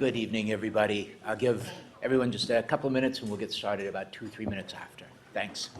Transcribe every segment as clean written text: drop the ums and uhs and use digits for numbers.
Good evening, everybody. I'll give everyone just a couple minutes and we'll get started about 2-3 minutes after. Thanks.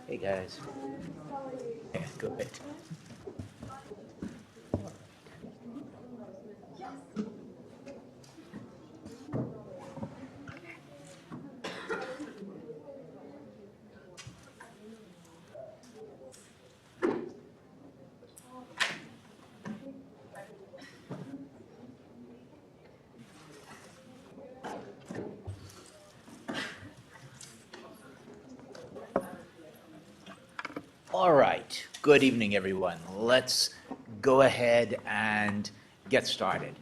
Hey, guys. Yeah, go ahead. All right. Good evening, everyone. Let's go ahead and get started.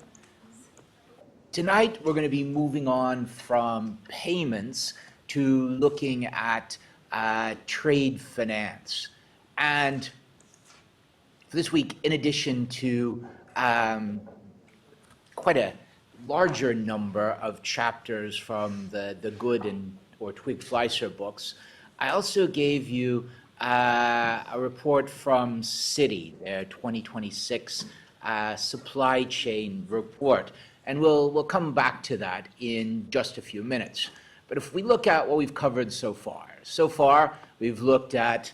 Tonight, we're going to be moving on from payments to looking at trade finance. And for this week, in addition to quite a larger number of chapters from the Good or Twig Fleischer books, I also gave you a report from Citi, their 2026 supply chain report. And we'll come back to that in just a few minutes. But if we look at what we've covered so far we've looked at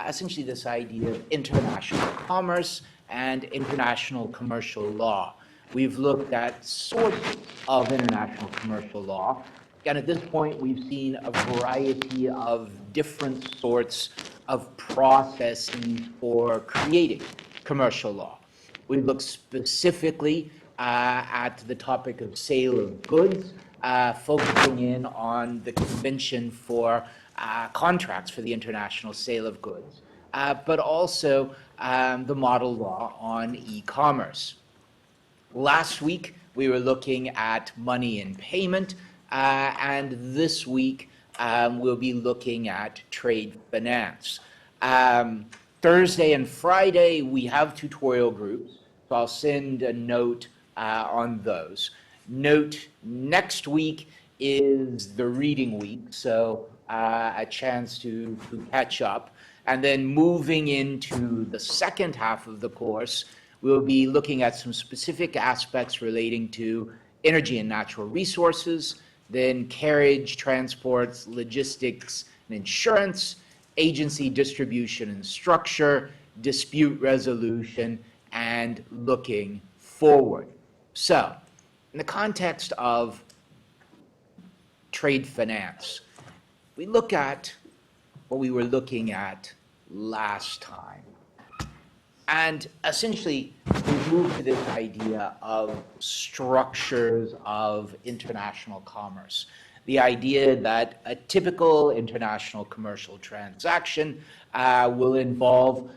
essentially this idea of international commerce and international commercial law. We've looked at sources of international commercial law. And at this point, we've seen a variety of different sorts of processes for creating commercial law. We've looked specifically at the topic of sale of goods, focusing in on the Convention for Contracts for the International Sale of Goods, but also the model law on e-commerce. Last week, we were looking at money in payment, and this week, we'll be looking at trade finance. Thursday and Friday, we have tutorial groups, so I'll send a note on those. Note, next week is the reading week, so a chance to catch up. And then moving into the second half of the course, we'll be looking at some specific aspects relating to energy and natural resources, then carriage, transports, logistics, and insurance, agency distribution and structure, dispute resolution, and looking forward. So, in the context of trade finance, we look at what we were looking at last time. And essentially, we move to this idea of structures of international commerce. The idea that a typical international commercial transaction will involve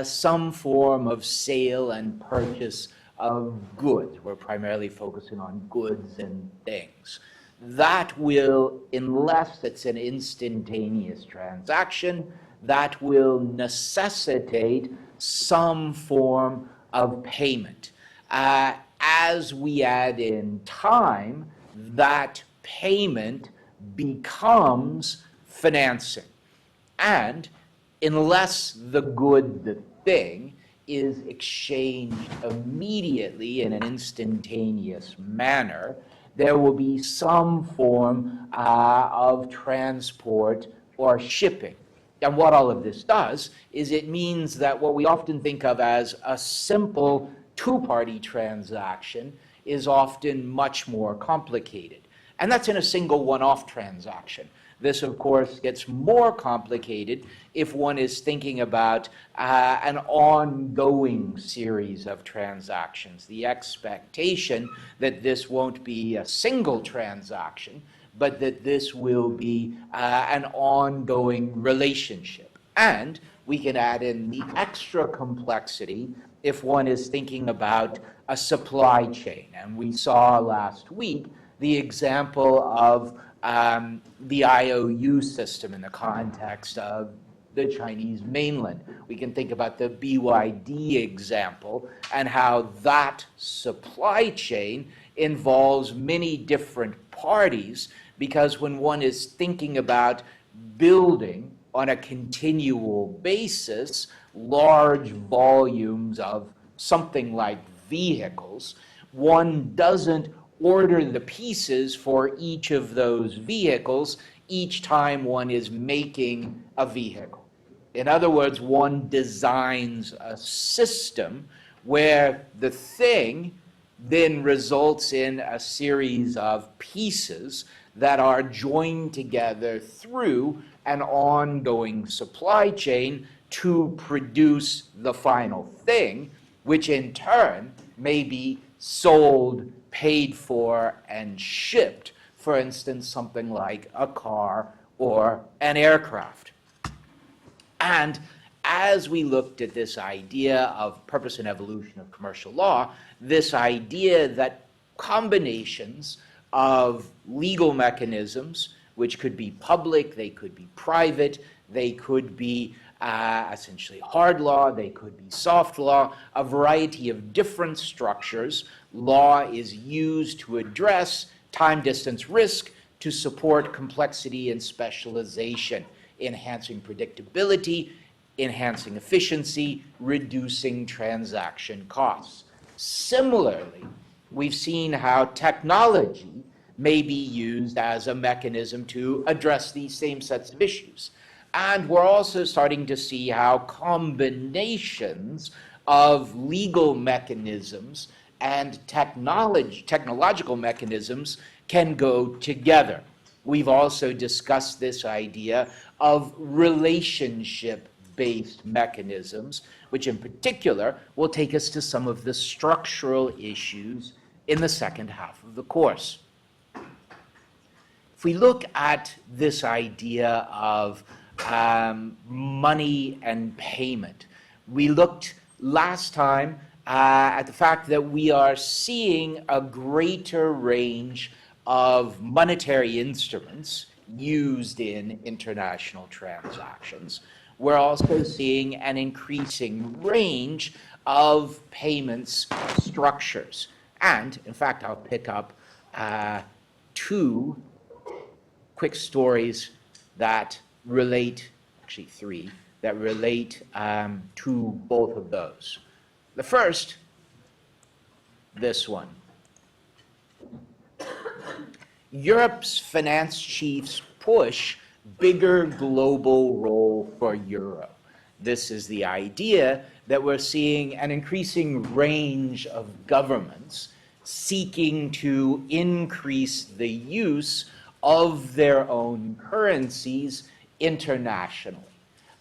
some form of sale and purchase of goods. We're primarily focusing on goods and things. That will, unless it's an instantaneous transaction, that will necessitate some form of payment. As we add in time, that payment becomes financing. And unless the good, the thing, is exchanged immediately in an instantaneous manner, there will be some form of transport or shipping. And what all of this does is it means that what we often think of as a simple two-party transaction is often much more complicated. And that's in a single one-off transaction. This, of course, gets more complicated if one is thinking about an ongoing series of transactions. The expectation that this won't be a single transaction, but that this will be an ongoing relationship. And we can add in the extra complexity if one is thinking about a supply chain. And we saw last week the example of the IOU system in the context of the Chinese mainland. We can think about the BYD example and how that supply chain involves many different parties, because when one is thinking about building on a continual basis large volumes of something like vehicles, one doesn't order the pieces for each of those vehicles each time one is making a vehicle. In other words, one designs a system where the thing then results in a series of pieces that are joined together through an ongoing supply chain to produce the final thing, which in turn may be sold, paid for, and shipped. For instance, something like a car or an aircraft. And as we looked at this idea of purpose and evolution of commercial law, this idea that combinations of legal mechanisms, which could be public, they could be private, they could be essentially hard law, they could be soft law, a variety of different structures. Law is used to address time, distance, risk, to support complexity and specialization, enhancing predictability, enhancing efficiency, reducing transaction costs. Similarly, we've seen how technology may be used as a mechanism to address these same sets of issues. And we're also starting to see how combinations of legal mechanisms and technological mechanisms can go together. We've also discussed this idea of relationship-based mechanisms, which in particular will take us to some of the structural issues in the second half of the course. If we look at this idea of money and payment, we looked last time at the fact that we are seeing a greater range of monetary instruments used in international transactions. We're also seeing an increasing range of payments structures. And in fact, I'll pick up two quick stories that relate, actually three, that relate to both of those. The first, this one. Europe's finance chiefs push bigger global role for Euro. This is the idea that we're seeing an increasing range of governments seeking to increase the use of their own currencies internationally.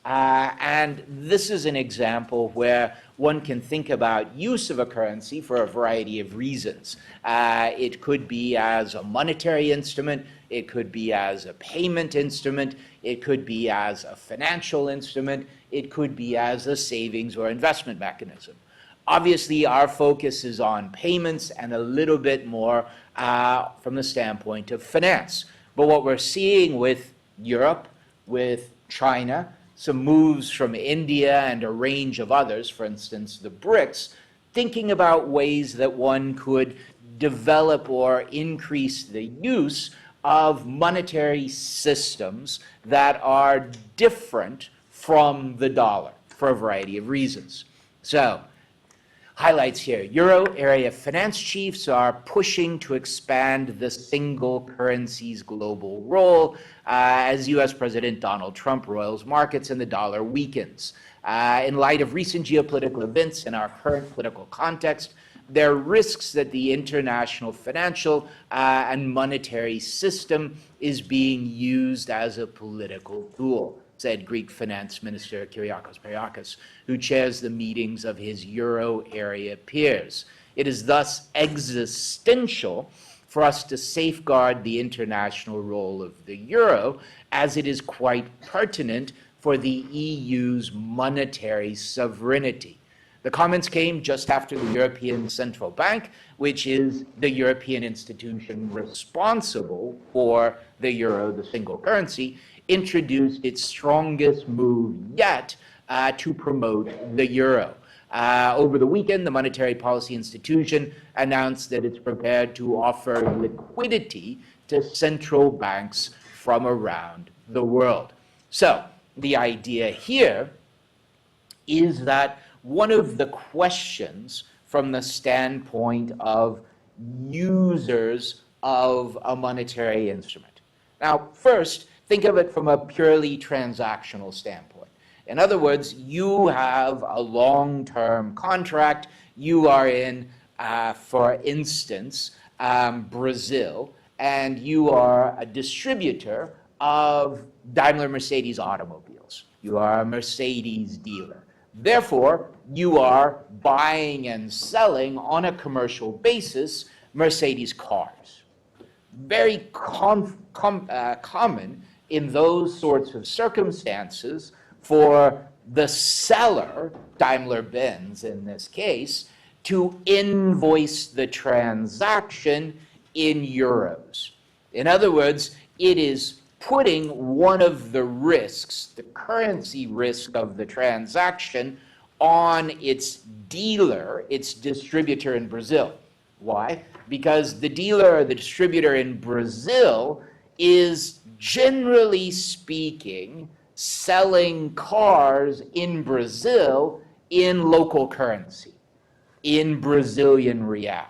And this is an example where one can think about use of a currency for a variety of reasons. It could be as a monetary instrument, it could be as a payment instrument, it could be as a financial instrument, it could be as a savings or investment mechanism. Obviously, our focus is on payments and a little bit more from the standpoint of finance. But what we're seeing with Europe, with China, some moves from India and a range of others, for instance, the BRICS, thinking about ways that one could develop or increase the use of monetary systems that are different from the dollar for a variety of reasons. So, highlights here. Euro area finance chiefs are pushing to expand the single currency's global role as U.S. President Donald Trump roils markets and the dollar weakens. In light of recent geopolitical events in our current political context, there are risks that the international financial and monetary system is being used as a political tool, said Greek Finance Minister Kyriakos Periakos, who chairs the meetings of his Euro area peers. It is thus existential for us to safeguard the international role of the euro, as it is quite pertinent for the EU's monetary sovereignty. The comments came just after the European Central Bank, which is the European institution responsible for the euro, the single currency, introduced its strongest move yet to promote the euro. Over the weekend, the Monetary Policy Institution announced that it's prepared to offer liquidity to central banks from around the world. So the idea here is that one of the questions from the standpoint of users of a monetary instrument. Now, first, think of it from a purely transactional standpoint. In other words, you have a long-term contract. You are in, for instance, Brazil, and you are a distributor of Daimler Mercedes automobiles. You are a Mercedes dealer. Therefore, you are buying and selling on a commercial basis Mercedes cars. Very common in those sorts of circumstances for the seller, Daimler-Benz in this case, to invoice the transaction in euros. In other words, it is putting one of the risks, the currency risk of the transaction, on its dealer, its distributor in Brazil. Why? Because the dealer or the distributor in Brazil is, generally speaking, selling cars in Brazil in local currency, in Brazilian real.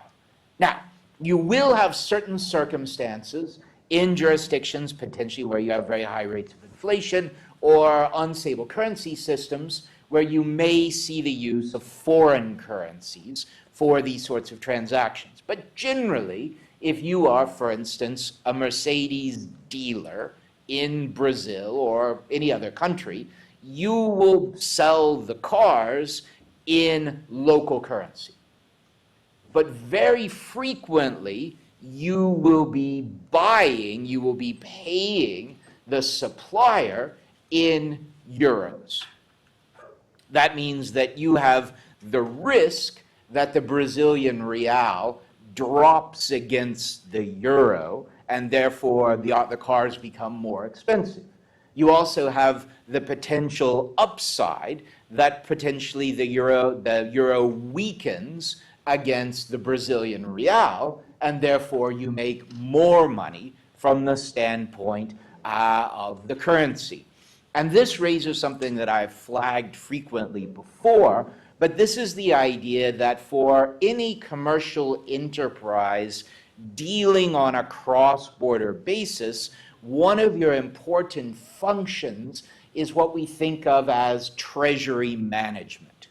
Now, you will have certain circumstances in jurisdictions potentially where you have very high rates of inflation or unstable currency systems where you may see the use of foreign currencies for these sorts of transactions. But generally, if you are, for instance, a Mercedes dealer in Brazil or any other country, you will sell the cars in local currency. But very frequently, you will be buying, you will be paying the supplier in euros. That means that you have the risk that the Brazilian real drops against the euro, and therefore the cars become more expensive. You also have the potential upside that potentially the euro weakens against the Brazilian real, and therefore you make more money from the standpoint of the currency. And this raises something that I've flagged frequently before, but this is the idea that for any commercial enterprise dealing on a cross-border basis, one of your important functions is what we think of as treasury management.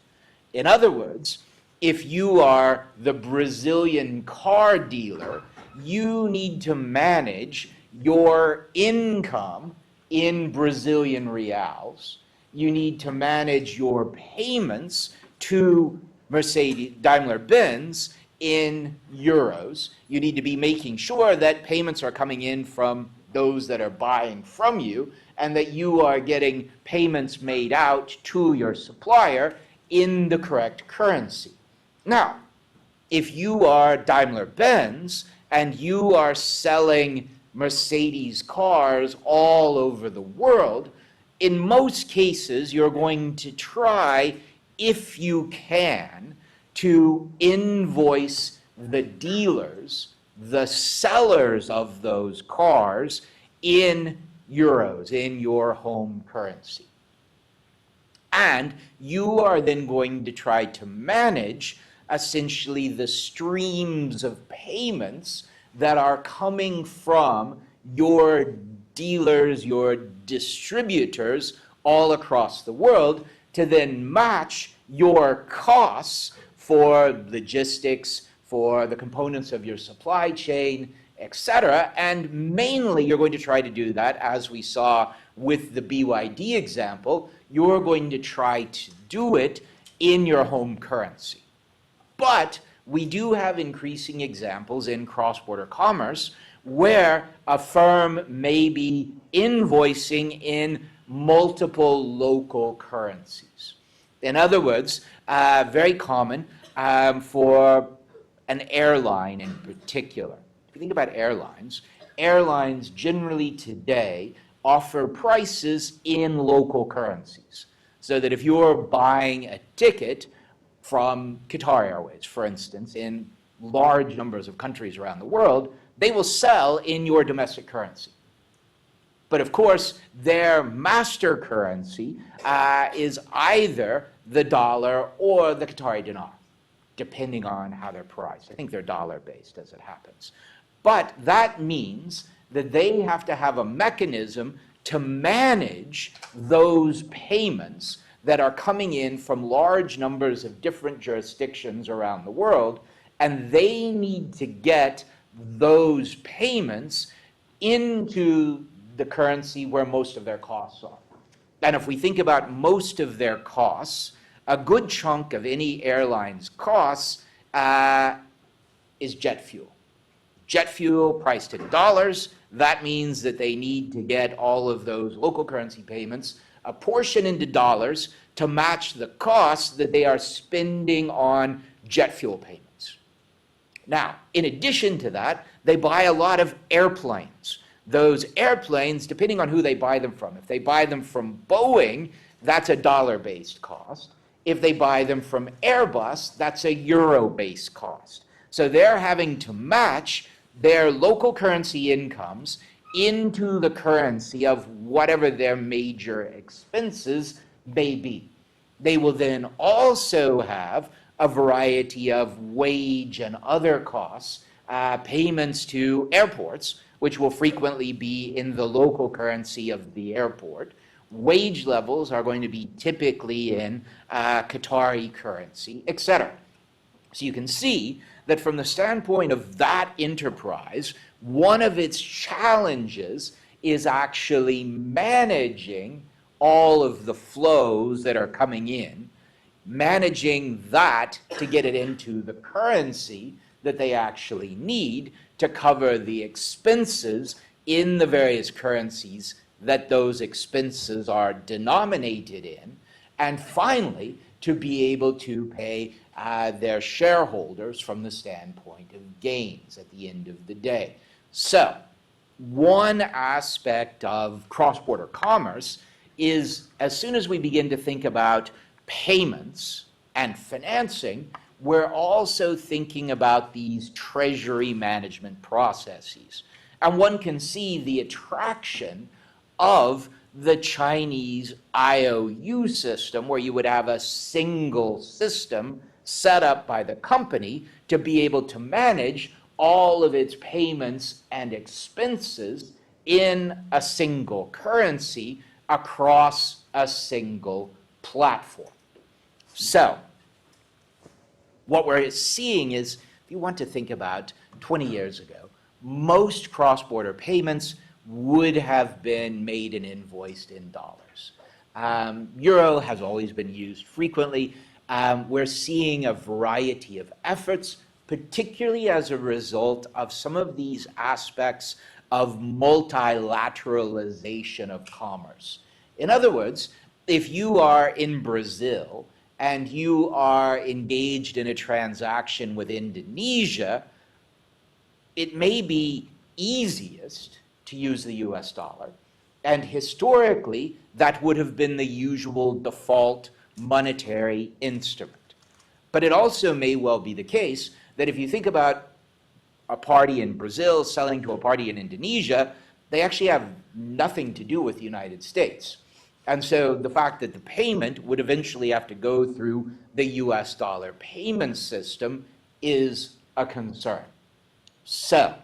In other words, If you are the Brazilian car dealer, you need to manage your income in Brazilian reals. You need to manage your payments to Mercedes Daimler-Benz in euros. You need to be making sure that payments are coming in from those that are buying from you, and that you are getting payments made out to your supplier in the correct currency. Now, if you are Daimler-Benz and you are selling Mercedes cars all over the world, in most cases, you're going to try, if you can, to invoice the dealers, the sellers of those cars, in euros, in your home currency. And you are then going to try to manage essentially the streams of payments that are coming from your dealers, your distributors all across the world, to then match your costs for logistics, for the components of your supply chain, etc. And mainly you're going to try to do that, as we saw with the BYD example, you're going to try to do it in your home currency. But we do have increasing examples in cross-border commerce where a firm may be invoicing in multiple local currencies. In other words, very common for an airline in particular. If you think about airlines, airlines generally today offer prices in local currencies. So that if you're buying a ticket from Qatar Airways, for instance, in large numbers of countries around the world, they will sell in your domestic currency. But of course, their master currency is either the dollar or the Qatari dinar, depending on how they're priced. I think they're dollar-based, as it happens. But that means that they have to have a mechanism to manage those payments that are coming in from large numbers of different jurisdictions around the world, and they need to get those payments into the currency where most of their costs are. And if we think about most of their costs, a good chunk of any airline's costs is jet fuel. Jet fuel priced in dollars, that means that they need to get all of those local currency payments, a portion into dollars, to match the costs that they are spending on jet fuel payments. Now, in addition to that, they buy a lot of airplanes. Those airplanes, depending on who they buy them from, if they buy them from Boeing, that's a dollar-based cost. If they buy them from Airbus, that's a euro-based cost. So they're having to match their local currency incomes into the currency of whatever their major expenses may be. They will then also have a variety of wage and other costs, payments to airports, which will frequently be in the local currency of the airport. Wage levels are going to be typically in Qatari currency, etc. So you can see that from the standpoint of that enterprise, one of its challenges is actually managing all of the flows that are coming in, managing that to get it into the currency that they actually need to cover the expenses in the various currencies that those expenses are denominated in, and finally, to be able to pay their shareholders from the standpoint of gains at the end of the day. So, one aspect of cross-border commerce is, as soon as we begin to think about payments and financing, we're also thinking about these treasury management processes. And one can see the attraction of the Chinese IOU system, where you would have a single system set up by the company to be able to manage all of its payments and expenses in a single currency across a single platform. So, What we're seeing is, if you want to think about 20 years ago, most cross-border payments would have been made and invoiced in dollars. Euro has always been used frequently. We're seeing a variety of efforts, particularly as a result of some of these aspects of multilateralization of commerce. In other words, if you are in Brazil and you are engaged in a transaction with Indonesia, it may be easiest to use the US dollar. And historically, that would have been the usual default monetary instrument. But it also may well be the case that if you think about a party in Brazil selling to a party in Indonesia, they actually have nothing to do with the United States. And so the fact that the payment would eventually have to go through the US dollar payment system is a concern. So,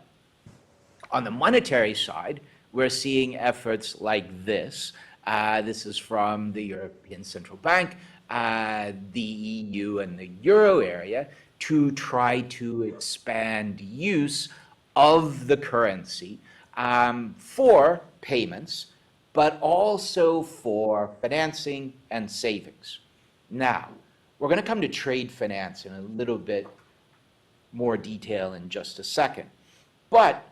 on the monetary side, we're seeing efforts like this. This is from the European Central Bank, the EU and the Euro area, to try to expand use of the currency for payments, but also for financing and savings. Now, we're going to come to trade finance in a little bit more detail in just a second. But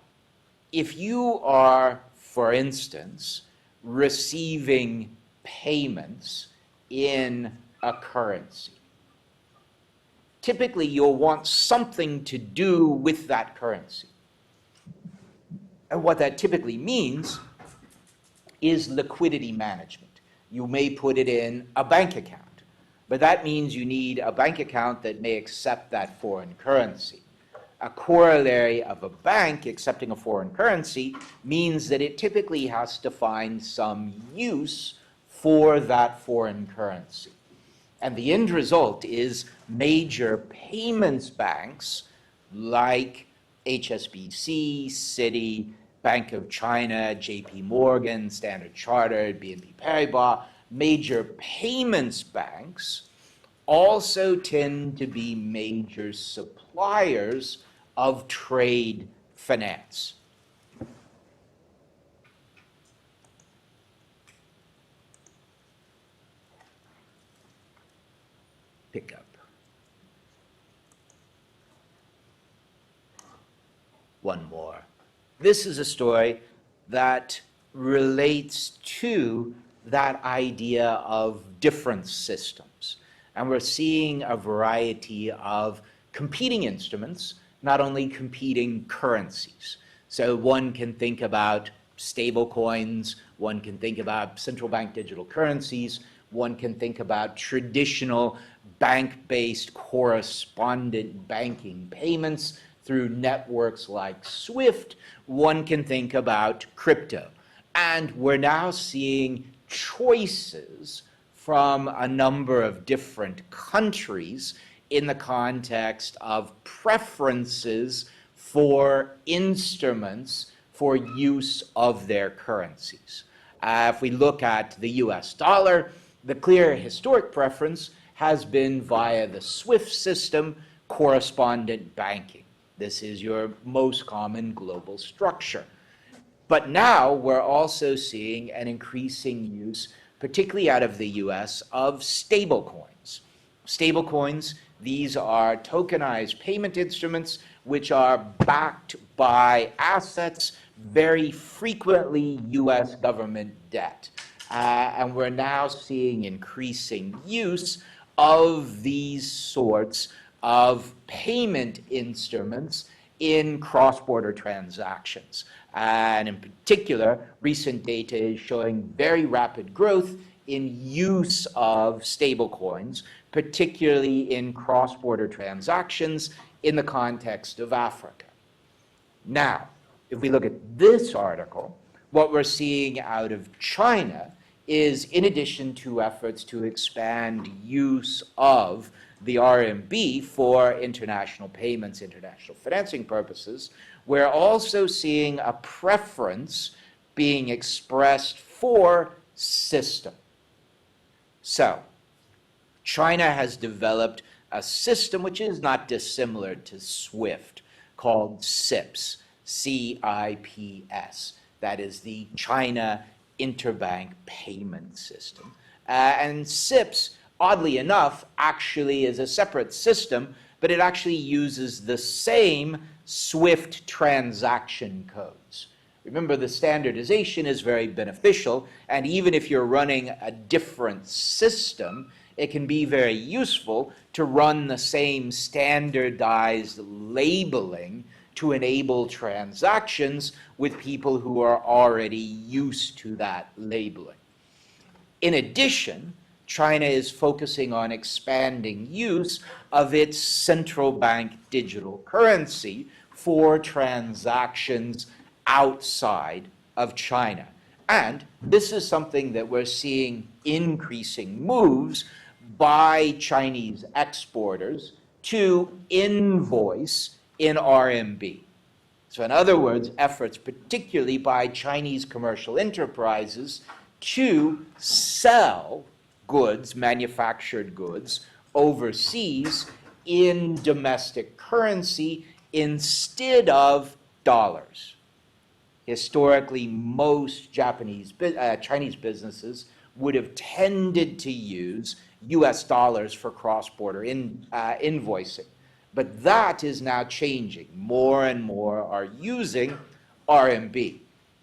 if you are, for instance, receiving payments in a currency, typically you'll want something to do with that currency. And what that typically means is liquidity management. You may put it in a bank account, but that means you need a bank account that may accept that foreign currency. A corollary of a bank accepting a foreign currency means that it typically has to find some use for that foreign currency. And the end result is major payments banks like HSBC, Citi, Bank of China, JP Morgan, Standard Chartered, BNP Paribas, major payments banks also tend to be major suppliers of trade finance. Pick up. One more. This is a story that relates to that idea of different systems. And we're seeing a variety of competing instruments, not only competing currencies. So one can think about stable coins, one can think about central bank digital currencies, one can think about traditional bank-based correspondent banking payments through networks like SWIFT, one can think about crypto. And we're now seeing choices from a number of different countries in the context of preferences for instruments for use of their currencies. If we look at the US dollar, the clear historic preference has been via the SWIFT system, correspondent banking. This is your most common global structure. But now we're also seeing an increasing use, particularly out of the US, of stablecoins. Stablecoins, these are tokenized payment instruments which are backed by assets, very frequently US government debt. And we're now seeing increasing use of these sorts of payment instruments in cross-border transactions. And in particular, recent data is showing very rapid growth in use of stablecoins, particularly in cross-border transactions in the context of Africa. Now, if we look at this article, what we're seeing out of China is, in addition to efforts to expand use of the RMB for international payments, international financing purposes, we're also seeing a preference being expressed for system. So, China has developed a system which is not dissimilar to SWIFT called CIPS, CIPS. That is the China Interbank Payment System. And CIPS, oddly enough, actually is a separate system, but it actually uses the same SWIFT transaction codes. Remember, the standardization is very beneficial, and even if you're running a different system, it can be very useful to run the same standardized labeling to enable transactions with people who are already used to that labeling. In addition, China is focusing on expanding use of its central bank digital currency for transactions outside of China. And this is something that we're seeing increasing moves by Chinese exporters to invoice in RMB. So in other words, efforts particularly by Chinese commercial enterprises to sell goods, manufactured goods, overseas in domestic currency instead of dollars. Historically, most Chinese businesses would have tended to use US dollars for cross-border invoicing. But that is now changing. More and more are using RMB.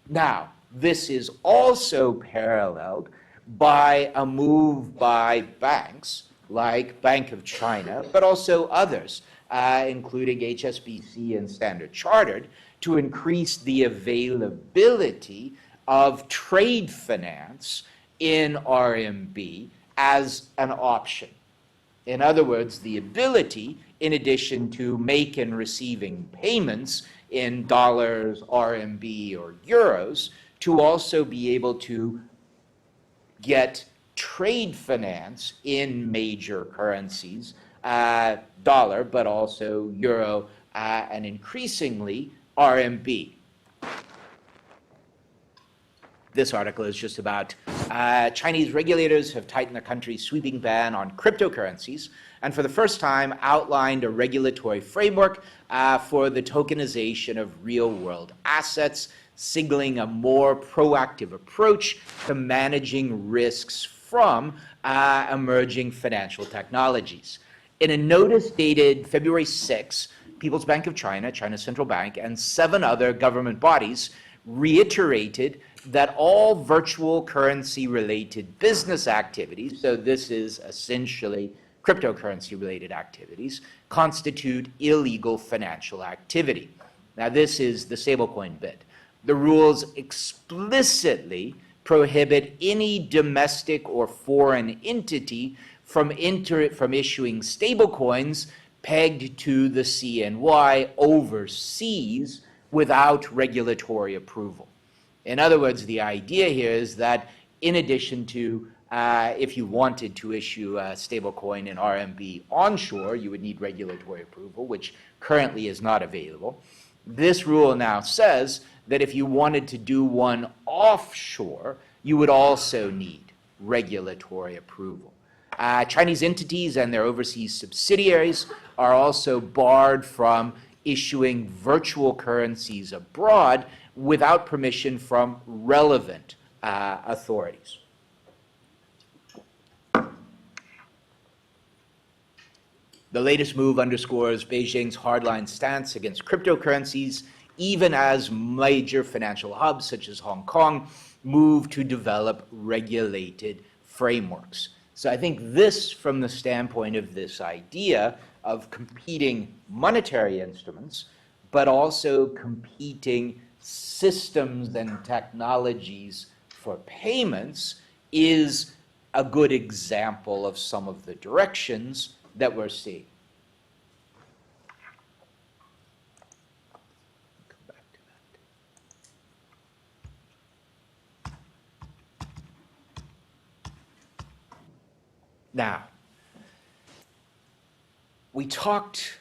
Now, this is also paralleled by a move by banks like Bank of China, but also others, including HSBC and Standard Chartered, to increase the availability of trade finance in RMB as an option. In other words, the ability, in addition to make and receiving payments in dollars, RMB, or euros, to also be able to get trade finance in major currencies, dollar, but also euro, and increasingly RMB. This article is just about Chinese regulators have tightened the country's sweeping ban on cryptocurrencies and for the first time outlined a regulatory framework for the tokenization of real-world assets, signaling a more proactive approach to managing risks from emerging financial technologies. In a notice dated February 6, People's Bank of China, China's central bank, and 7 other government bodies reiterated that all virtual currency-related business activities, so this is essentially cryptocurrency-related activities, constitute illegal financial activity. Now, this is the stablecoin bit. The rules explicitly prohibit any domestic or foreign entity from issuing stablecoins pegged to the CNY overseas without regulatory approval. In other words, the idea here is that in addition to if you wanted to issue a stablecoin in RMB onshore, you would need regulatory approval, which currently is not available. This rule now says that if you wanted to do one offshore, you would also need regulatory approval. Chinese entities and their overseas subsidiaries are also barred from issuing virtual currencies abroad without permission from relevant authorities. The latest move underscores Beijing's hardline stance against cryptocurrencies, even as major financial hubs such as Hong Kong move to develop regulated frameworks. So I think this, from the standpoint of this idea of competing monetary instruments, but also competing systems and technologies for payments, is a good example of some of the directions that we're seeing. Come back to that. Now, we talked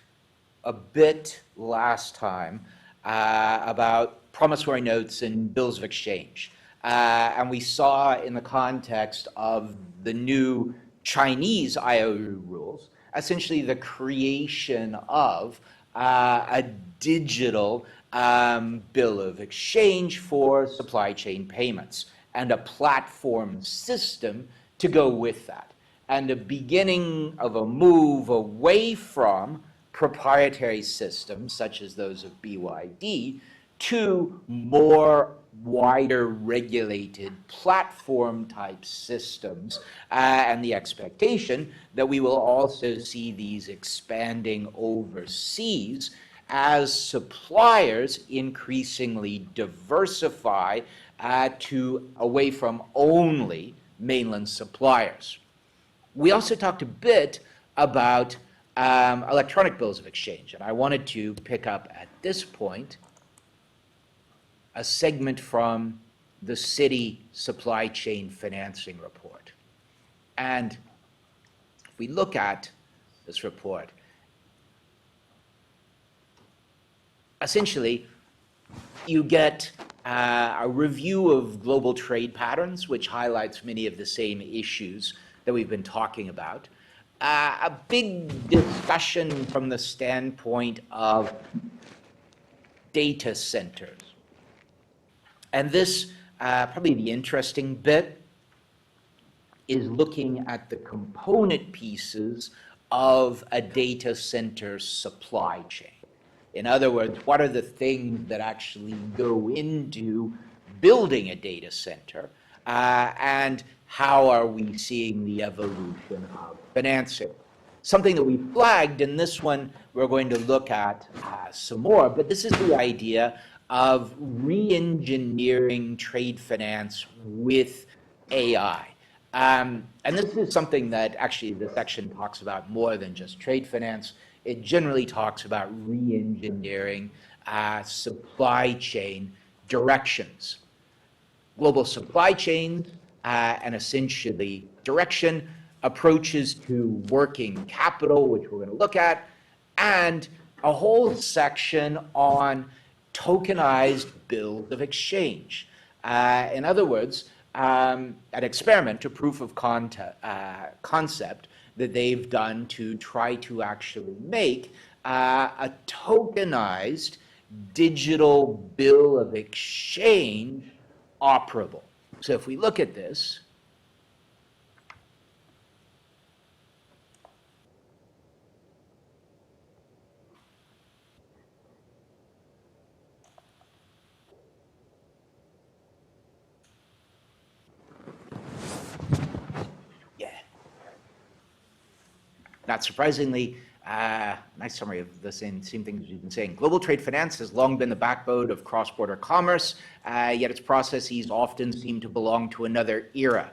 a bit last time about promissory notes and bills of exchange. And we saw in the context of the new Chinese IOU rules essentially the creation of a digital bill of exchange for supply chain payments and a platform system to go with that, and the beginning of a move away from proprietary systems such as those of BYD to more wider regulated platform type systems, and the expectation that we will also see these expanding overseas as suppliers increasingly diversify away from only mainland suppliers. We also talked a bit about electronic bills of exchange, and I wanted to pick up at this point a segment from the Citi Supply Chain Financing Report. And if we look at this report, essentially you get a review of global trade patterns, which highlights many of the same issues that we've been talking about. A big discussion from the standpoint of data centers. And this, probably the interesting bit, is looking at the component pieces of a data center supply chain. In other words, what are the things that actually go into building a data center, and how are we seeing the evolution of financing? Something that we flagged, in this one we're going to look at some more, but this is the idea of re-engineering trade finance with AI. And this is something that actually the section talks about more than just trade finance. It generally talks about re-engineering supply chain directions. Global supply chains and essentially direction, approaches to working capital, which we're going to look at, and a whole section on tokenized bills of exchange. In other words, an experiment, a proof of concept that they've done to try to actually make a tokenized digital bill of exchange operable. So if we look at this, not surprisingly, nice summary of the same things we've been saying. Global trade finance has long been the backbone of cross-border commerce, yet its processes often seem to belong to another era.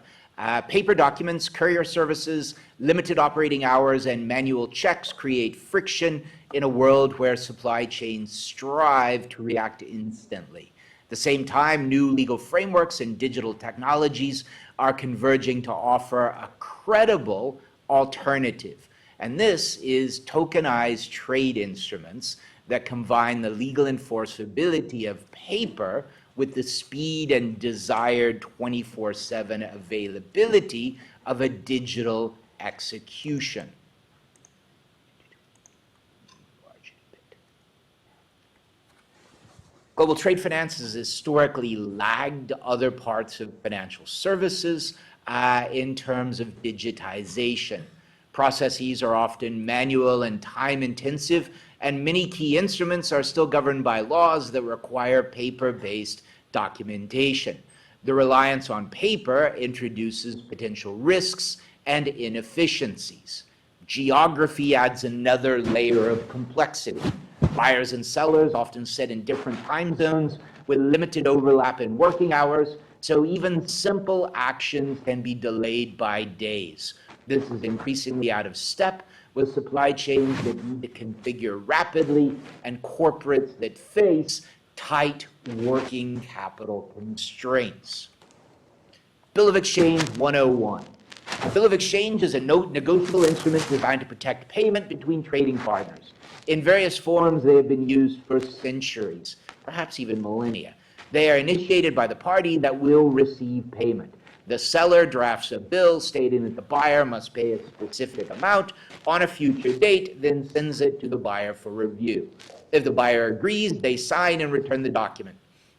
Paper documents, courier services, limited operating hours, and manual checks create friction in a world where supply chains strive to react instantly. At the same time, new legal frameworks and digital technologies are converging to offer a credible alternative. And this is tokenized trade instruments that combine the legal enforceability of paper with the speed and desired 24/7 availability of a digital execution. Global trade finance has historically lagged other parts of financial services in terms of digitization. Processes are often manual and time-intensive, and many key instruments are still governed by laws that require paper-based documentation. The reliance on paper introduces potential risks and inefficiencies. Geography adds another layer of complexity. Buyers and sellers often sit in different time zones with limited overlap in working hours, so even simple actions can be delayed by days. This is increasingly out of step with supply chains that need to configure rapidly and corporates that face tight working capital constraints. Bill of Exchange 101. A bill of exchange is a negotiable instrument designed to protect payment between trading partners. In various forms, they have been used for centuries, perhaps even millennia. They are initiated by the party that will receive payment. The seller drafts a bill stating that the buyer must pay a specific amount on a future date, then sends it to the buyer for review. If the buyer agrees, they sign and return the document.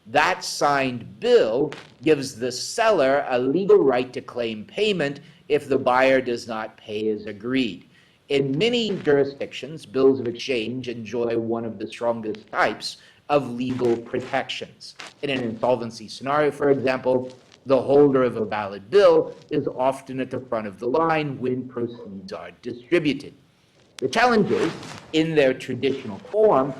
That signed bill gives the seller a legal right to claim payment if the buyer does not pay as agreed. In many jurisdictions, bills of exchange enjoy one of the strongest types of legal protections. In an insolvency scenario, for example, the holder of a valid bill is often at the front of the line when proceeds are distributed. The challenge is, in their traditional form,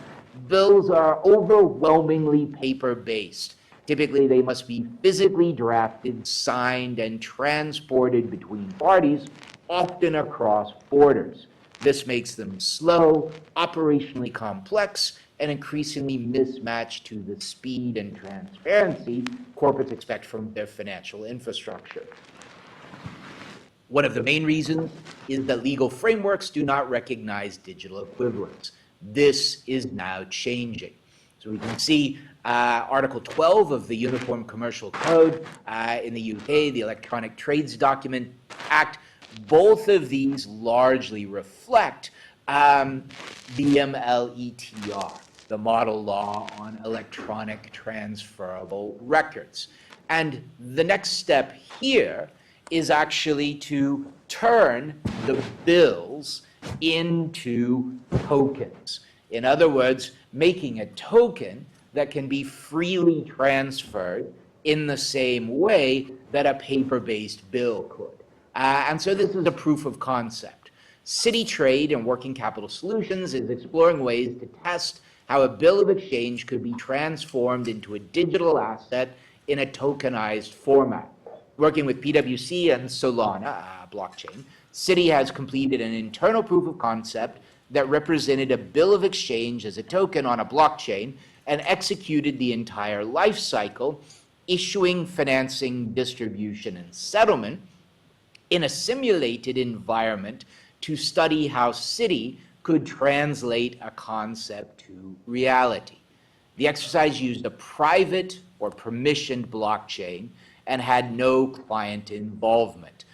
bills are overwhelmingly paper-based. Typically, they must be physically drafted, signed, and transported between parties, often across borders. This makes them slow, operationally complex, and increasingly mismatched to the speed and transparency corporates expect from their financial infrastructure. One of the main reasons is that legal frameworks do not recognize digital equivalents. This is now changing. So we can see Article 12 of the Uniform Commercial Code in the UK, the Electronic Trades Document Act. Both of these largely reflect the MLETR, the Model Law on Electronic Transferable Records. And the next step here is actually to turn the bills into tokens. In other words, making a token that can be freely transferred in the same way that a paper-based bill could. And so this is a proof of concept. City Trade and Working Capital Solutions is exploring ways to test how a bill of exchange could be transformed into a digital asset in a tokenized format. Working with PwC and Solana blockchain, Citi has completed an internal proof of concept that represented a bill of exchange as a token on a blockchain and executed the entire life cycle, issuing, financing, distribution, and settlement in a simulated environment to study how Citi could translate a concept to reality. The exercise used a private or permissioned blockchain and had no client involvement.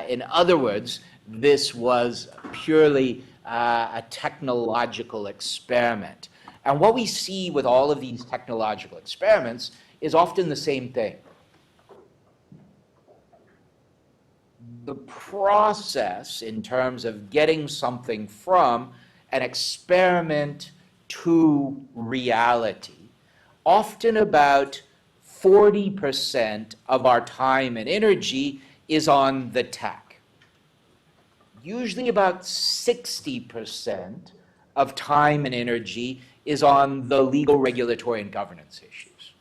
In other words, this was purely a technological experiment. And what we see with all of these technological experiments is often the same thing. The process in terms of getting something from an experiment to reality, often about 40% of our time and energy is on the tech. Usually about 60% of time and energy is on the legal, regulatory, and governance issues.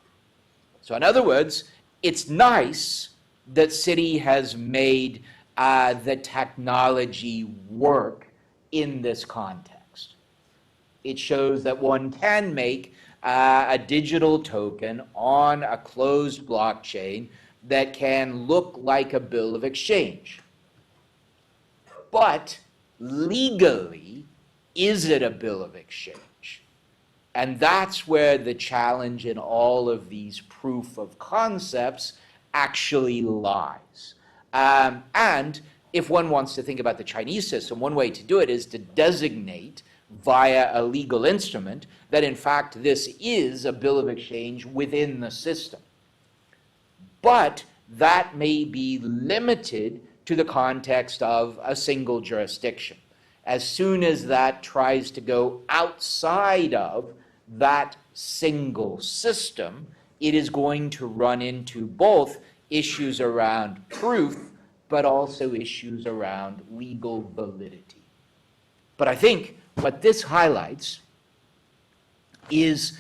So in other words, it's nice that Citi has made the technology work in this context. It shows that one can make a digital token on a closed blockchain that can look like a bill of exchange. But legally, is it a bill of exchange? And that's where the challenge in all of these proof of concepts actually lies. And if one wants to think about the Chinese system, one way to do it is to designate via a legal instrument that in fact this is a bill of exchange within the system. But that may be limited to the context of a single jurisdiction. As soon as that tries to go outside of that single system, it is going to run into both issues around proof, but also issues around legal validity. But I think what this highlights is,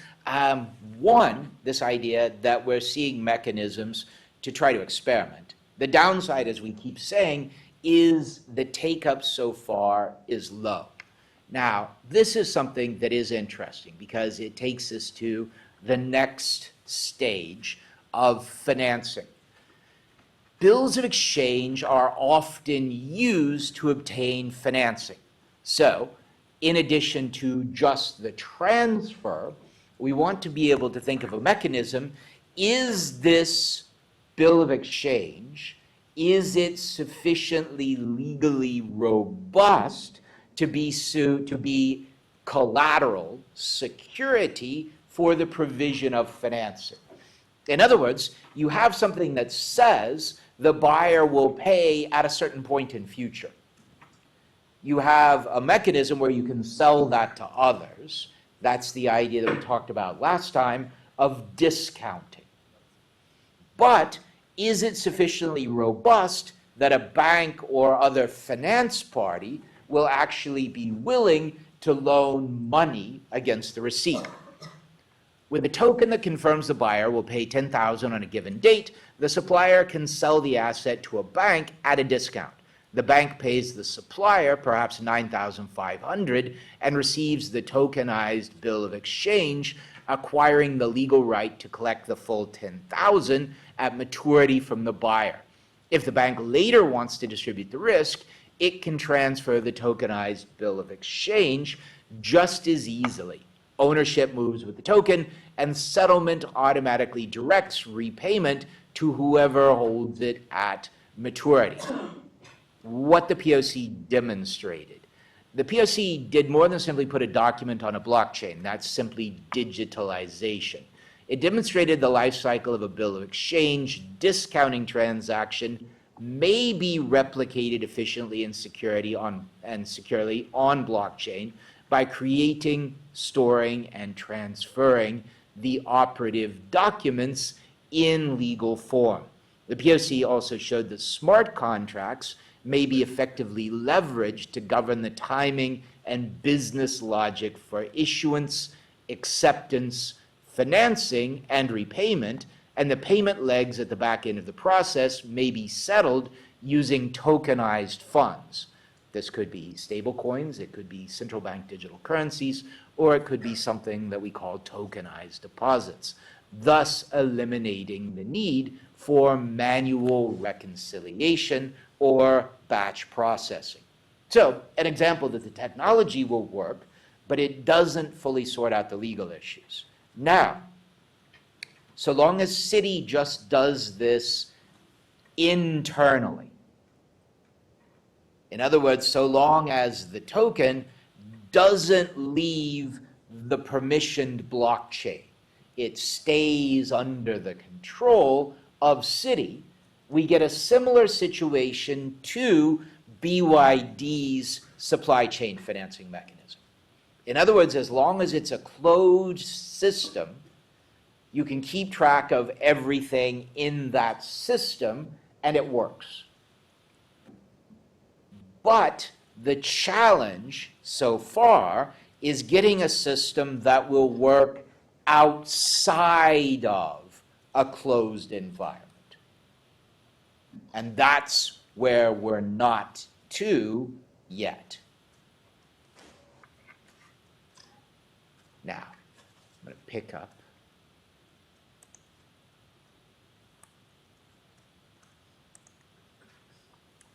one, this idea that we're seeing mechanisms to try to experiment. The downside, as we keep saying, is the take-up so far is low. Now, this is something that is interesting because it takes us to the next stage of financing. Bills of exchange are often used to obtain financing. So, in addition to just the transfer, we want to be able to think of a mechanism. Is this bill of exchange, is it sufficiently legally robust to be collateral security for the provision of financing? In other words, you have something that says the buyer will pay at a certain point in future. You have a mechanism where you can sell that to others. That's the idea that we talked about last time of discounting. But is it sufficiently robust that a bank or other finance party will actually be willing to loan money against the receipt? With a token that confirms the buyer will pay $10,000 on a given date, the supplier can sell the asset to a bank at a discount. The bank pays the supplier perhaps $9,500 and receives the tokenized bill of exchange, acquiring the legal right to collect the full $10,000 at maturity from the buyer. If the bank later wants to distribute the risk, it can transfer the tokenized bill of exchange just as easily. Ownership moves with the token, and settlement automatically directs repayment to whoever holds it at maturity. What the POC demonstrated. The POC did more than simply put a document on a blockchain. That's simply digitalization. It demonstrated the life cycle of a bill of exchange discounting transaction may be replicated efficiently and securely on blockchain by creating, storing, and transferring the operative documents in legal form. The POC also showed that smart contracts may be effectively leveraged to govern the timing and business logic for issuance, acceptance, financing, and repayment, and the payment legs at the back end of the process may be settled using tokenized funds. This could be stable coins, it could be central bank digital currencies, or it could be something that we call tokenized deposits, thus eliminating the need for manual reconciliation or batch processing. So, an example that the technology will work, but it doesn't fully sort out the legal issues. Now, so long as Citi just does this internally, in other words, so long as the token doesn't leave the permissioned blockchain, it stays under the control of Citi, we get a similar situation to BYD's supply chain financing mechanism. In other words, as long as it's a closed system, you can keep track of everything in that system, and it works. But the challenge so far is getting a system that will work outside of a closed environment. And that's where we're not to yet. Now, I'm going to pick up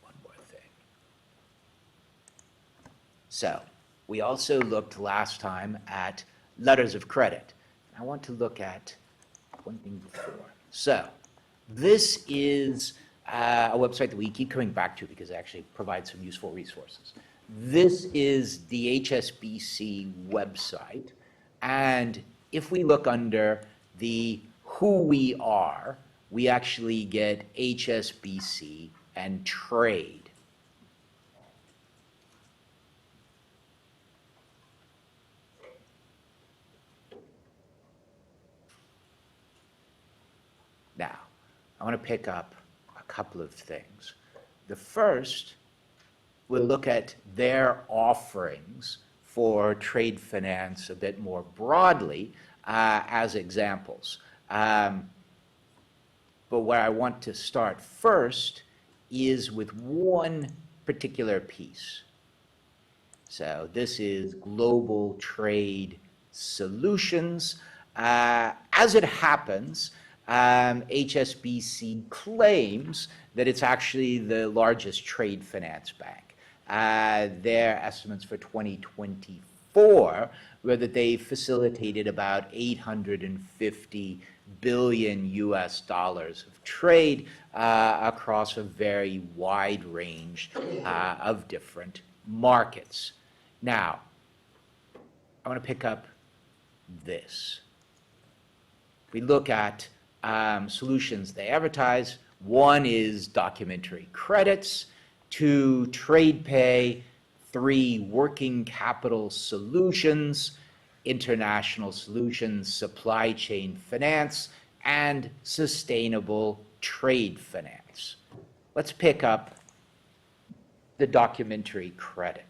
one more thing. So, we also looked last time at letters of credit. I want to look at one thing before. So, this is a website that we keep coming back to because it actually provides some useful resources. This is the HSBC website, and if we look under the who we are, we actually get HSBC and trade. Now, I want to pick up a couple of things. The first, we'll look at their offerings for trade finance a bit more broadly as examples. But where I want to start first is with one particular piece. So this is Global Trade Solutions. As it happens, HSBC claims that it's actually the largest trade finance bank. Their estimates for 2024 where that they facilitated about 850 billion US dollars of trade across a very wide range of different markets. Now, I want to pick up this. If we look at solutions they advertise, one is documentary credits, two, trade pay, three, working capital solutions, international solutions, supply chain finance, and sustainable trade finance. Let's pick up the documentary credit.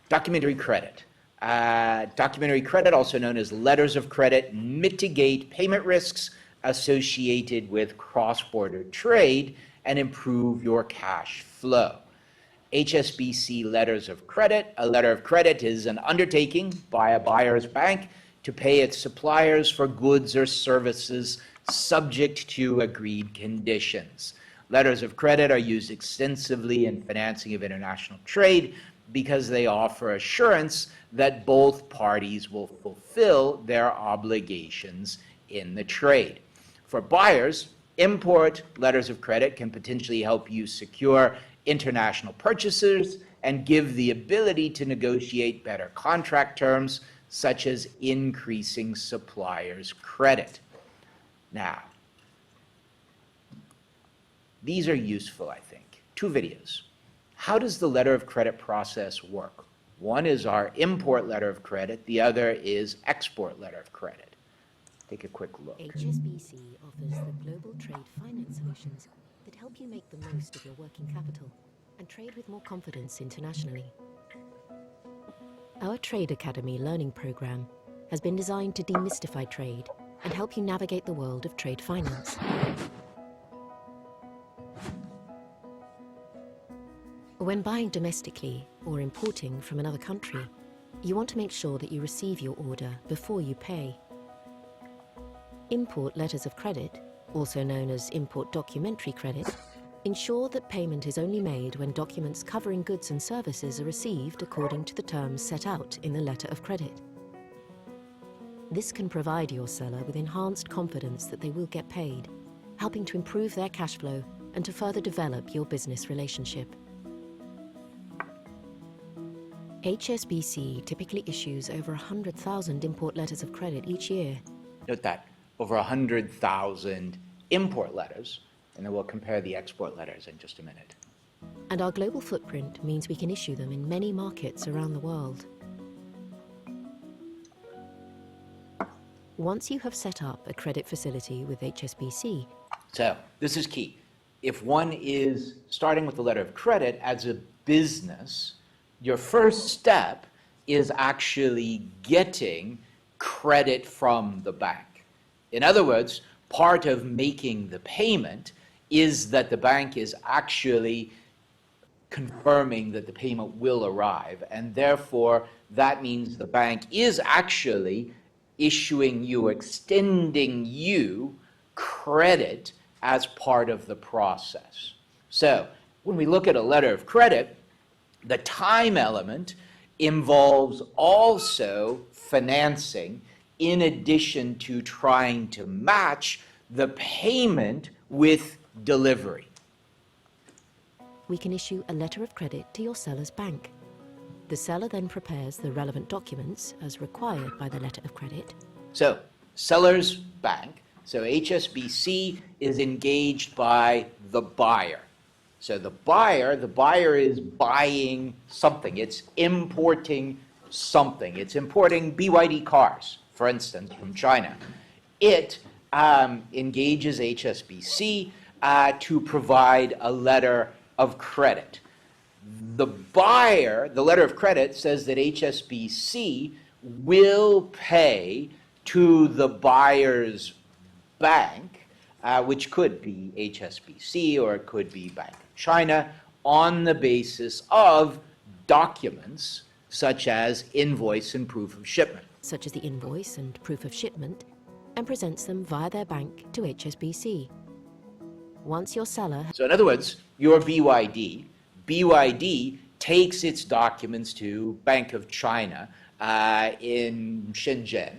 Documentary credit. Documentary credit, also known as letters of credit, mitigate payment risks associated with cross-border trade and improve your cash flow. HSBC letters of credit. A letter of credit is an undertaking by a buyer's bank to pay its suppliers for goods or services subject to agreed conditions. Letters of credit are used extensively in financing of international trade because they offer assurance that both parties will fulfill their obligations in the trade. For buyers, import letters of credit can potentially help you secure international purchases and give the ability to negotiate better contract terms, such as increasing suppliers' credit. Now, these are useful, I think. Two videos. How does the letter of credit process work? One is our import letter of credit. The other is export letter of credit. Take a quick look. HSBC offers the global trade finance solutions that help you make the most of your working capital and trade with more confidence internationally. Our Trade Academy learning program has been designed to demystify trade and help you navigate the world of trade finance. When buying domestically or importing from another country, you want to make sure that you receive your order before you pay. Import letters of credit, also known as import documentary credit, ensure that payment is only made when documents covering goods and services are received according to the terms set out in the letter of credit. This can provide your seller with enhanced confidence that they will get paid, helping to improve their cash flow and to further develop your business relationship. HSBC typically issues over 100,000 import letters of credit each year. Note that, over 100,000 import letters, and then we'll compare the export letters in just a minute. And our global footprint means we can issue them in many markets around the world. Once you have set up a credit facility with HSBC... So, this is key. If one is starting with a letter of credit as a business, your first step is actually getting credit from the bank. In other words, part of making the payment is that the bank is actually confirming that the payment will arrive, and therefore that means the bank is actually issuing you, extending you credit as part of the process. So when we look at a letter of credit, the time element involves also financing in addition to trying to match the payment with delivery. We can issue a letter of credit to your seller's bank. The seller then prepares the relevant documents as required by the letter of credit. So, seller's bank. So HSBC is engaged by the buyer. So the buyer is buying something. It's importing something. It's importing BYD cars, for instance, from China. It engages HSBC to provide a letter of credit. The buyer, the letter of credit says that HSBC will pay to the buyer's bank, which could be HSBC or it could be Bank of China, on the basis of documents such as invoice and proof of shipment. Such as the invoice and proof of shipment, and presents them via their bank to HSBC. Once your seller... So in other words, your BYD takes its documents to Bank of China in Shenzhen,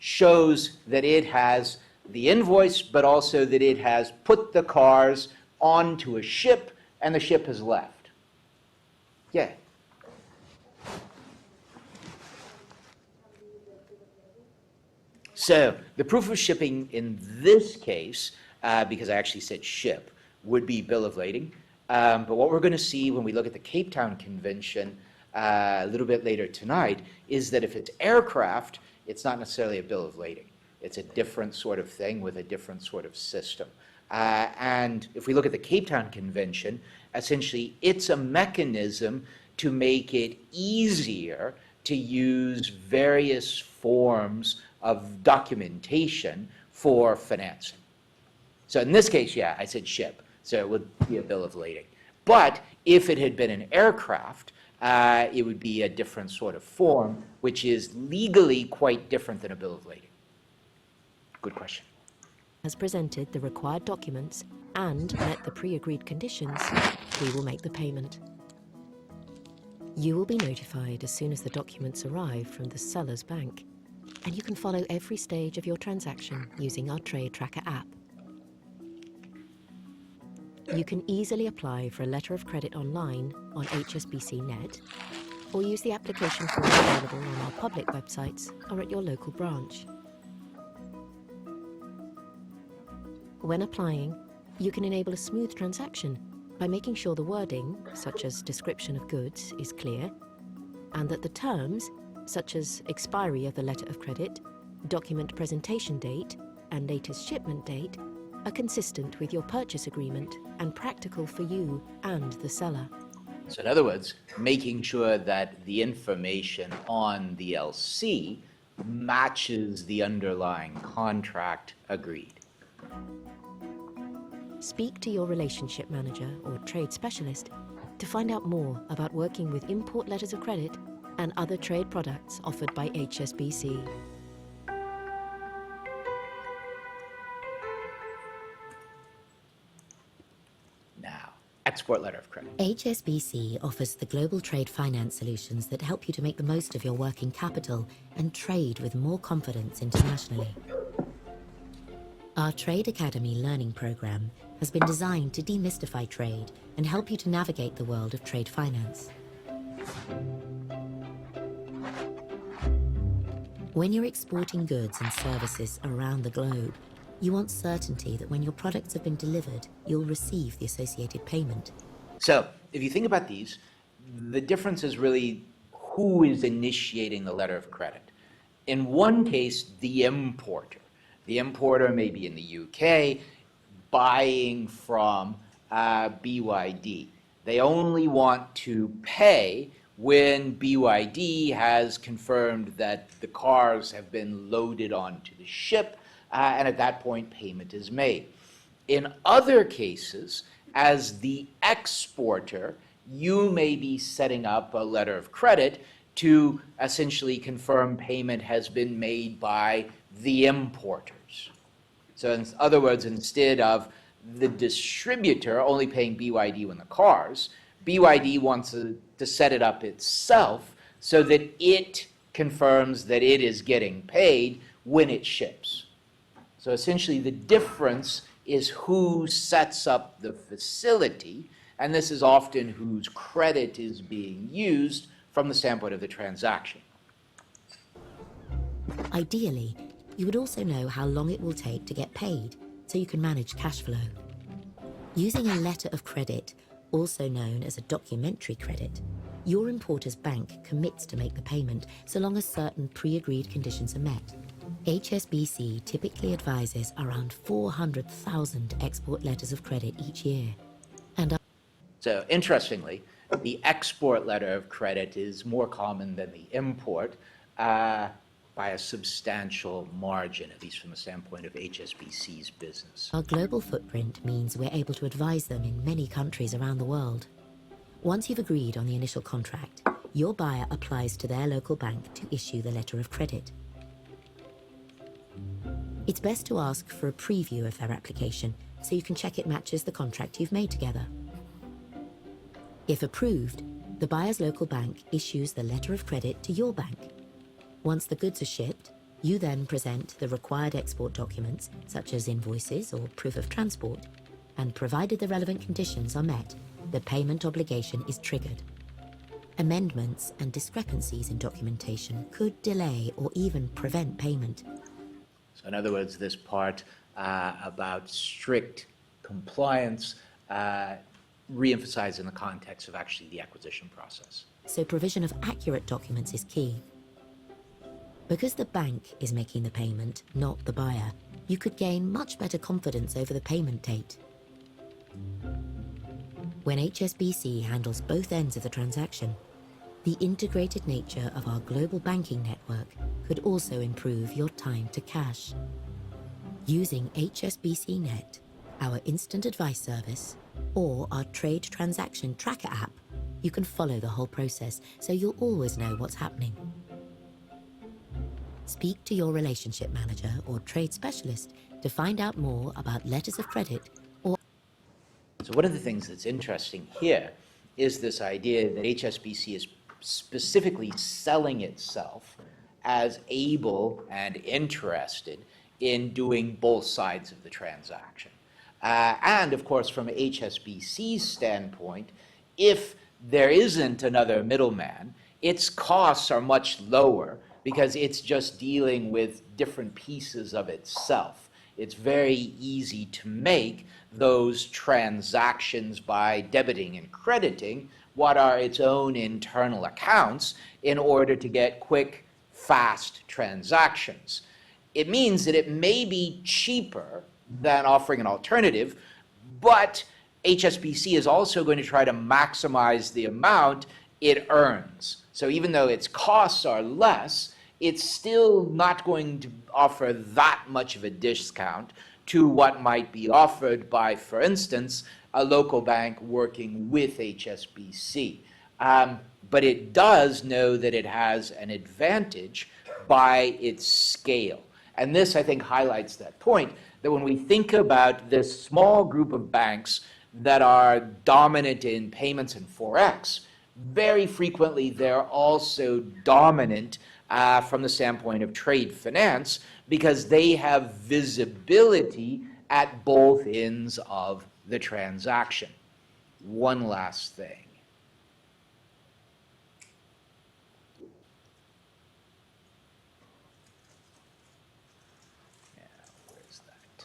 shows that it has the invoice, but also that it has put the cars onto a ship and the ship has left. Yeah. So the proof of shipping in this case, because I actually said ship, would be bill of lading. But what we're going to see when we look at the Cape Town Convention a little bit later tonight is that if it's aircraft, it's not necessarily a bill of lading. It's a different sort of thing with a different sort of system. And if we look at the Cape Town Convention, essentially it's a mechanism to make it easier to use various forms of documentation for financing. So in this case, yeah, I said ship, so it would be a bill of lading. But if it had been an aircraft, it would be a different sort of form, which is legally quite different than a bill of lading. Good question. Has presented the required documents and met the pre-agreed conditions, we will make the payment. You will be notified as soon as the documents arrive from the seller's bank, and you can follow every stage of your transaction using our Trade Tracker app. You can easily apply for a letter of credit online on HSBC Net, or use the application form available on our public websites or at your local branch. When applying, you can enable a smooth transaction by making sure the wording, such as description of goods, is clear, and that the terms, such as expiry of the letter of credit, document presentation date, and latest shipment date, are consistent with your purchase agreement and practical for you and the seller. So in other words, making sure that the information on the LC matches the underlying contract agreed. Speak to your relationship manager or trade specialist to find out more about working with import letters of credit and other trade products offered by HSBC. Now, export letter of credit. HSBC offers the global trade finance solutions that help you to make the most of your working capital and trade with more confidence internationally. Our Trade Academy learning program has been designed to demystify trade and help you to navigate the world of trade finance. When you're exporting goods and services around the globe, you want certainty that when your products have been delivered, you'll receive the associated payment. So if you think about these, the difference is really who is initiating the letter of credit. In one case, the importer. The importer may be in the UK buying from BYD. They only want to pay when BYD has confirmed that the cars have been loaded onto the ship, and at that point payment is made. In other cases, as the exporter, you may be setting up a letter of credit to essentially confirm payment has been made by the importers. So in other words, instead of the distributor only paying BYD when the cars, BYD wants to set it up itself so that it confirms that it is getting paid when it ships. So essentially the difference is who sets up the facility, and this is often whose credit is being used from the standpoint of the transaction. Ideally, you would also know how long it will take to get paid, so you can manage cash flow. Using a letter of credit, also known as a documentary credit, your importer's bank commits to make the payment so long as certain pre-agreed conditions are met. HSBC typically advises around 400,000 export letters of credit each year. So interestingly, the export letter of credit is more common than the import by a substantial margin, at least from the standpoint of HSBC's business. Our global footprint means we're able to advise them in many countries around the world. Once you've agreed on the initial contract, your buyer applies to their local bank to issue the letter of credit. It's best to ask for a preview of their application so you can check it matches the contract you've made together. If approved, The buyer's local bank issues the letter of credit to your bank. Once the goods are shipped, you then present the required export documents, such as invoices or proof of transport, and provided the relevant conditions are met, the payment obligation is triggered. Amendments and discrepancies in documentation could delay or even prevent payment. So in other words, this part about strict compliance re-emphasized in the context of actually the acquisition process. So provision of accurate documents is key. Because the bank is making the payment, not the buyer, you could gain much better confidence over the payment date. When HSBC handles both ends of the transaction, the integrated nature of our global banking network could also improve your time to cash. Using HSBC Net, our instant advice service, or our trade transaction tracker app, you can follow the whole process so you'll always know what's happening. Speak to your relationship manager or trade specialist to find out more about letters of credit or... So one of the things that's interesting here is this idea that HSBC is specifically selling itself as able and interested in doing both sides of the transaction. And of course, from HSBC's standpoint, if there isn't another middleman, its costs are much lower because it's just dealing with different pieces of itself. It's very easy to make those transactions by debiting and crediting what are its own internal accounts in order to get quick, fast transactions. It means that it may be cheaper than offering an alternative, but HSBC is also going to try to maximize the amount it earns. So even though its costs are less, it's still not going to offer that much of a discount to what might be offered by, for instance, a local bank working with HSBC. But it does know that it has an advantage by its scale. And this, I think, highlights that point, that when we think about this small group of banks that are dominant in payments and Forex, very frequently they're also dominant from the standpoint of trade finance because they have visibility at both ends of the transaction. One last thing. Where's that?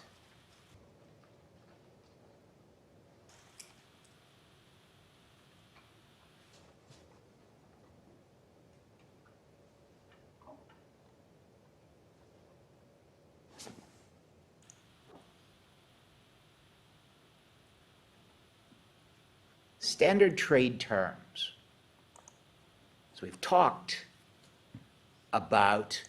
Standard trade terms. So we've talked about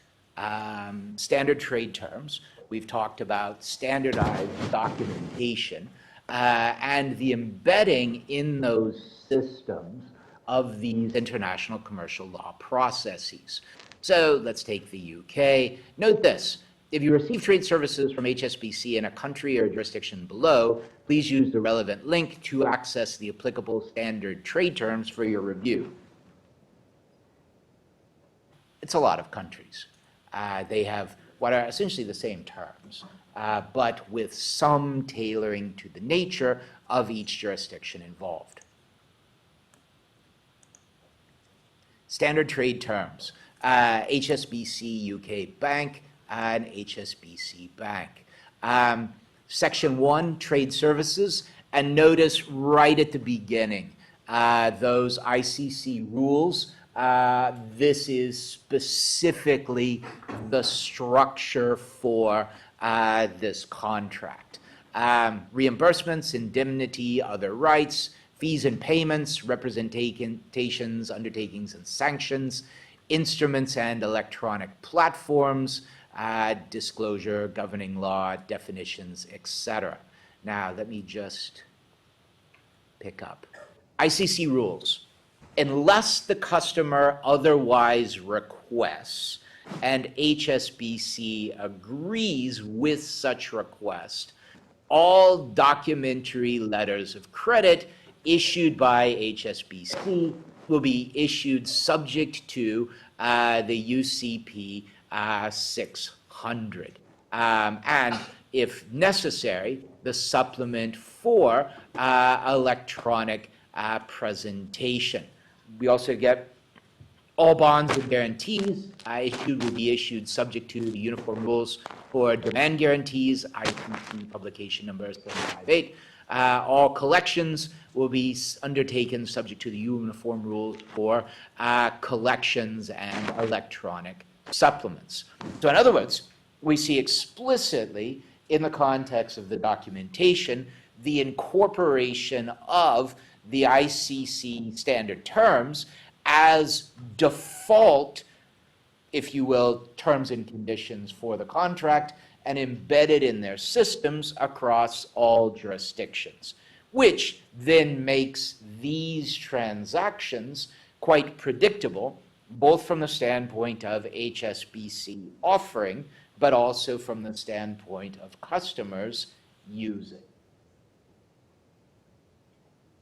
standard trade terms. We've talked about standardized documentation and the embedding in those systems of these international commercial law processes. So let's take the UK. Note this. If you receive trade services from HSBC in a country or jurisdiction below, please use the relevant link to access the applicable standard trade terms for your review. It's a lot of countries. They have what are essentially the same terms, but with some tailoring to the nature of each jurisdiction involved. Standard trade terms, HSBC UK Bank and HSBC Bank. Section 1, trade services, and notice right at the beginning, those ICC rules. This is specifically the structure for this contract. Reimbursements, indemnity, other rights, fees and payments, representations, undertakings and sanctions, instruments and electronic platforms, disclosure, governing law, definitions, etc. Now, let me just pick up. ICC rules. Unless the customer otherwise requests and HSBC agrees with such request, all documentary letters of credit issued by HSBC will be issued subject to the UCP 600. And if necessary, the supplement for electronic presentation. We also get all bonds and guarantees issued will be issued subject to the uniform rules for demand guarantees, ITC publication number 758. All collections will be undertaken subject to the uniform rules for collections and electronic supplements. So in other words, we see explicitly in the context of the documentation the incorporation of the ICC standard terms as default, if you will, terms and conditions for the contract and embedded in their systems across all jurisdictions, which then makes these transactions quite predictable, both from the standpoint of HSBC offering, but also from the standpoint of customers using.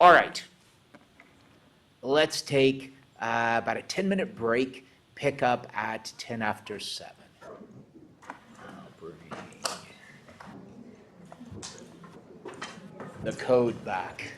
All right, let's take about a 10-minute break, pick up at 10 after 7. I'll bring the code back.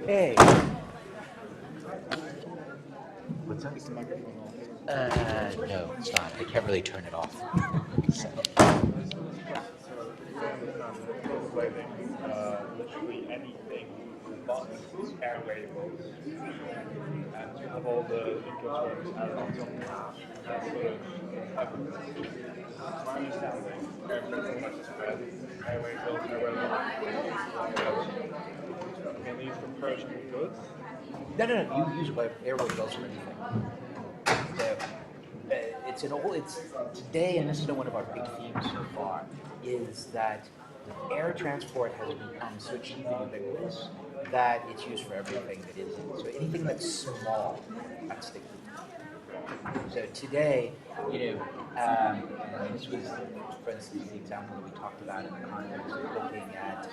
Hey. What's that? Is the microphone off? No, it's not. I can't really turn it off. So, Claiming literally anything but air labels and to have all the interest rates add-ons on that sort of to my understanding, everything much is spread, air labels, air labels, can these for perishable goods? no. You use air labels or anything. So, it's today, and this is one of our big themes so far, is that air transport has become so cheap and ubiquitous that it's used for everything that isn't. So anything that's small, that's the key. So today, this was, for instance, the example that we talked about in the context of looking at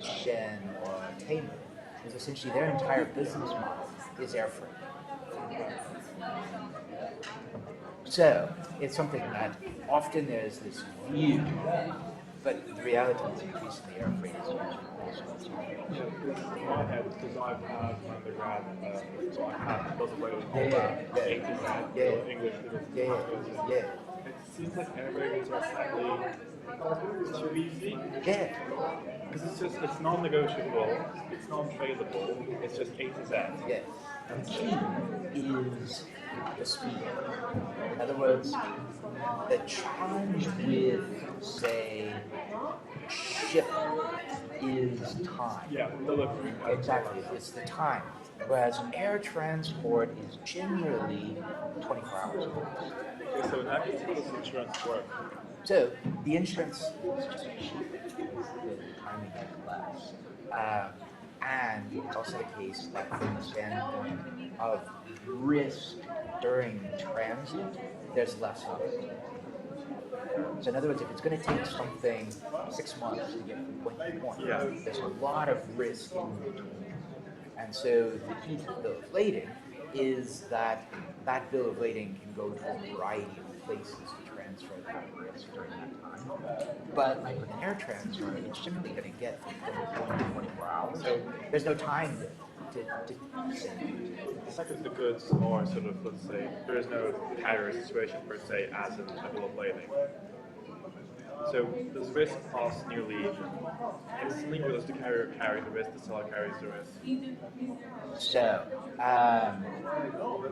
Shen or Taylor, is essentially their entire business model is air freight. So it's something that often there's this view, but the reality is increasingly air freight is used for all sorts of things. In my head, because I've had undergrad, so I have both of those A to Z, English, Yeah. It seems like air labels are slightly It's too easy. Yeah. Because it's non-negotiable, it's non-tradable, it's just A to Z. Yeah. The key is the speed. In other words, the challenge with, say, shipping is time. Yeah, delivery. Exactly, it's the time. Whereas air transport is generally 24 hours. Okay, so in that case, how does insurance work? So the insurance is just cheap. The timing is less. And it's also the case that from the standpoint of risk during transit, there's less of it. So in other words, if it's going to take something 6 months to get from point to point, Yeah. there's a lot of risk in between. And so the key to the bill of lading is that that bill of lading can go to a variety of places to transfer that risk during that time. But like with an air transfer, it's generally going to get from 20 to 24 hours. So there's no time to send it. It's like if the goods are sort of, let's say, there is no carrier situation per se as in a bill of lading. So does risk cost nearly instantly, or does the carrier carry the risk, the seller carries the risk? So,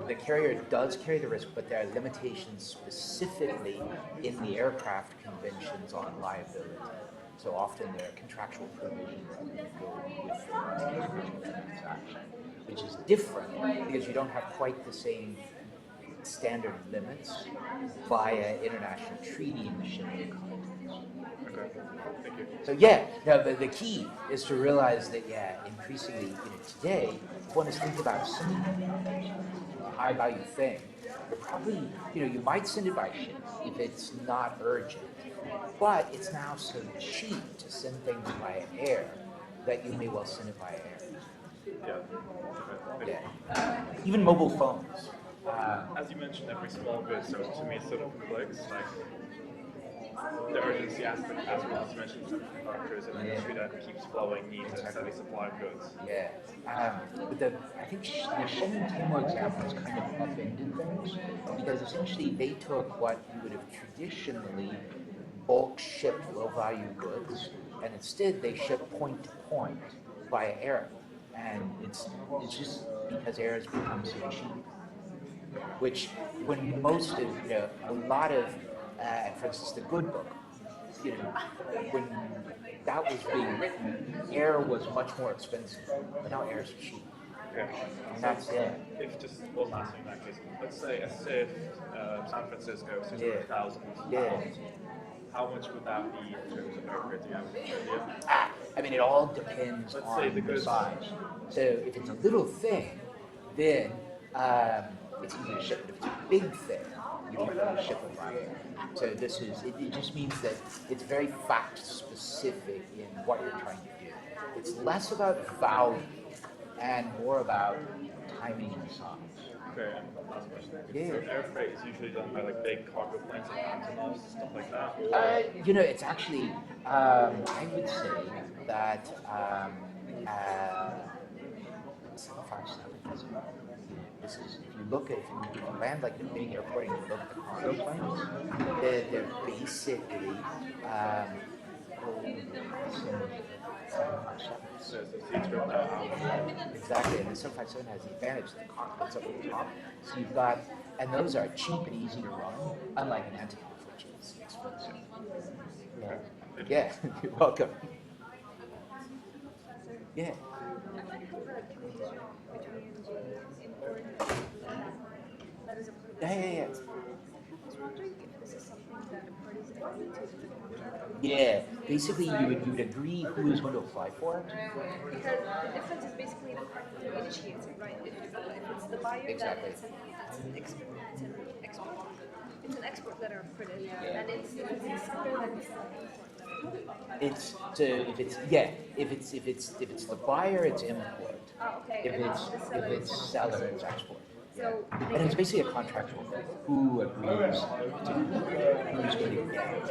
the carrier does carry the risk, but there are limitations specifically in the aircraft conventions on liability. So often there are contractual provisions that go with the transaction, which is different because you don't have quite the same standard limits via international treaty in the shipping context. Okay, thank you. So yeah, no, the key is to realize that increasingly, today, if one is thinking about sending a high value thing, you're probably, you might send it by ship if it's not urgent, but it's now so cheap to send things by air that you may well send it by air. Yeah. Okay. Yeah, even mobile phones. As you mentioned, every small good, so to me it sort of conflicts, like the urgency aspect as well as you mentioned some factors in an industry that keeps flowing needs a steady supply of goods. Yeah, but I think the Shen and Timo examples kind of upended things because essentially they took what you would have traditionally bulk shipped low value goods and instead they ship point to point via air, and it's just because air has become so cheap. Which, when most of, a lot of, for instance, the Good Book, when that was being written, air was much more expensive, but now air is cheap. Okay. And that's it. If just one last thing in that case, let's say a Swift, San Francisco, £600,000. How much would that be in terms of airfare? Do you have an idea? I mean, it all depends Let's say on the the goods. size. So if it's a little thing, then it's easy to ship. If it's a big thing, you can't really ship it by air. So it just means that it's very fact specific in what you're trying to do. It's less about value and more about timing and size. Okay, and last question. Yeah. So air freight is usually done by like big cargo planes like Antonovs, stuff like that. It's actually, I would say that 757 is, this is, if you land like the big airport and you look at the cargo planes, they're basically, So seats ripped out. exactly, and the 757 has the advantage that the cockpit's up at the top, so you've got, and those are cheap and easy to run, unlike an Antonov, which is expensive. Yeah, you're welcome. Yeah. Yeah. Yeah, basically you would agree who is going to apply for it. Because the difference is basically the party who initiates it, right? If it's the buyer, Exactly. then it's an export letter of credit, and it's the seller that is It's so if it's the buyer, it's import. Oh, okay. If And it's the seller, it's export. So And it's basically a contractual thing. Who agrees to who's going to get it?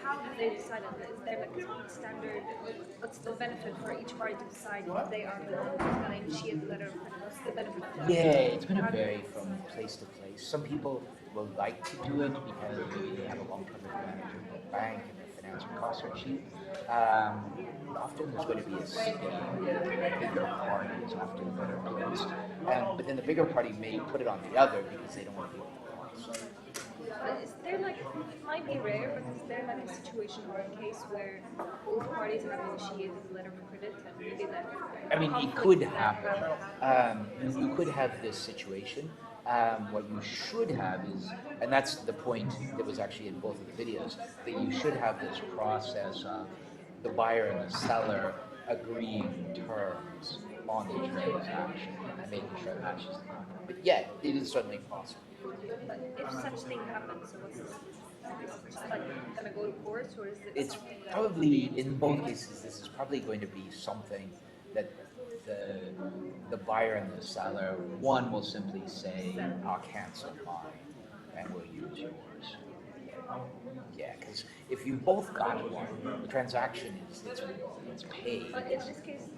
how have they decided that? Is there like a standard? What's the benefit for each party to decide if they are the one who's going to initiate the letter of credit? What's the benefit of that? Yeah, it's going to vary from place to place. Some people will like to do it because maybe they have a long-term advantage of the bank and they're financing costs are cheap, often there's going to be a bigger party is often better placed. But then the bigger party may put it on the other because they don't want to deal with the cost. But is there like, it might be rare, but is there like a situation or a case where both parties have initiated the letter of credit and maybe that? I mean, it could happen. You could have this situation. What you should have is, and that's the point that was actually in both of the videos, that you should have this process of the buyer and the seller agreeing terms on the transaction and making sure it matches the contract. But yeah, it is certainly possible. But if such thing happens, so what's this? Just like gonna go to court, or is it? It's something that- probably, in both cases, this is probably going to be something that the buyer and the seller, one will simply say, I'll cancel mine and we'll use yours. Yeah, because if you both got one, the transaction it's paid. But in this case,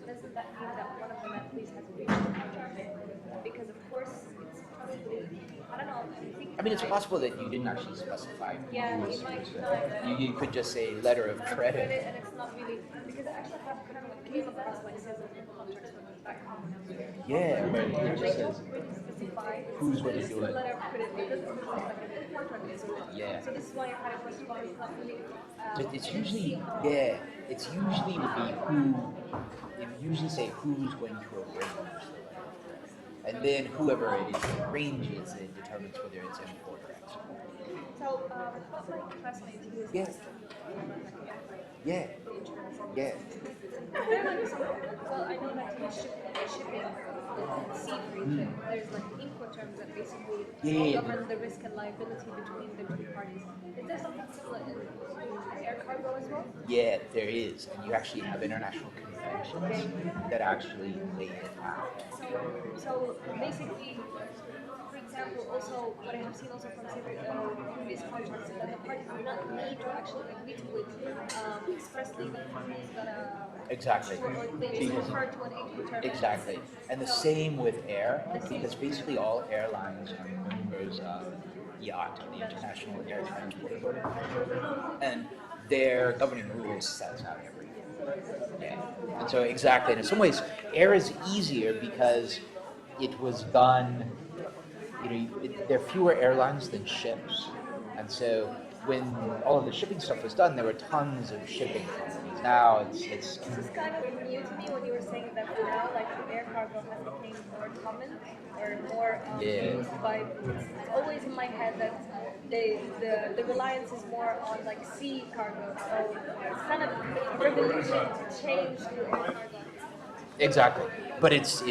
doesn't that mean that one of them at least has breached the contract? Because of course, it's probably, I don't know, I mean, it's possible that you didn't actually specify Yeah, who was you might using not. it. You could just say letter of credit. and it's not really, because I actually have kind of came across like several contracts from back home. Yeah, but it They just don't says, really specify who's going to this do it. letter of credit because it's like a contract as well. Yeah. So this is why I had a question because it's not really. It's usually, yeah, it's usually would be who, it usually say who's going to arrange the letter. And then whoever it is that arranges it determines whether it's import or export. So what's like fascinating is Yeah. Yeah, yeah. There like some, well, I know that in shipping, sea freight, there's like Incoterms that basically Yeah. govern the risk and liability between the two parties. Is there something similar in air cargo as well? Yeah, there is, and you actually have international conventions that actually lay it out. So basically, for example, also what I have seen also from previous contracts is that the parties do not need to actually agree to it expressly. That who's gonna Exactly. or they just refer to an Incoterm. Exactly. And the same with air, because basically all airlines are members of IATA, the International Air Transport Authority. And their governing rules sets out everything. Yeah. And so exactly, and in some ways, air is easier because it was done, there are fewer airlines than ships. And so when all of the shipping stuff was done, there were tons of shipping companies. Now it's This is kind of new to me when you were saying that now, like air cargo has become more common or more used by. It's always in my head that the reliance is more on like sea cargo. So it's kind of a revolution to change to air cargo. exactly, but it's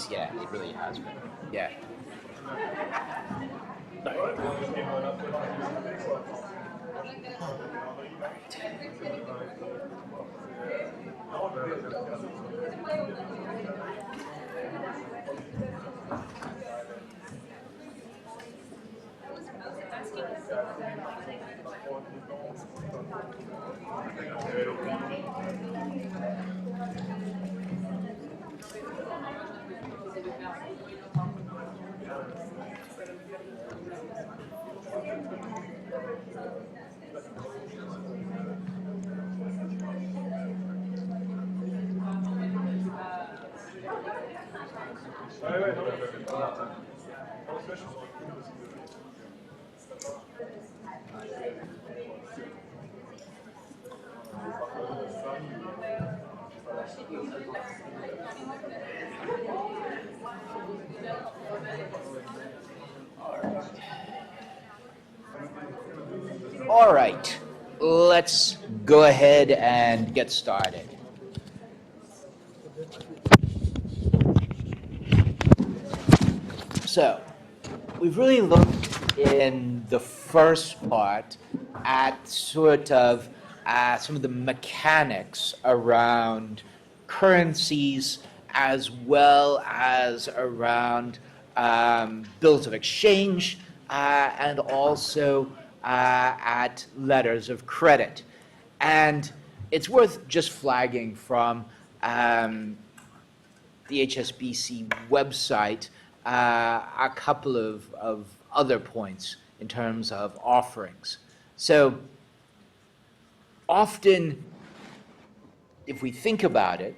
yeah, it really has been. Yeah. All right, let's go ahead and get started. So, we've really looked in the first part at sort of some of the mechanics around currencies as well as around bills of exchange and also at letters of credit. And it's worth just flagging from the HSBC website a couple of other points in terms of offerings. So often, if we think about it,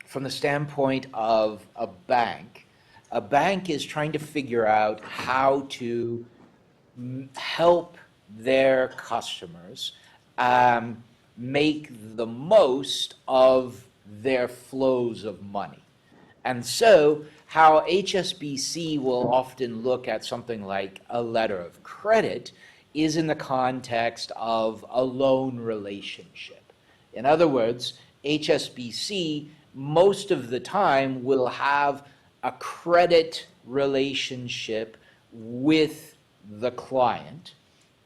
from the standpoint of a bank is trying to figure out how to help their customers make the most of their flows of money. And so how HSBC will often look at something like a letter of credit is in the context of a loan relationship. In other words, HSBC most of the time will have a credit relationship with the client,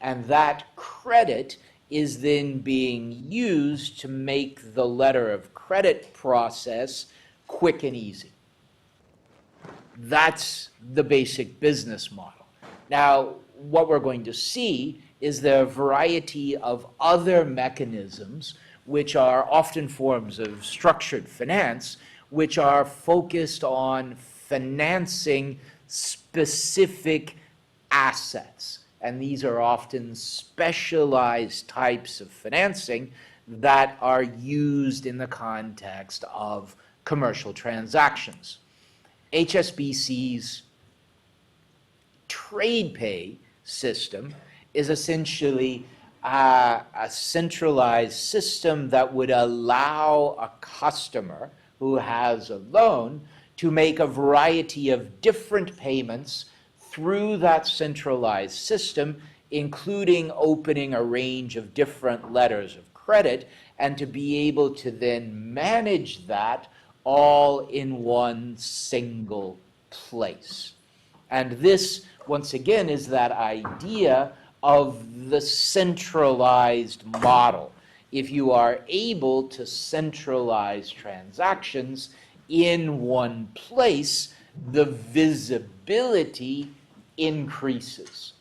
and that credit is then being used to make the letter of credit process quick and easy. That's the basic business model. Now, what we're going to see is the variety of other mechanisms, which are often forms of structured finance, which are focused on financing specific assets. And these are often specialized types of financing that are used in the context of commercial transactions. HSBC's trade pay system is essentially a centralized system that would allow a customer who has a loan to make a variety of different payments through that centralized system, including opening a range of different letters of credit, and to be able to then manage that all in one single place. And this, once again, is that idea of the centralized model. If you are able to centralize transactions in one place, the visibility increases.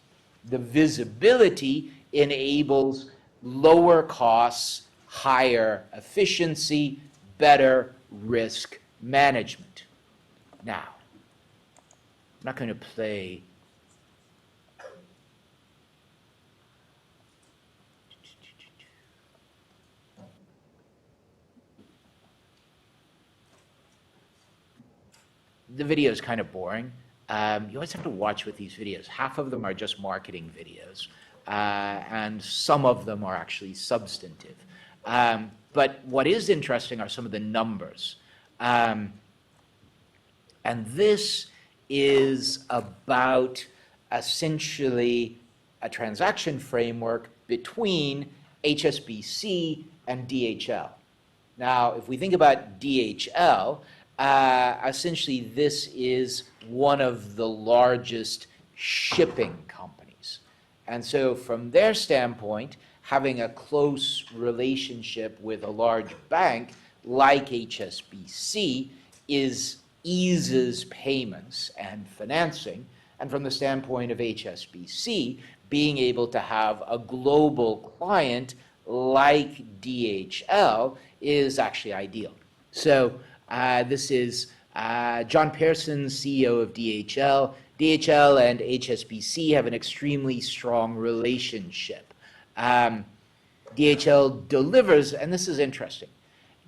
The visibility enables lower costs, higher efficiency, better risk management. Now, I'm not going to play the video is kind of boring. You always have to watch with these videos. Half of them are just marketing videos, and some of them are actually substantive. But what is interesting are some of the numbers. And this is about essentially a transaction framework between HSBC and DHL. Now, if we think about DHL, essentially this is one of the largest shipping companies. And so from their standpoint, having a close relationship with a large bank like HSBC eases payments and financing. And from the standpoint of HSBC, being able to have a global client like DHL is actually ideal. So this is John Pearson, CEO of DHL. DHL and HSBC have an extremely strong relationship. DHL delivers, and this is interesting,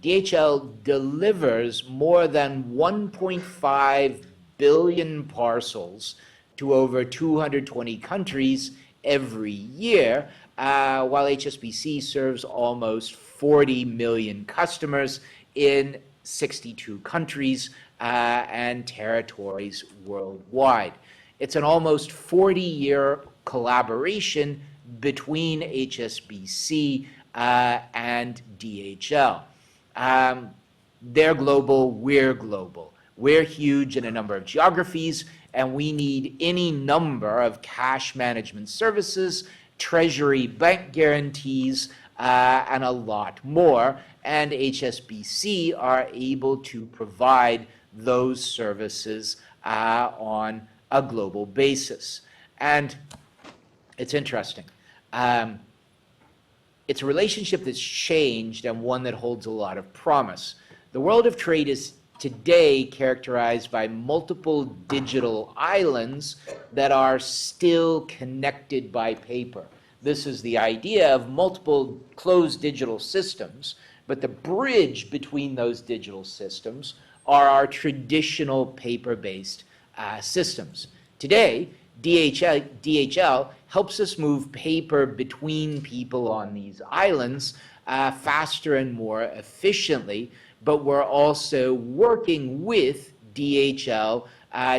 DHL delivers more than 1.5 billion parcels to over 220 countries every year, while HSBC serves almost 40 million customers in 62 countries and territories worldwide. It's an almost 40-year collaboration between HSBC and DHL. They're global, we're global. We're huge in a number of geographies, and we need any number of cash management services, treasury bank guarantees, and a lot more. And HSBC are able to provide those services on a global basis. And it's interesting. It's a relationship that's changed and one that holds a lot of promise. The world of trade is today characterized by multiple digital islands that are still connected by paper. this is the idea of multiple closed digital systems, but the bridge between those digital systems are our traditional paper-based systems. Today, DHL helps us move paper between people on these islands faster and more efficiently, but we're also working with DHL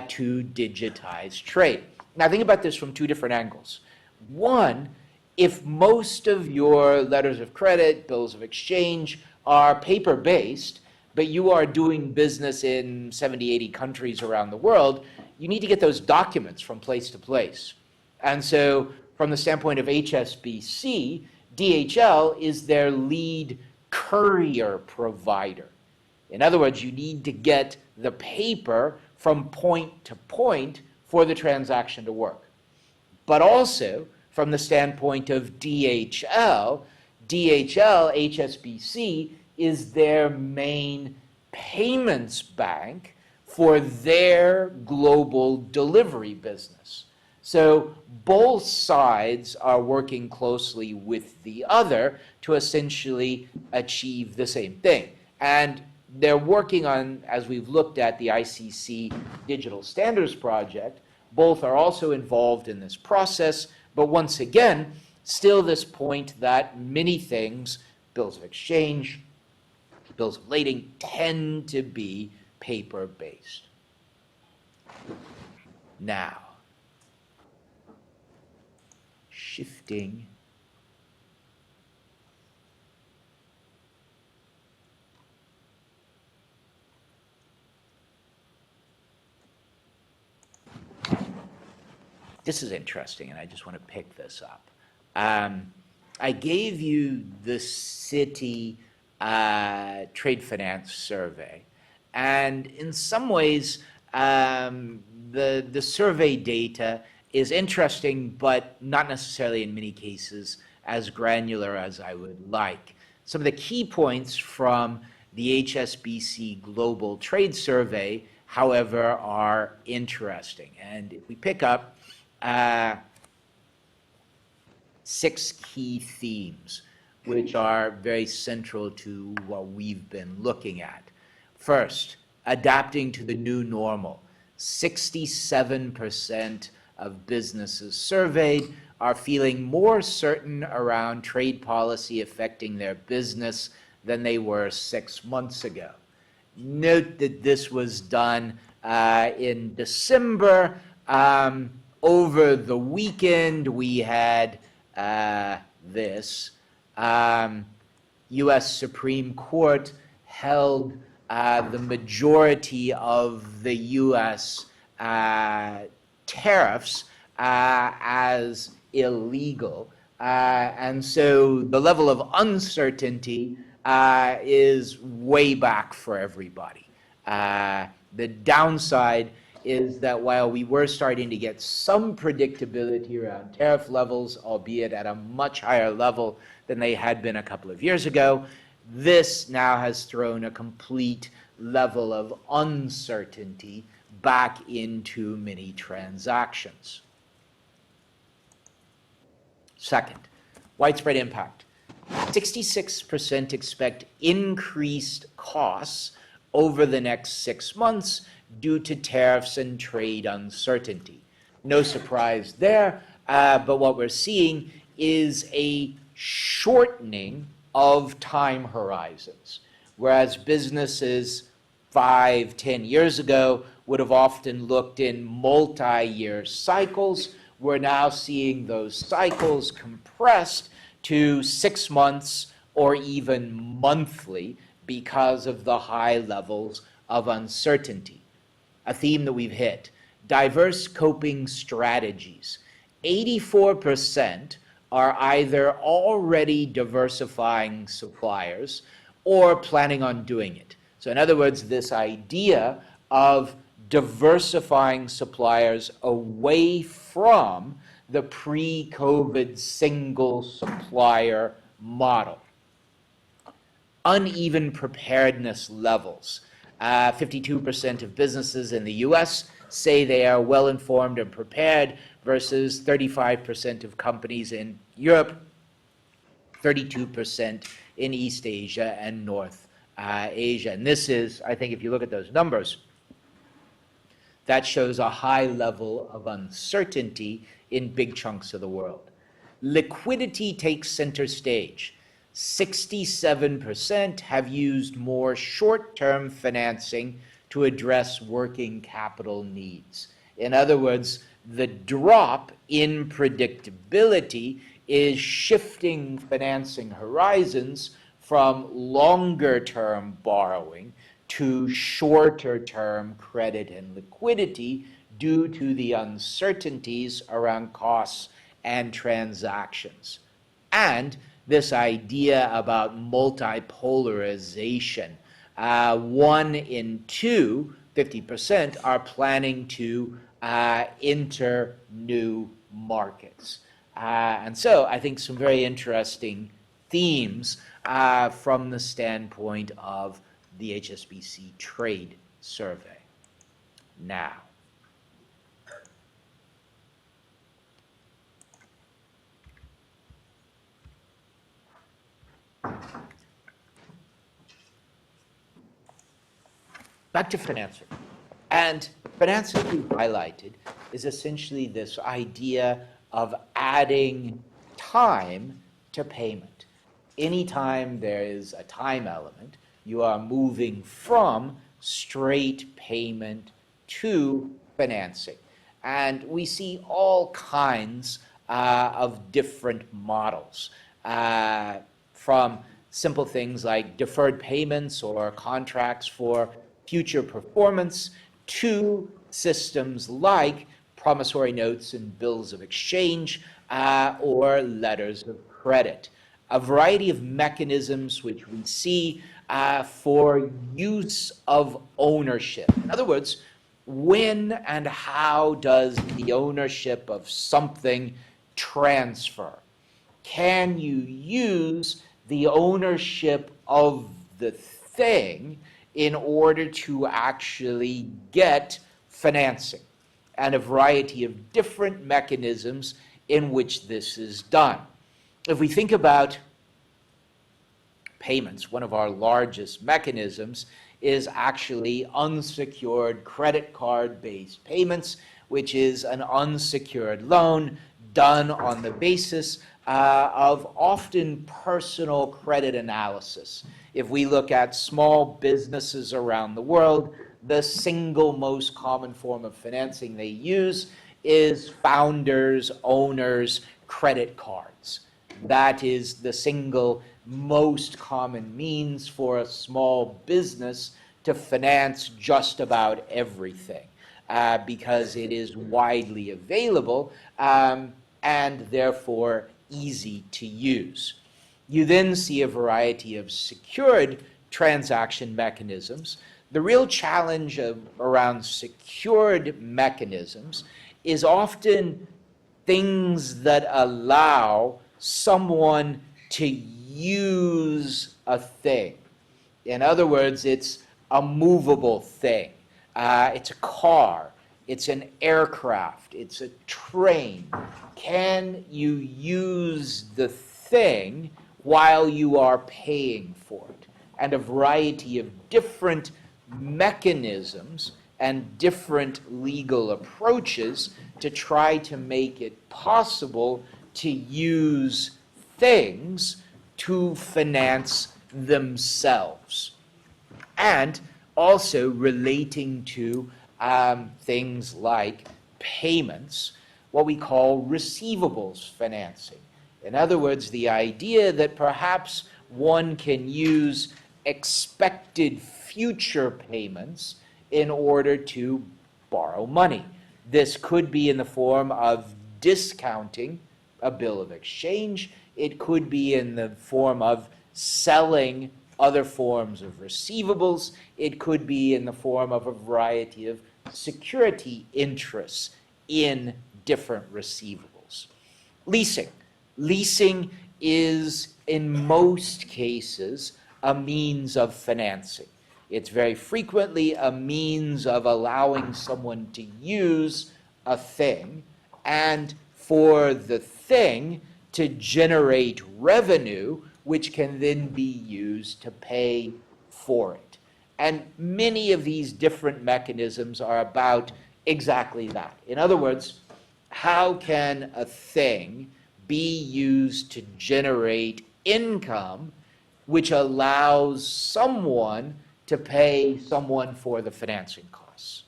to digitize trade. Now think about this from two different angles. One, if most of your letters of credit, bills of exchange are paper-based, but you are doing business in 70, 80 countries around the world, you need to get those documents from place to place. And so from the standpoint of HSBC, DHL is their lead courier provider. In other words, you need to get the paper from point to point for the transaction to work. But also, from the standpoint of DHL, HSBC, is their main payments bank for their global delivery business. So both sides are working closely with the other to essentially achieve the same thing. And they're working on, as we've looked at the ICC Digital Standards Project, both are also involved in this process, but once again, still this point that many things, bills of exchange, bills of lading, tend to be paper-based. Now, shifting this is interesting, and I just want to pick this up. I gave you the Citi trade finance survey, and in some ways, the survey data is interesting, but not necessarily in many cases as granular as I would like. Some of the key points from the HSBC Global Trade Survey, however, are interesting. And if we pick up 6 key themes, which are very central to what we've been looking at. First, adapting to the new normal. 67% of businesses surveyed are feeling more certain around trade policy affecting their business than they were 6 months ago. Note that this was done in December. Over the weekend, we had this. U.S. Supreme Court held the majority of the U.S. Tariffs as illegal. And so the level of uncertainty is way back for everybody. The downside is that while we were starting to get some predictability around tariff levels, albeit at a much higher level than they had been a couple of years ago, this now has thrown a complete level of uncertainty back into many transactions. Second, widespread impact. 66% expect increased costs over the next 6 months due to tariffs and trade uncertainty. No surprise there, but what we're seeing is a shortening of time horizons. Whereas businesses 5, 10 years ago would have often looked in multi-year cycles, we're now seeing those cycles compressed to 6 months or even monthly because of the high levels of uncertainty. A theme that we've hit, diverse coping strategies. 84% are either already diversifying suppliers or planning on doing it. So in other words, this idea of diversifying suppliers away from the pre-COVID single supplier model. Uneven preparedness levels. 52% of businesses in the US say they are well informed and prepared versus 35% of companies in Europe, 32% in East Asia and North Asia. And this is, I think if you look at those numbers, that shows a high level of uncertainty in big chunks of the world. Liquidity takes center stage. 67% have used more short-term financing to address working capital needs. In other words, the drop in predictability is shifting financing horizons from longer-term borrowing to shorter-term credit and liquidity due to the uncertainties around costs and transactions. And this idea about multipolarization. 1 in 2, 50%, are planning to enter new markets. And so I think some very interesting themes from the standpoint of the HSBC Trade Survey. Now, back to financing. And financing we've highlighted is essentially this idea of adding time to payment. Anytime there is a time element, you are moving from straight payment to financing. And we see all kinds of different models, from simple things like deferred payments or contracts for future performance to systems like promissory notes and bills of exchange or letters of credit. A variety of mechanisms which we see for use of ownership. In other words, when and how does the ownership of something transfer? Can you use the ownership of the thing in order to actually get financing? And a variety of different mechanisms in which this is done. If we think about payments, one of our largest mechanisms is actually unsecured credit card-based payments, which is an unsecured loan done on the basis of often personal credit analysis. If we look at small businesses around the world, the single most common form of financing they use is founders, owners, credit cards. That is the single most common means for a small business to finance just about everything because it is widely available and therefore easy to use. You then see a variety of secured transaction mechanisms. The real challenge around secured mechanisms is often things that allow someone to use a thing. In other words, it's a movable thing. It's a car. It's an aircraft. It's a train. Can you use the thing while you are paying for it? And a variety of different mechanisms and different legal approaches to try to make it possible to use things to finance themselves. And also relating to things like payments, what we call receivables financing. In other words, the idea that perhaps one can use expected future payments in order to borrow money. This could be in the form of discounting a bill of exchange. It could be in the form of selling other forms of receivables. It could be in the form of a variety of security interests in different receivables. Leasing. Leasing is, in most cases, a means of financing. It's very frequently a means of allowing someone to use a thing and for the thing to generate revenue, which can then be used to pay for it. And many of these different mechanisms are about exactly that. In other words, how can a thing be used to generate income which allows someone to pay someone for the financing costs?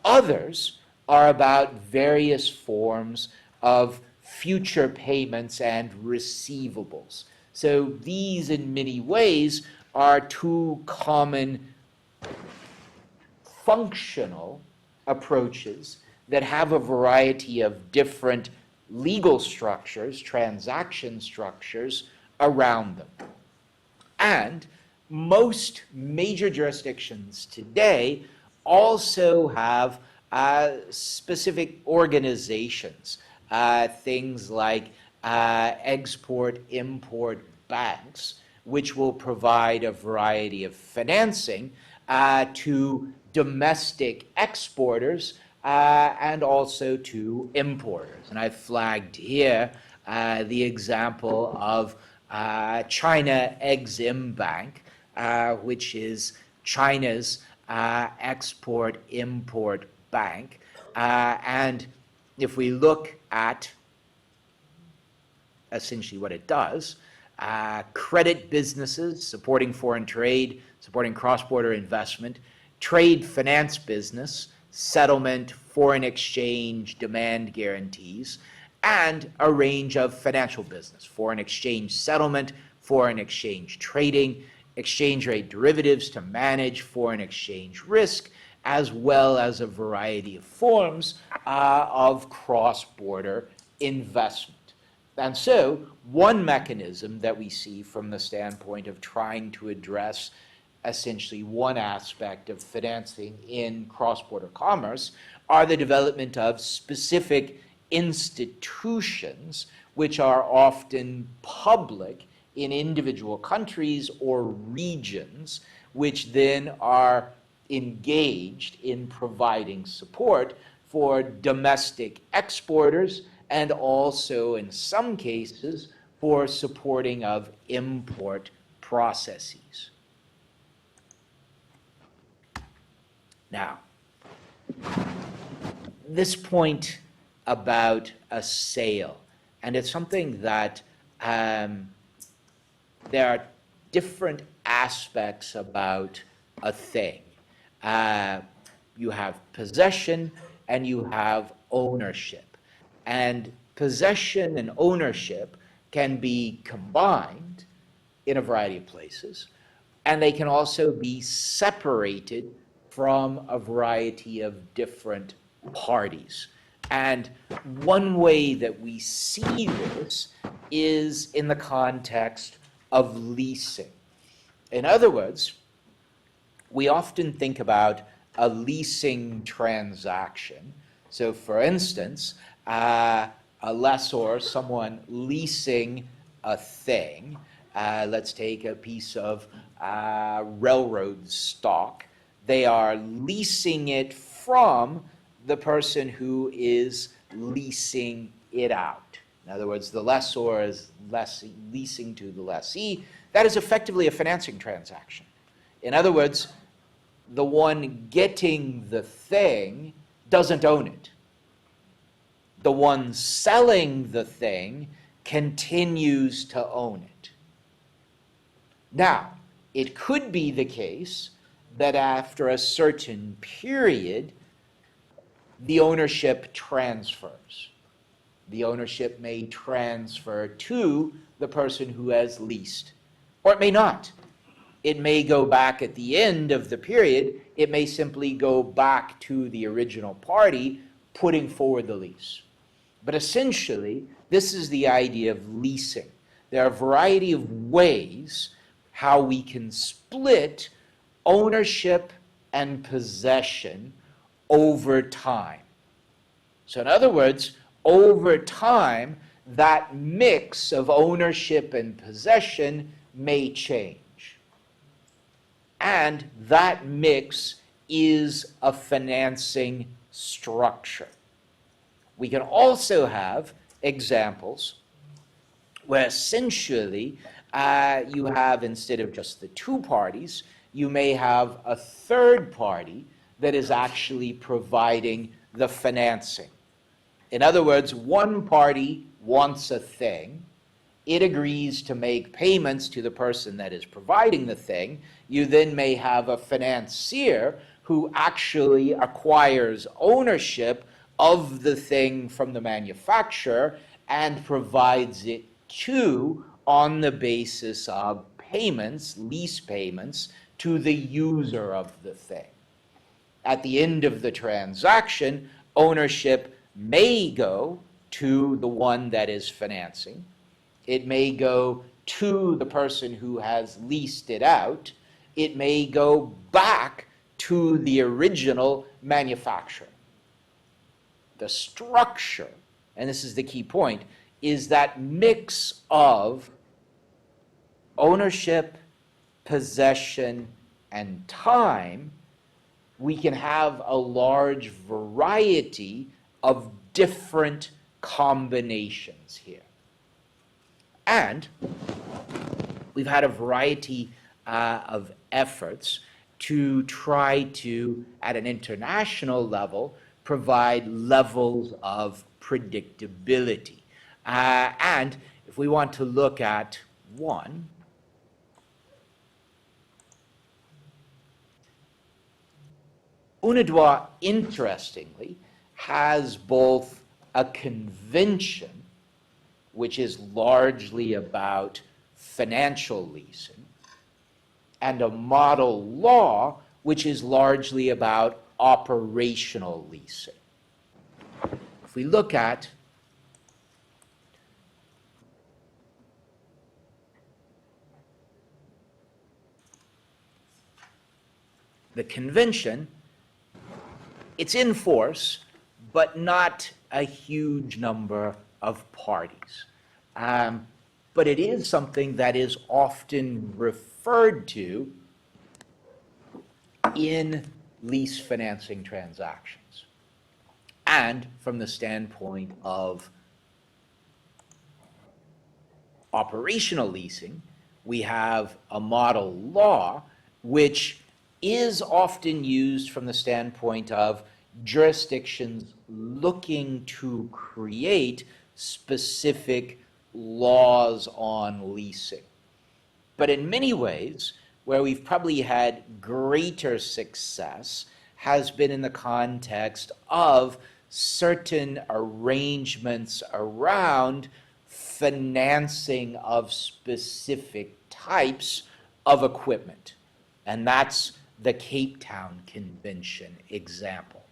Others are about various forms of future payments and receivables. So these, in many ways, are two common functional approaches that have a variety of different legal structures, transaction structures around them. And most major jurisdictions today also have specific organizations, things like export-import banks, which will provide a variety of financing to domestic exporters and also to importers. And I flagged here the example of China Exim Bank, which is China's export-import bank. And if we look at essentially what it does, credit businesses, supporting foreign trade, supporting cross-border investment, trade finance business, settlement, foreign exchange, demand guarantees, and a range of financial business, foreign exchange settlement, foreign exchange trading, exchange rate derivatives to manage foreign exchange risk, as well as a variety of forms of cross-border investment. And so one mechanism that we see from the standpoint of trying to address essentially one aspect of financing in cross-border commerce are the development of specific institutions which are often public in individual countries or regions, which then are engaged in providing support for domestic exporters and also, in some cases, for supporting of import processes. Now, this point about a sale, and it's something that there are different aspects about a thing. You have possession and you have ownership. And possession and ownership can be combined in a variety of places, and they can also be separated from a variety of different parties. And one way that we see this is in the context of leasing. In other words, we often think about a leasing transaction. So for instance, a lessor, someone leasing a thing, let's take a piece of railroad stock. They are leasing it from the person who is leasing it out. In other words, the lessor is leasing to the lessee. That is effectively a financing transaction. In other words, the one getting the thing doesn't own it. The one selling the thing continues to own it. Now, it could be the case that after a certain period, the ownership transfers. The ownership may transfer to the person who has leased, or it may not. It may go back at the end of the period. It may simply go back to the original party putting forward the lease. But essentially, this is the idea of leasing. There are a variety of ways how we can split ownership and possession over time. So in other words, over time, that mix of ownership and possession may change. and that mix is a financing structure. We can also have examples where essentially you have, instead of just the two parties, you may have a third party that is actually providing the financing. In other words, one party wants a thing, it agrees to make payments to the person that is providing the thing. You then may have a financier who actually acquires ownership of the thing from the manufacturer and provides it to on the basis of payments, lease payments, to the user of the thing. At the end of the transaction, ownership may go to the one that is financing. It may go to the person who has leased it out. It may go back to the original manufacturer. The structure, and this is the key point, is that mix of ownership, possession, and time. We can have a large variety of different combinations here. And we've had a variety of efforts to try to, at an international level, provide levels of predictability. And if we want to look at one, UNIDROIT, interestingly, has both a convention, which is largely about financial leasing, and a model law, which is largely about operational leasing. If we look at the convention, it's in force, but not a huge number of parties. But it is something that is often referred to in lease financing transactions. And from the standpoint of operational leasing, we have a model law which is often used from the standpoint of jurisdictions looking to create specific laws on leasing. But in many ways, where we've probably had greater success has been in the context of certain arrangements around financing of specific types of equipment. And that's the Cape Town Convention example.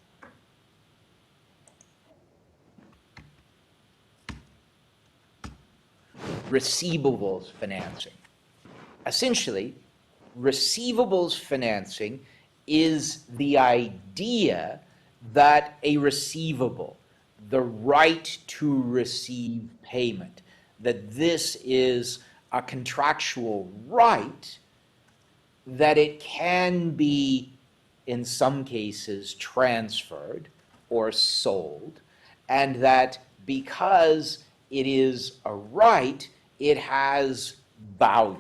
Receivables financing. Essentially, receivables financing is the idea that a receivable, the right to receive payment, that this is a contractual right, that it can be, in some cases, transferred or sold, and that because it is a right, it has value.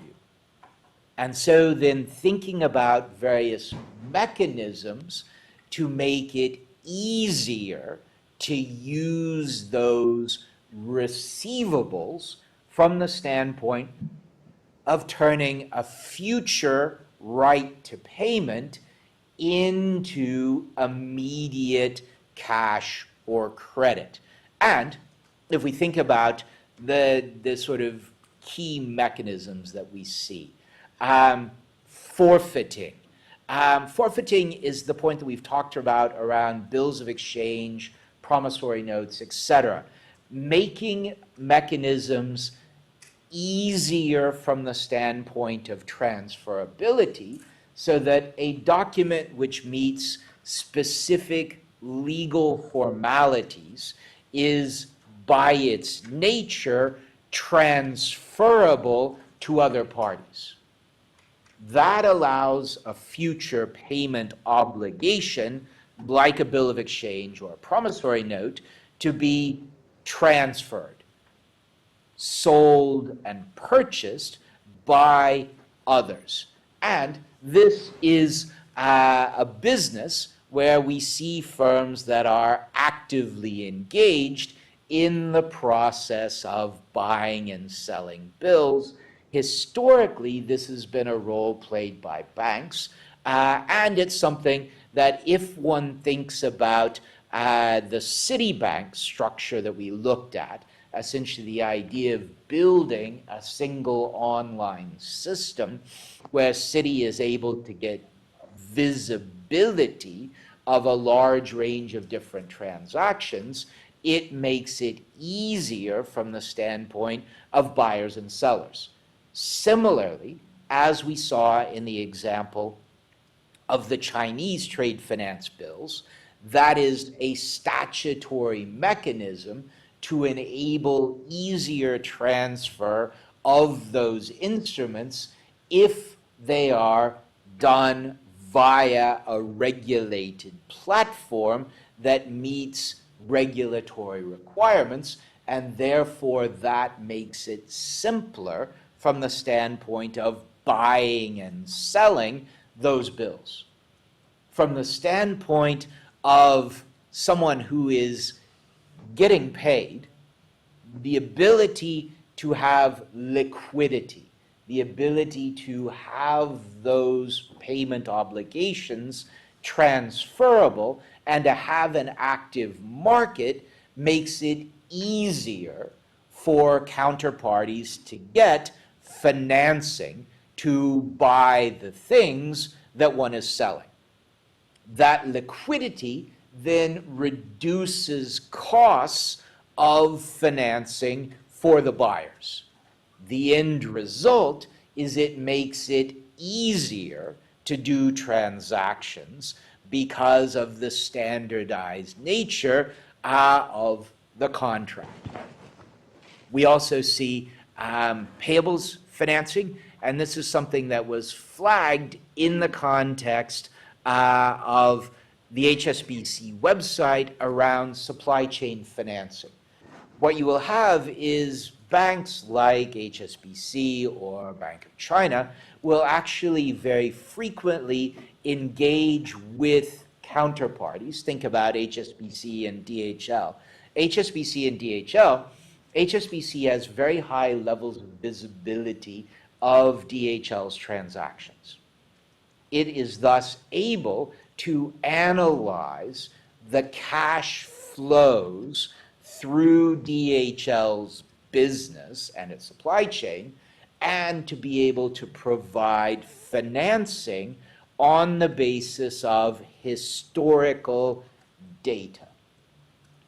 And so then thinking about various mechanisms to make it easier to use those receivables from the standpoint of turning a future right to payment into immediate cash or credit. And if we think about the sort of key mechanisms that we see, forfeiting. Forfeiting is the point that we've talked about around bills of exchange, promissory notes, etc. Making mechanisms easier from the standpoint of transferability so that a document which meets specific legal formalities is by its nature transferable to other parties. that allows a future payment obligation, like a bill of exchange or a promissory note, to be transferred, sold, and purchased by others. And this is a business where we see firms that are actively engaged in the process of buying and selling bills. Historically, this has been a role played by banks, and it's something that if one thinks about the Citibank structure that we looked at, essentially the idea of building a single online system where Citi is able to get visibility of a large range of different transactions, it makes it easier from the standpoint of buyers and sellers. Similarly, as we saw in the example of the Chinese trade finance bills, that is a statutory mechanism to enable easier transfer of those instruments if they are done via a regulated platform that meets regulatory requirements, and therefore that makes it simpler from the standpoint of buying and selling those bills. From the standpoint of someone who is getting paid, the ability to have liquidity, the ability to have those payment obligations transferable, and to have an active market makes it easier for counterparties to get financing to buy the things that one is selling. That liquidity then reduces costs of financing for the buyers. The end result is it makes it easier to do transactions because of the standardized nature of the contract. We also see payables financing, and this is something that was flagged in the context of the HSBC website around supply chain financing. What you will have is banks like HSBC or Bank of China will actually very frequently engage with counterparties. Think about HSBC and DHL. HSBC and DHL, HSBC has very high levels of visibility of DHL's transactions. It is thus able to analyze the cash flows through DHL's business and its supply chain, and to be able to provide financing on the basis of historical data.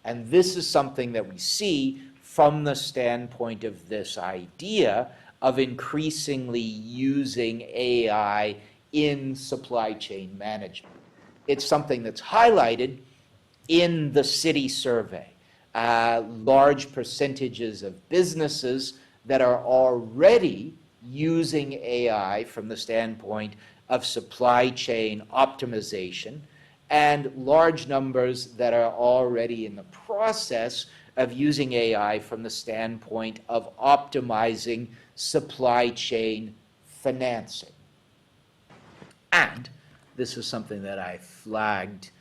And this is something that we see from the standpoint of this idea of increasingly using AI in supply chain management. It's something that's highlighted in the Citi survey. Large percentages of businesses that are already using AI from the standpoint of supply chain optimization, and large numbers that are already in the process of using AI from the standpoint of optimizing supply chain financing. And this is something that I flagged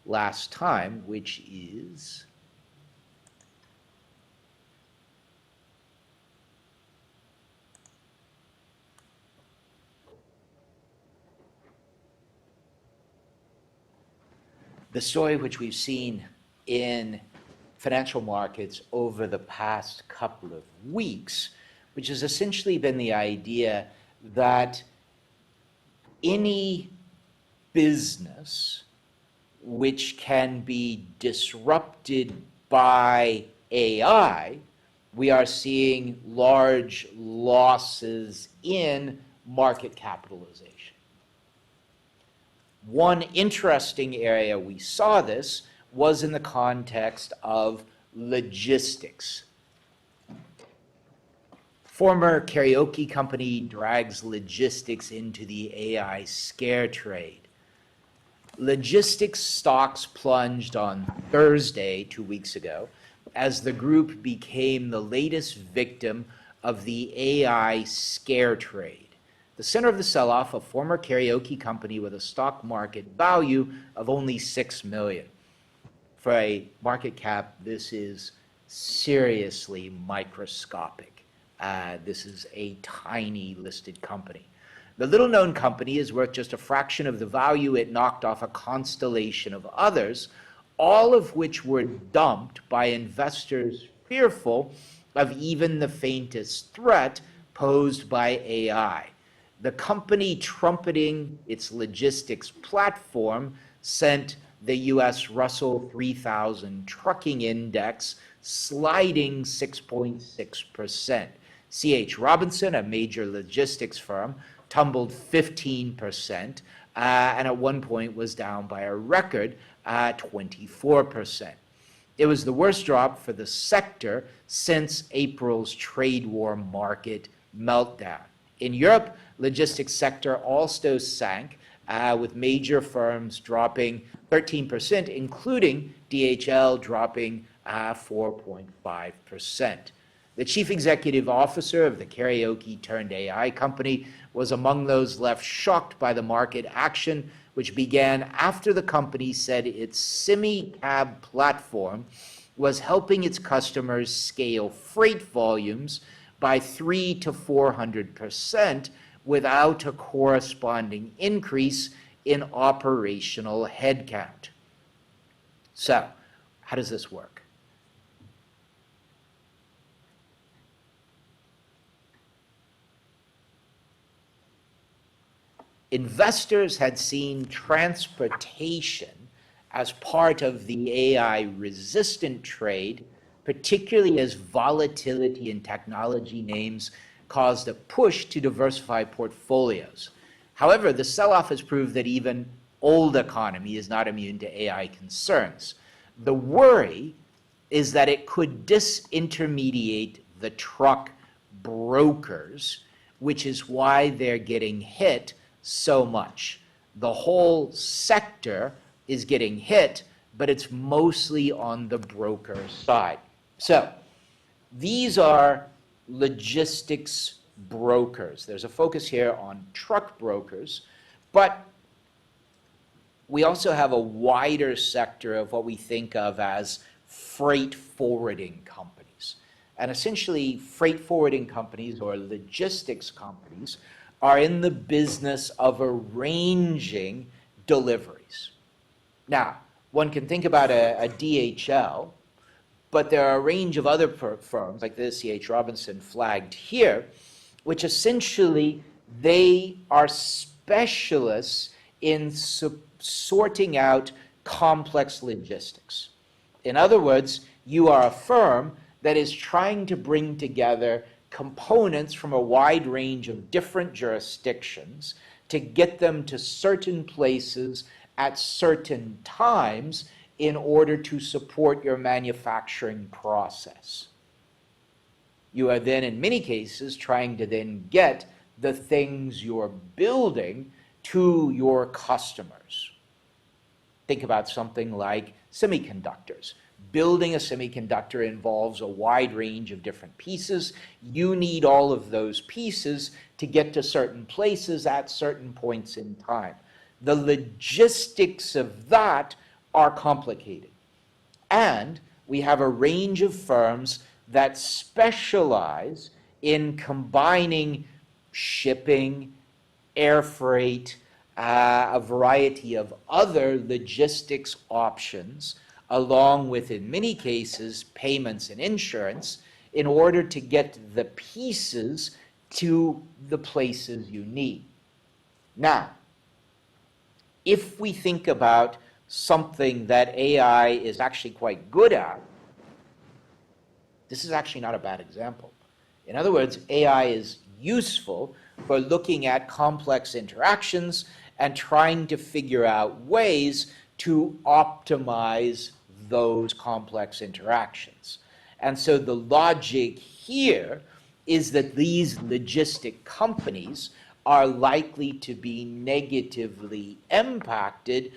last time, which is the story which we've seen in financial markets over the past couple of weeks, which has essentially been the idea that any business which can be disrupted by AI, we are seeing large losses in market capitalization. One interesting area we saw this was in the context of logistics. Former karaoke company drags logistics into the AI scare trade. Logistics stocks plunged on Thursday, 2 weeks ago, as the group became the latest victim of the AI scare trade. The center of the sell-off, a former karaoke company with a stock market value of only $6 million. For a market cap, this is seriously microscopic. This is a tiny listed company. The little-known company is worth just a fraction of the value it knocked off a constellation of others, all of which were dumped by investors fearful of even the faintest threat posed by AI. The company trumpeting its logistics platform sent the US Russell 3000 trucking index sliding 6.6%. C.H. Robinson, a major logistics firm, tumbled 15%, and at one point was down by a record 24%. It was the worst drop for the sector since April's trade war market meltdown. In Europe, logistics sector also sank, with major firms dropping 13%, including DHL dropping 4.5%. The chief executive officer of the karaoke-turned-AI company was among those left shocked by the market action, which began after the company said its semi-cab platform was helping its customers scale freight volumes by 300 to 400% without a corresponding increase in operational headcount. So, how does this work? Investors had seen transportation as part of the AI-resistant trade, particularly as volatility in technology names caused a push to diversify portfolios. However, the sell-off has proved that even old economy is not immune to AI concerns. The worry is that it could disintermediate the truck brokers, which is why they're getting hit so much. The whole sector is getting hit, but it's mostly on the broker side. So these are logistics brokers. There's a focus here on truck brokers, but we also have a wider sector of what we think of as freight forwarding companies. And essentially, freight forwarding companies or logistics companies are in the business of arranging deliveries. Now, one can think about a DHL, but there are a range of other firms, like the C.H. Robinson flagged here, which essentially they are specialists in sorting out complex logistics. In other words, you are a firm that is trying to bring together components from a wide range of different jurisdictions to get them to certain places at certain times in order to support your manufacturing process. You are then, in many cases, trying to then get the things you're building to your customers. Think about something like semiconductors. Building a semiconductor involves a wide range of different pieces. You need all of those pieces to get to certain places at certain points in time. The logistics of that are complicated. And we have a range of firms that specialize in combining shipping, air freight, a variety of other logistics options, along with, in many cases, payments and insurance, in order to get the pieces to the places you need. Now, if we think about something that AI is actually quite good at, this is actually not a bad example. In other words, AI is useful for looking at complex interactions and trying to figure out ways to optimize those complex interactions. And so the logic here is that these logistic companies are likely to be negatively impacted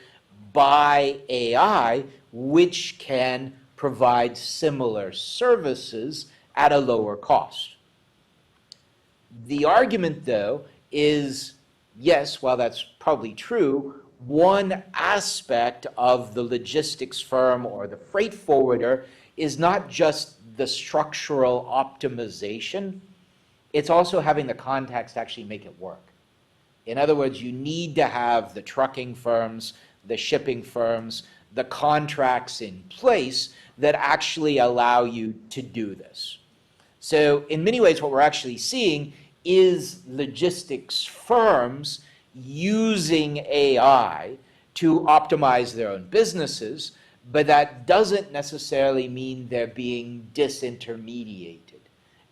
by AI, which can provide similar services at a lower cost. The argument, though, is yes, while that's probably true, one aspect of the logistics firm or the freight forwarder is not just the structural optimization, it's also having the contacts to actually make it work. In other words, you need to have the trucking firms, the shipping firms, the contracts in place that actually allow you to do this. So in many ways, what we're actually seeing is logistics firms using AI to optimize their own businesses, but that doesn't necessarily mean they're being disintermediated.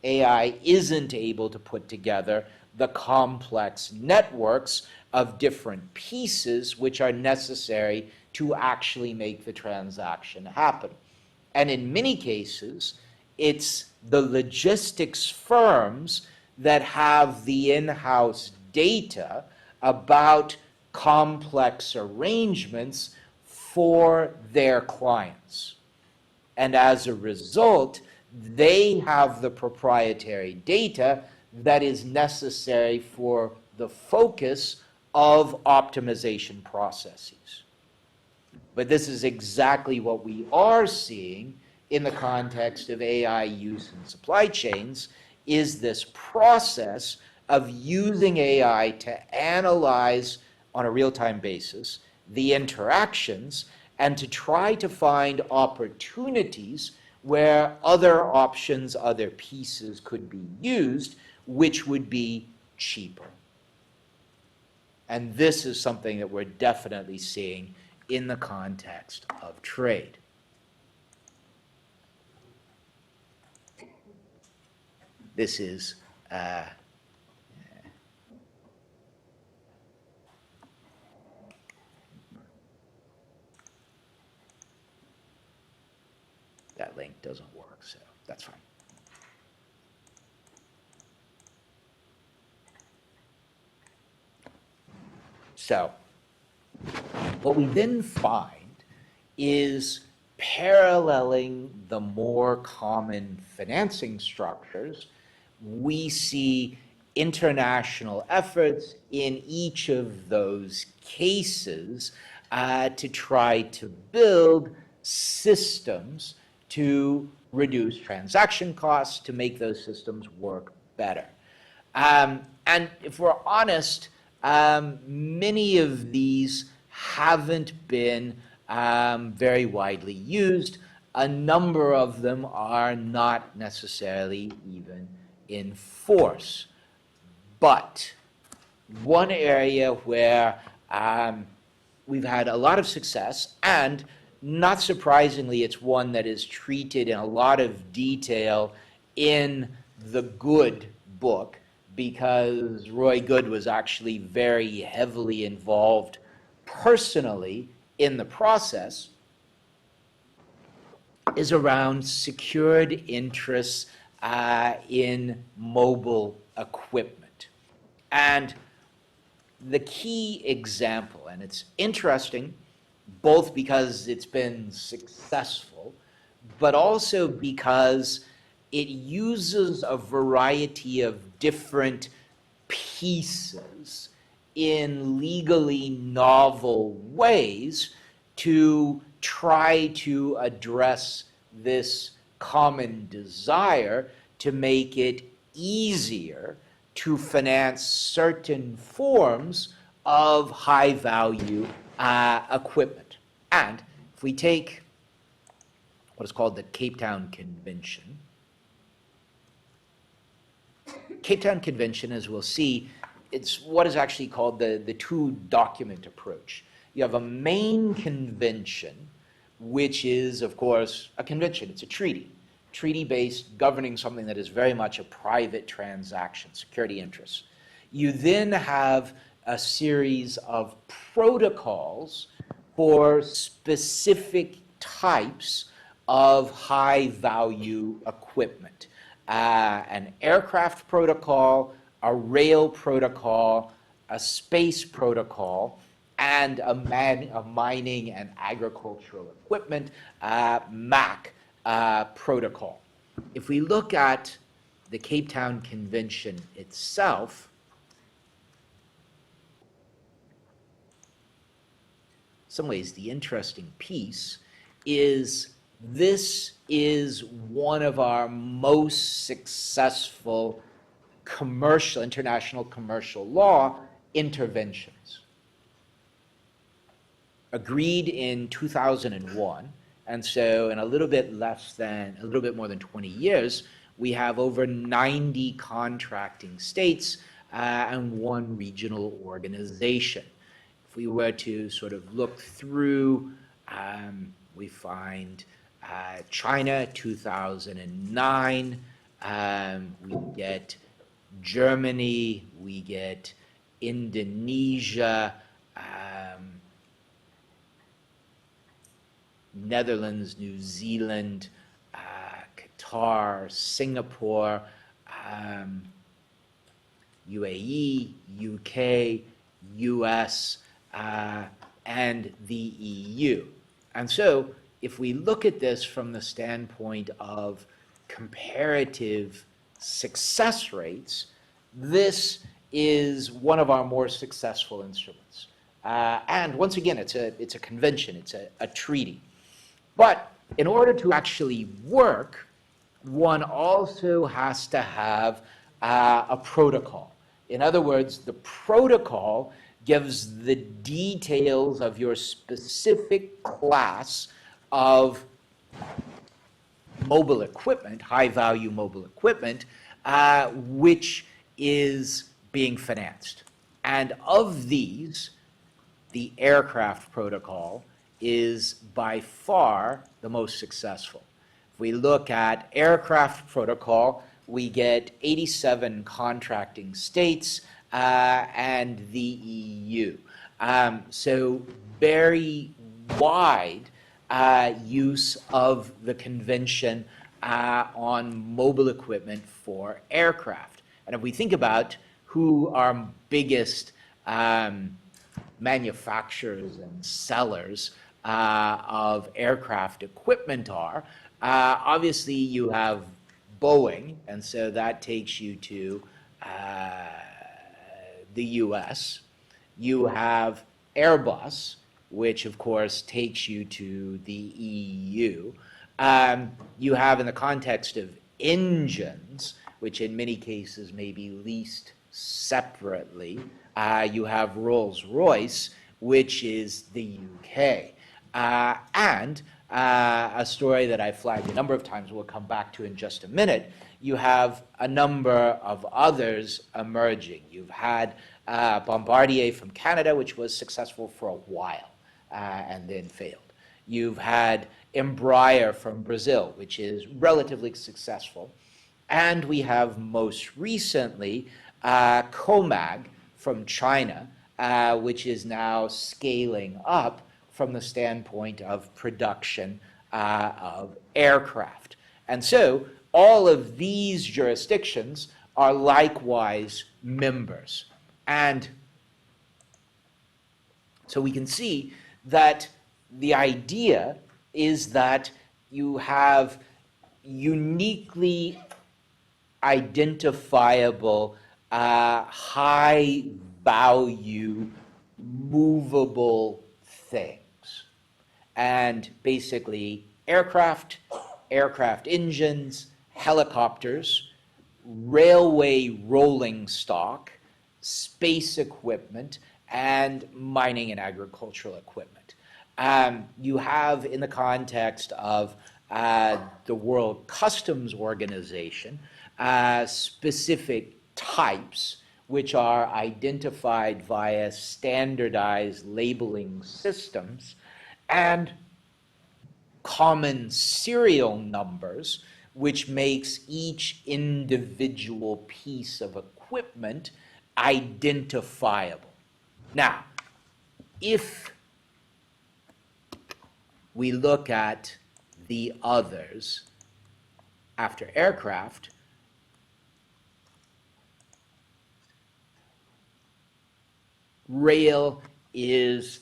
AI isn't able to put together the complex networks of different pieces which are necessary to actually make the transaction happen. And in many cases, it's the logistics firms that have the in-house data about complex arrangements for their clients. And as a result, they have the proprietary data that is necessary for the focus of optimization processes. But this is exactly what we are seeing in the context of AI use in supply chains, is this process of using AI to analyze on a real-time basis the interactions and to try to find opportunities where other options, other pieces could be used, which would be cheaper. And this is something that we're definitely seeing in the context of trade. This is that link doesn't work, so that's fine. So what we then find is paralleling the more common financing structures, we see international efforts in each of those cases to try to build systems to reduce transaction costs, to make those systems work better. And if we're honest, many of these haven't been very widely used. A number of them are not necessarily even in force. But one area where we've had a lot of success, and not surprisingly, it's one that is treated in a lot of detail in the Good book, because Roy Good was actually very heavily involved personally in the process, is around secured interests in mobile equipment. And the key example, and it's interesting, both because it's been successful, but also because it uses a variety of different pieces in legally novel ways to try to address this common desire to make it easier to finance certain forms of high-value equipment. And if we take what is called the Cape Town Convention, Cape Town Convention, as we'll see, it's what is actually called the two-document approach. You have a main convention, which is, of course, a convention. It's a treaty-based, governing something that is very much a private transaction, security interests. You then have a series of protocols for specific types of high-value equipment. an aircraft protocol, a rail protocol, a space protocol, and a mining and agricultural equipment, MAC protocol. If we look at the Cape Town Convention itself, in some ways the interesting piece is this is one of our most successful international commercial law interventions. Agreed in 2001, and so in a little bit more than 20 years, we have over 90 contracting states and one regional organization. If we were to sort of look through, we find China, 2009, we get Germany, we get Indonesia, Netherlands, New Zealand, Qatar, Singapore, UAE, UK, US, and the EU. And so if we look at this from the standpoint of comparative success rates, this is one of our more successful instruments. And once again, it's a convention, it's a treaty. But in order to actually work, one also has to have a protocol. In other words, the protocol gives the details of your specific class of mobile equipment, high-value mobile equipment, which is being financed. And of these, the aircraft protocol is by far the most successful. If we look at aircraft protocol, we get 87 contracting states and the EU. So very wide use of the convention on mobile equipment for aircraft. And if we think about who our biggest manufacturers and sellers of aircraft equipment are, obviously you have Boeing, and so that takes you to the US. You have Airbus, which of course takes you to the EU. You have, in the context of engines, which in many cases may be leased separately, you have Rolls-Royce, which is the UK. And a story that I flagged a number of times, we'll come back to in just a minute, you have a number of others emerging. You've had Bombardier from Canada, which was successful for a while and then failed. You've had Embraer from Brazil, which is relatively successful. And we have most recently COMAG from China, which is now scaling up from the standpoint of production of aircraft. And so all of these jurisdictions are likewise members. And so we can see that the idea is that you have uniquely identifiable high value movable things. And basically aircraft engines, helicopters, railway rolling stock, space equipment, and mining and agricultural equipment. You have, in the context of the World Customs Organization, specific types which are identified via standardized labeling systems and common serial numbers, which makes each individual piece of equipment identifiable. Now, if we look at the others after aircraft, rail is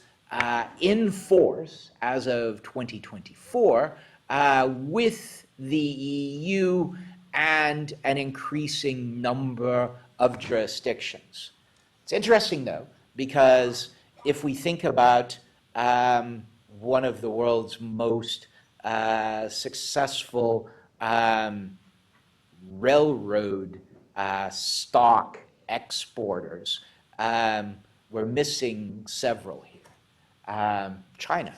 in force as of 2024 with the EU and an increasing number of jurisdictions. It's interesting, though, because if we think about one of the world's most successful railroad stock exporters, we're missing several here. China.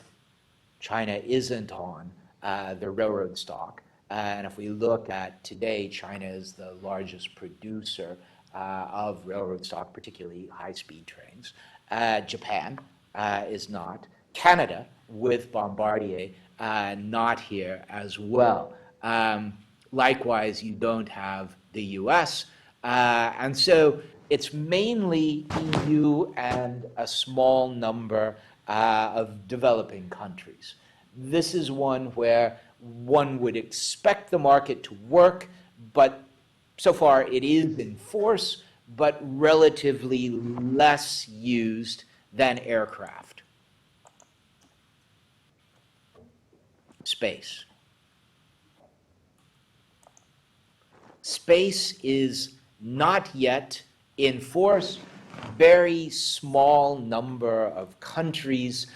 China isn't on the railroad stock. And if we look at today, China is the largest producer of railroad stock, particularly high-speed trains. Japan is not. Canada, with Bombardier, not here as well. Likewise, you don't have the US. And so it's mainly EU and a small number of developing countries. This is one where one would expect the market to work, but so far it is in force, but relatively less used than aircraft. Space. Space is not yet in force. Very small number of countries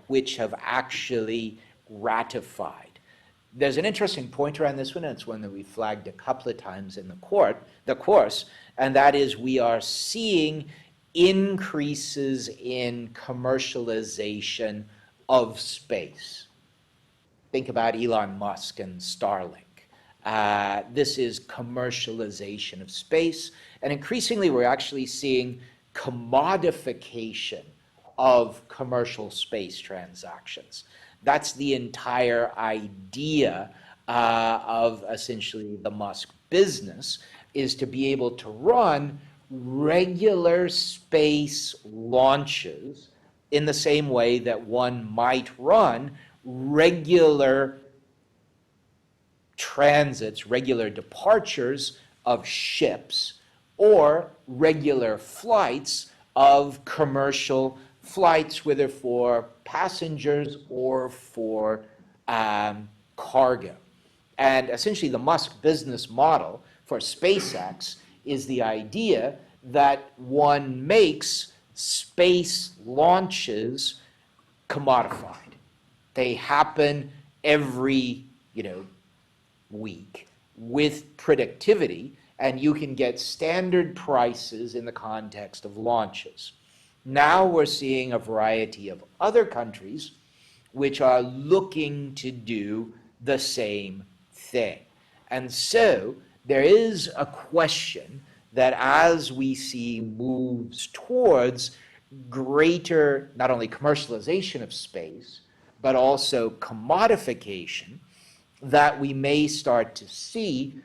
which have actually ratified. There's an interesting point around this one, and it's one that we flagged a couple of times in the course, and that is we are seeing increases in commercialization of space. Think about Elon Musk and Starlink. This is commercialization of space, and increasingly we're actually seeing commodification of commercial space transactions. That's the entire idea of essentially the Musk business, is to be able to run regular space launches in the same way that one might run regular transits, regular departures of ships, or regular flights of commercial flights, whether for passengers or for cargo. And essentially the Musk business model for SpaceX is the idea that one makes space launches commodified. They happen every, week with predictivity, and you can get standard prices in the context of launches. Now we're seeing a variety of other countries which are looking to do the same thing. And so there is a question that as we see moves towards greater, not only commercialization of space, but also commodification, that we may start to see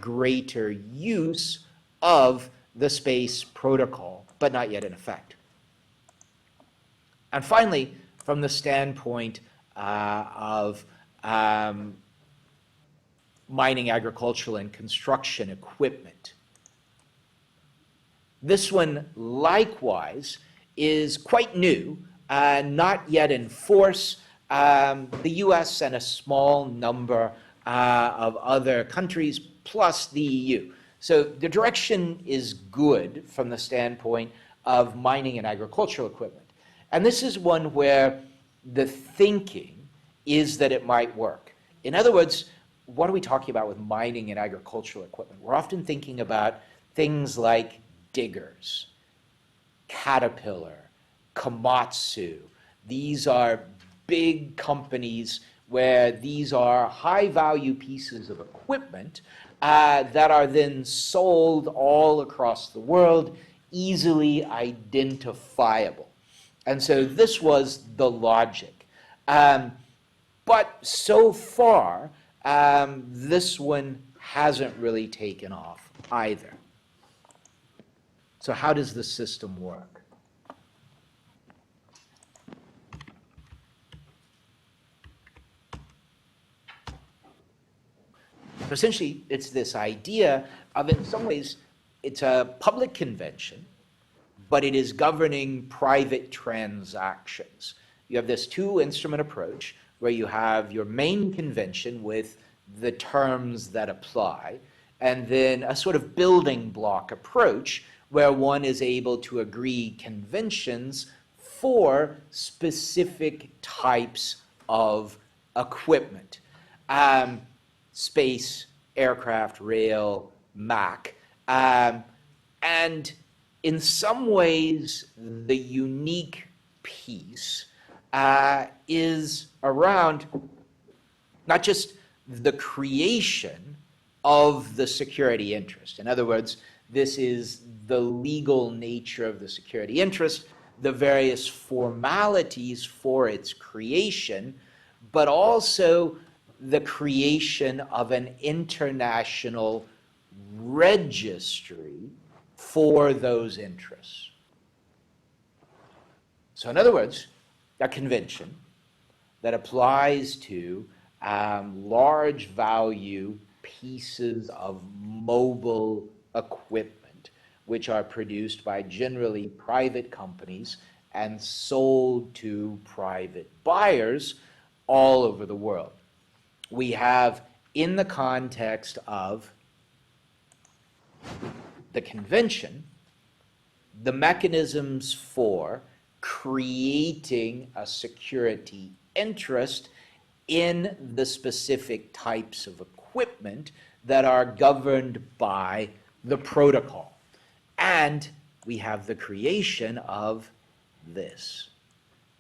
greater use of the space protocol, but not yet in effect. And finally, from the standpoint of mining, agricultural, and construction equipment, this one likewise is quite new, not yet in force. The US and a small number of other countries, plus the EU. So the direction is good from the standpoint of mining and agricultural equipment. And this is one where the thinking is that it might work. In other words, what are we talking about with mining and agricultural equipment? We're often thinking about things like diggers, Caterpillar, Komatsu. These are big companies where these are high-value pieces of equipment that are then sold all across the world, easily identifiable. And so this was the logic. But so far, this one hasn't really taken off either. So how does the system work? So essentially, it's this idea of, in some ways, it's a public convention but it is governing private transactions. You have this two-instrument approach where you have your main convention with the terms that apply, and then a sort of building block approach where one is able to agree conventions for specific types of equipment. Space, aircraft, rail, Mac. And in some ways, the unique piece is around not just the creation of the security interest. In other words, this is the legal nature of the security interest, the various formalities for its creation, but also the creation of an international registry for those interests. So in other words, a convention that applies to large value pieces of mobile equipment, which are produced by generally private companies and sold to private buyers all over the world. We have, in the context of the convention, the mechanisms for creating a security interest in the specific types of equipment that are governed by the protocol. And we have the creation of this.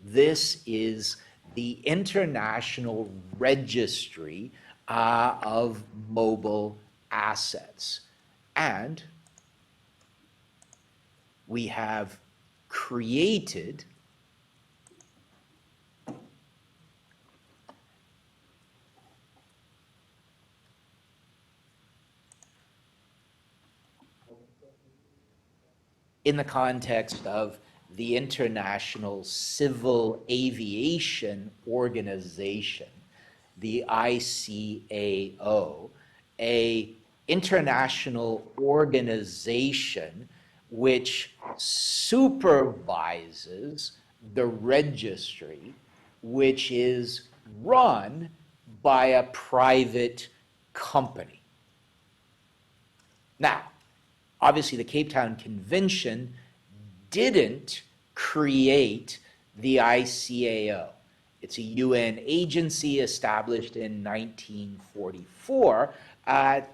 This is the International Registry of Mobile Assets. And we have created in the context of the International Civil Aviation Organization, the ICAO, a international organization which supervises the registry, which is run by a private company. Now, obviously the Cape Town Convention didn't create the ICAO. It's a UN agency established in 1944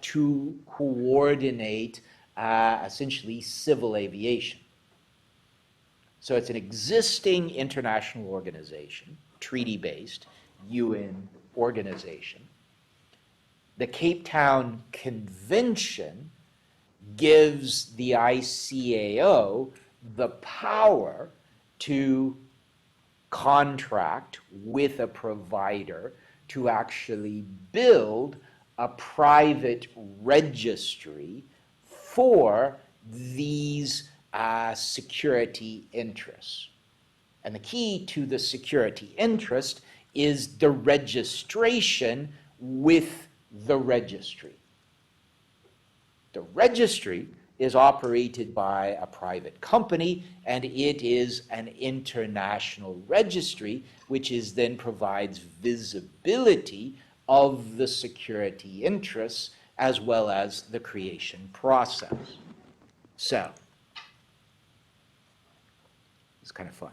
to coordinate essentially civil aviation. So it's an existing international organization, treaty-based, UN organization. The Cape Town Convention gives the ICAO the power to contract with a provider to actually build a private registry for these security interests. And the key to the security interest is the registration with the registry. The registry is operated by a private company, and it is an international registry, which is then provides visibility of the security interests as well as the creation process. So, it's kind of fun.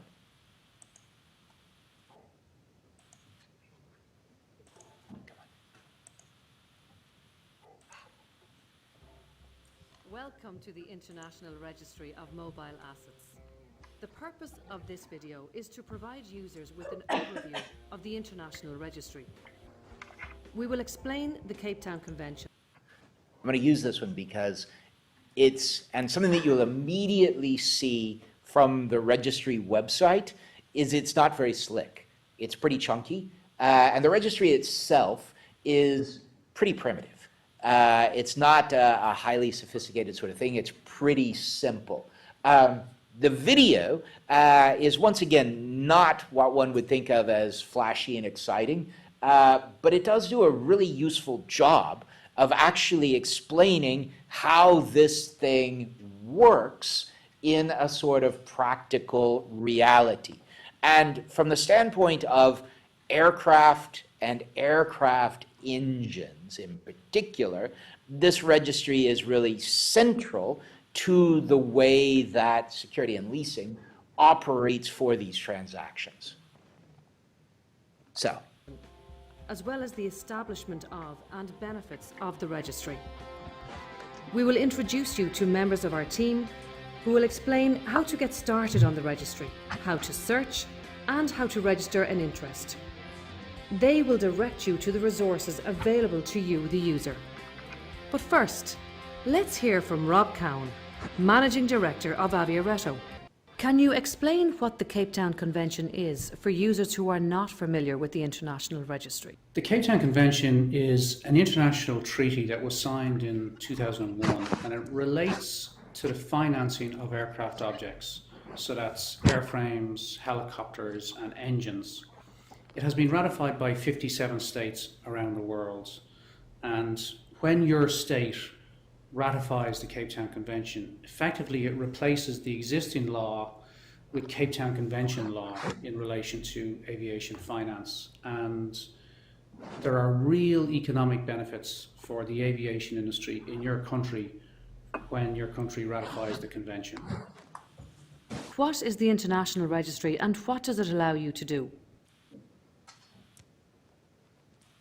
Welcome to the International Registry of Mobile Assets. The purpose of this video is to provide users with an overview of the International Registry. We will explain the Cape Town Convention. I'm going to use this one because it's, and something that you'll immediately see from the registry website is it's not very slick. It's pretty chunky, and the registry itself is pretty primitive. It's not a highly sophisticated sort of thing. It's pretty simple. The video is, once again, not what one would think of as flashy and exciting, but it does do a really useful job of actually explaining how this thing works in a sort of practical reality. And from the standpoint of aircraft and aircraft engines in particular, this registry is really central to the way that security and leasing operates for these transactions. So, as well as the establishment of and benefits of the registry. We will introduce you to members of our team who will explain how to get started on the registry, how to search, and how to register an interest. They will direct you to the resources available to you, the user. But first, let's hear from Rob Cowan, Managing Director of Aviaretto. Can you explain what the Cape Town Convention is for users who are not familiar with the International Registry? The Cape Town Convention is an international treaty that was signed in 2001, and it relates to the financing of aircraft objects. So that's airframes, helicopters, and engines. It has been ratified by 57 states around the world. And when your state ratifies the Cape Town Convention, effectively it replaces the existing law with Cape Town Convention law in relation to aviation finance. And there are real economic benefits for the aviation industry in your country when your country ratifies the convention. What is the International Registry and what does it allow you to do?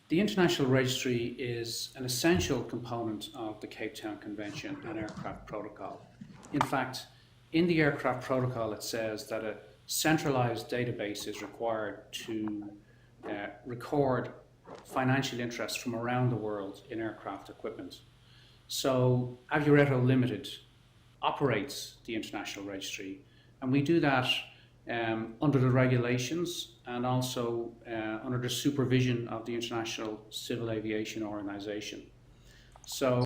The International Registry is an essential component of the Cape Town Convention and Aircraft Protocol. In fact, in the Aircraft Protocol it says that a centralized database is required to record financial interests from around the world in aircraft equipment. So Aviaretto Limited operates the International Registry, and we do that under the regulations and also under the supervision of the International Civil Aviation Organization. So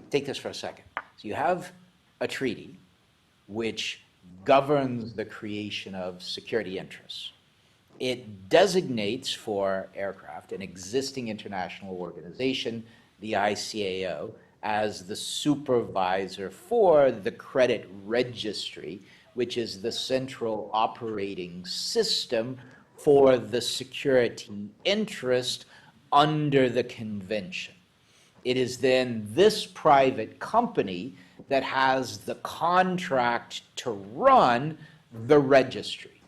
take this for a second. So you have a treaty which governs the creation of security interests. It designates for aircraft an existing international organization, the ICAO, as the supervisor for the credit registry, which is the central operating system for the security interest under the convention. It is then this private company that has the contract to run the registry.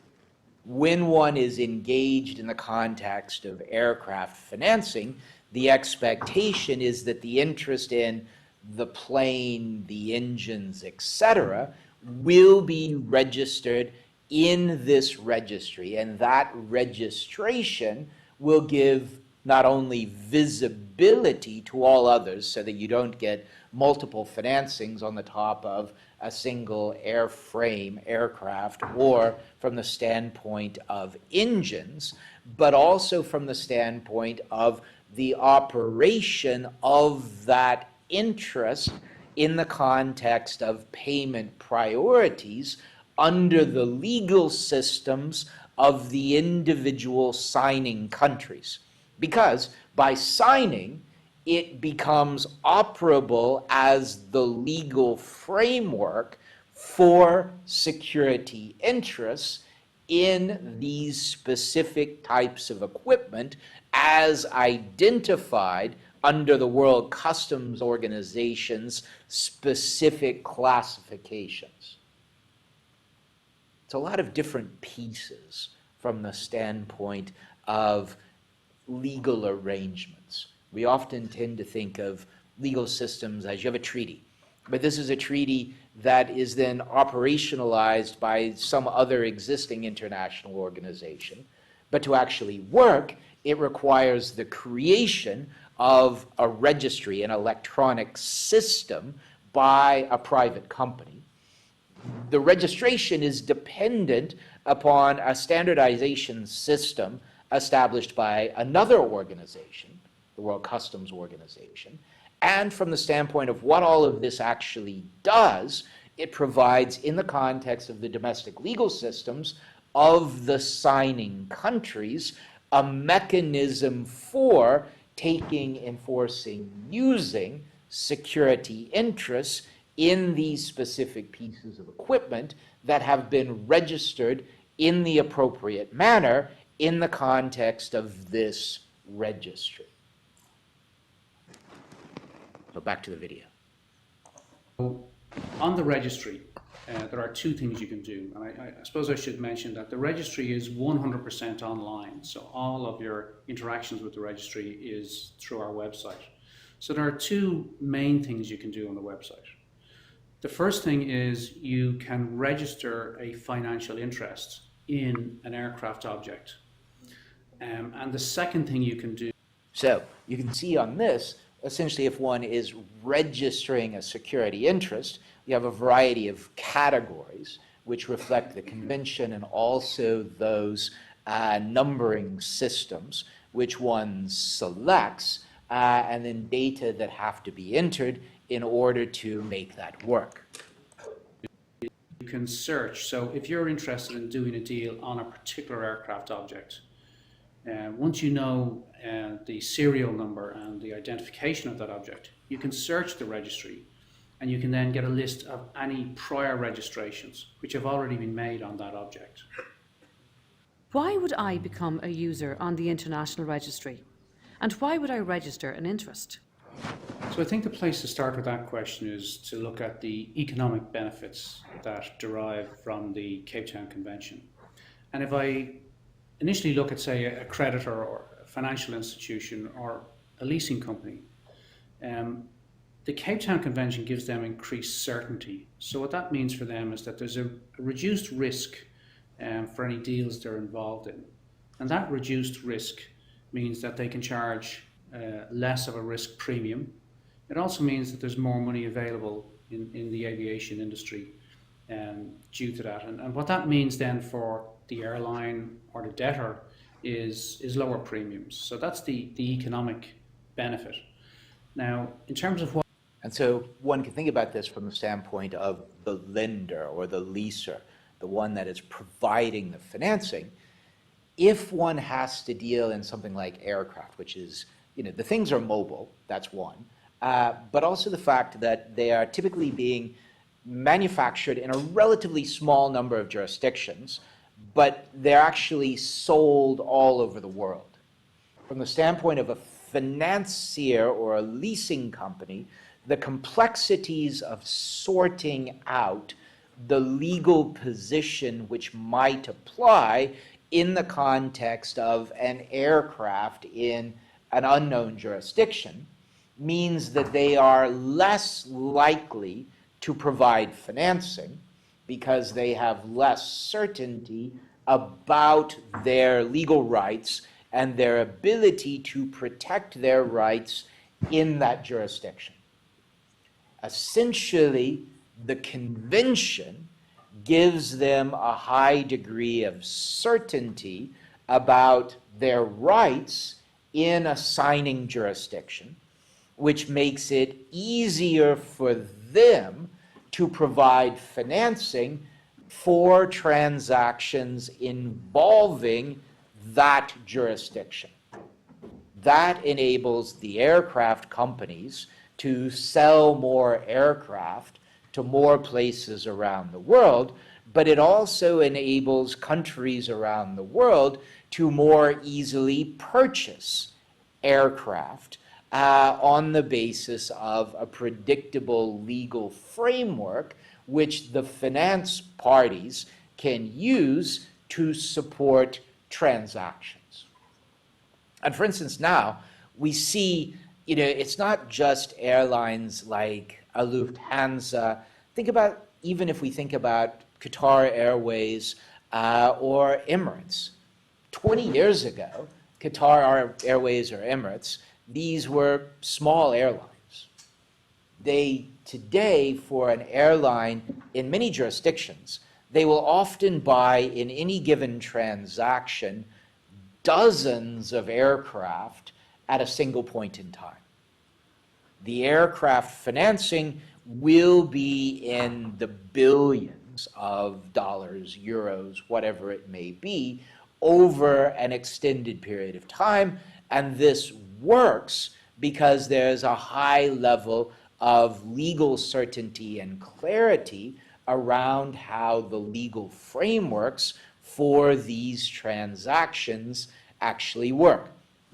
When one is engaged in the context of aircraft financing, the expectation is that the interest in the plane, the engines, etc., will be registered in this registry, and that registration will give not only visibility to all others so that you don't get multiple financings on the top of a single airframe aircraft or from the standpoint of engines, but also from the standpoint of the operation of that interest in the context of payment priorities under the legal systems of the individual signing countries. Because by signing, it becomes operable as the legal framework for security interests in these specific types of equipment as identified under the World Customs Organization's specific classifications. It's a lot of different pieces from the standpoint of legal arrangements. We often tend to think of legal systems as you have a treaty, but this is a treaty that is then operationalized by some other existing international organization. But to actually work, it requires the creation of a registry, an electronic system by a private company. The registration is dependent upon a standardization system established by another organization, the World Customs Organization. And from the standpoint of what all of this actually does, it provides, in the context of the domestic legal systems of the signing countries, a mechanism for taking, enforcing, using security interests in these specific pieces of equipment that have been registered in the appropriate manner in the context of this registry. So back to the video. On the registry, there are two things you can do. And I suppose I should mention that the registry is 100% online. So all of your interactions with the registry is through our website. So there are two main things you can do on the website. The first thing is you can register a financial interest in an aircraft object. And the second thing you can do. So you can see on this, essentially if one is registering a security interest, you have a variety of categories which reflect the convention and also those numbering systems which one selects and then data that have to be entered in order to make that work. You can search. So if you're interested in doing a deal on a particular aircraft object, once you know the serial number and the identification of that object, you can search the registry and you can then get a list of any prior registrations which have already been made on that object. Why would I become a user on the International Registry? And why would I register an interest? So I think the place to start with that question is to look at the economic benefits that derive from the Cape Town Convention. And if I initially look at, say, a creditor or a financial institution or a leasing company, the Cape Town Convention gives them increased certainty. So what that means for them is that there's a reduced risk for any deals they're involved in. And that reduced risk means that they can charge less of a risk premium. It also means that there's more money available in the aviation industry due to that. And what that means then for the airline or the debtor is lower premiums. So that's the economic benefit. Now, in terms of what... And so one can think about this from the standpoint of the lender or the leaser, the one that is providing the financing. If one has to deal in something like aircraft, which is, the things are mobile, that's one, but also the fact that they are typically being manufactured in a relatively small number of jurisdictions, but they're actually sold all over the world. From the standpoint of a financier or a leasing company, the complexities of sorting out the legal position which might apply in the context of an aircraft in an unknown jurisdiction means that they are less likely to provide financing because they have less certainty about their legal rights and their ability to protect their rights in that jurisdiction. Essentially, the convention gives them a high degree of certainty about their rights in a signing jurisdiction, which makes it easier for them to provide financing for transactions involving that jurisdiction. That enables the aircraft companies to sell more aircraft to more places around the world, but it also enables countries around the world to more easily purchase aircraft on the basis of a predictable legal framework which the finance parties can use to support transactions. And for instance, now we see, it's not just airlines like a Lufthansa. Think about, even if we think about Qatar Airways or Emirates. 20 years ago, Qatar Airways or Emirates, these were small airlines. They, today, for an airline in many jurisdictions, they will often buy in any given transaction dozens of aircraft at a single point in time. The aircraft financing will be in the billions of dollars, euros, whatever it may be, over an extended period of time, and this works because there's a high level of legal certainty and clarity around how the legal frameworks for these transactions actually work.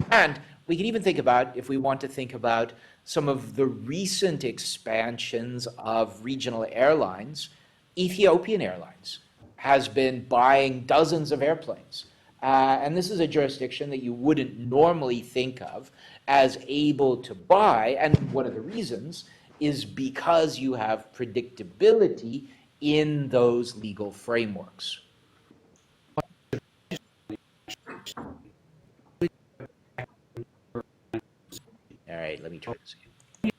And we can even think about, if we want to think about some of the recent expansions of regional airlines, Ethiopian Airlines has been buying dozens of airplanes. And this is a jurisdiction that you wouldn't normally think of as able to buy. And one of the reasons is because you have predictability in those legal frameworks. All right, let me try this again.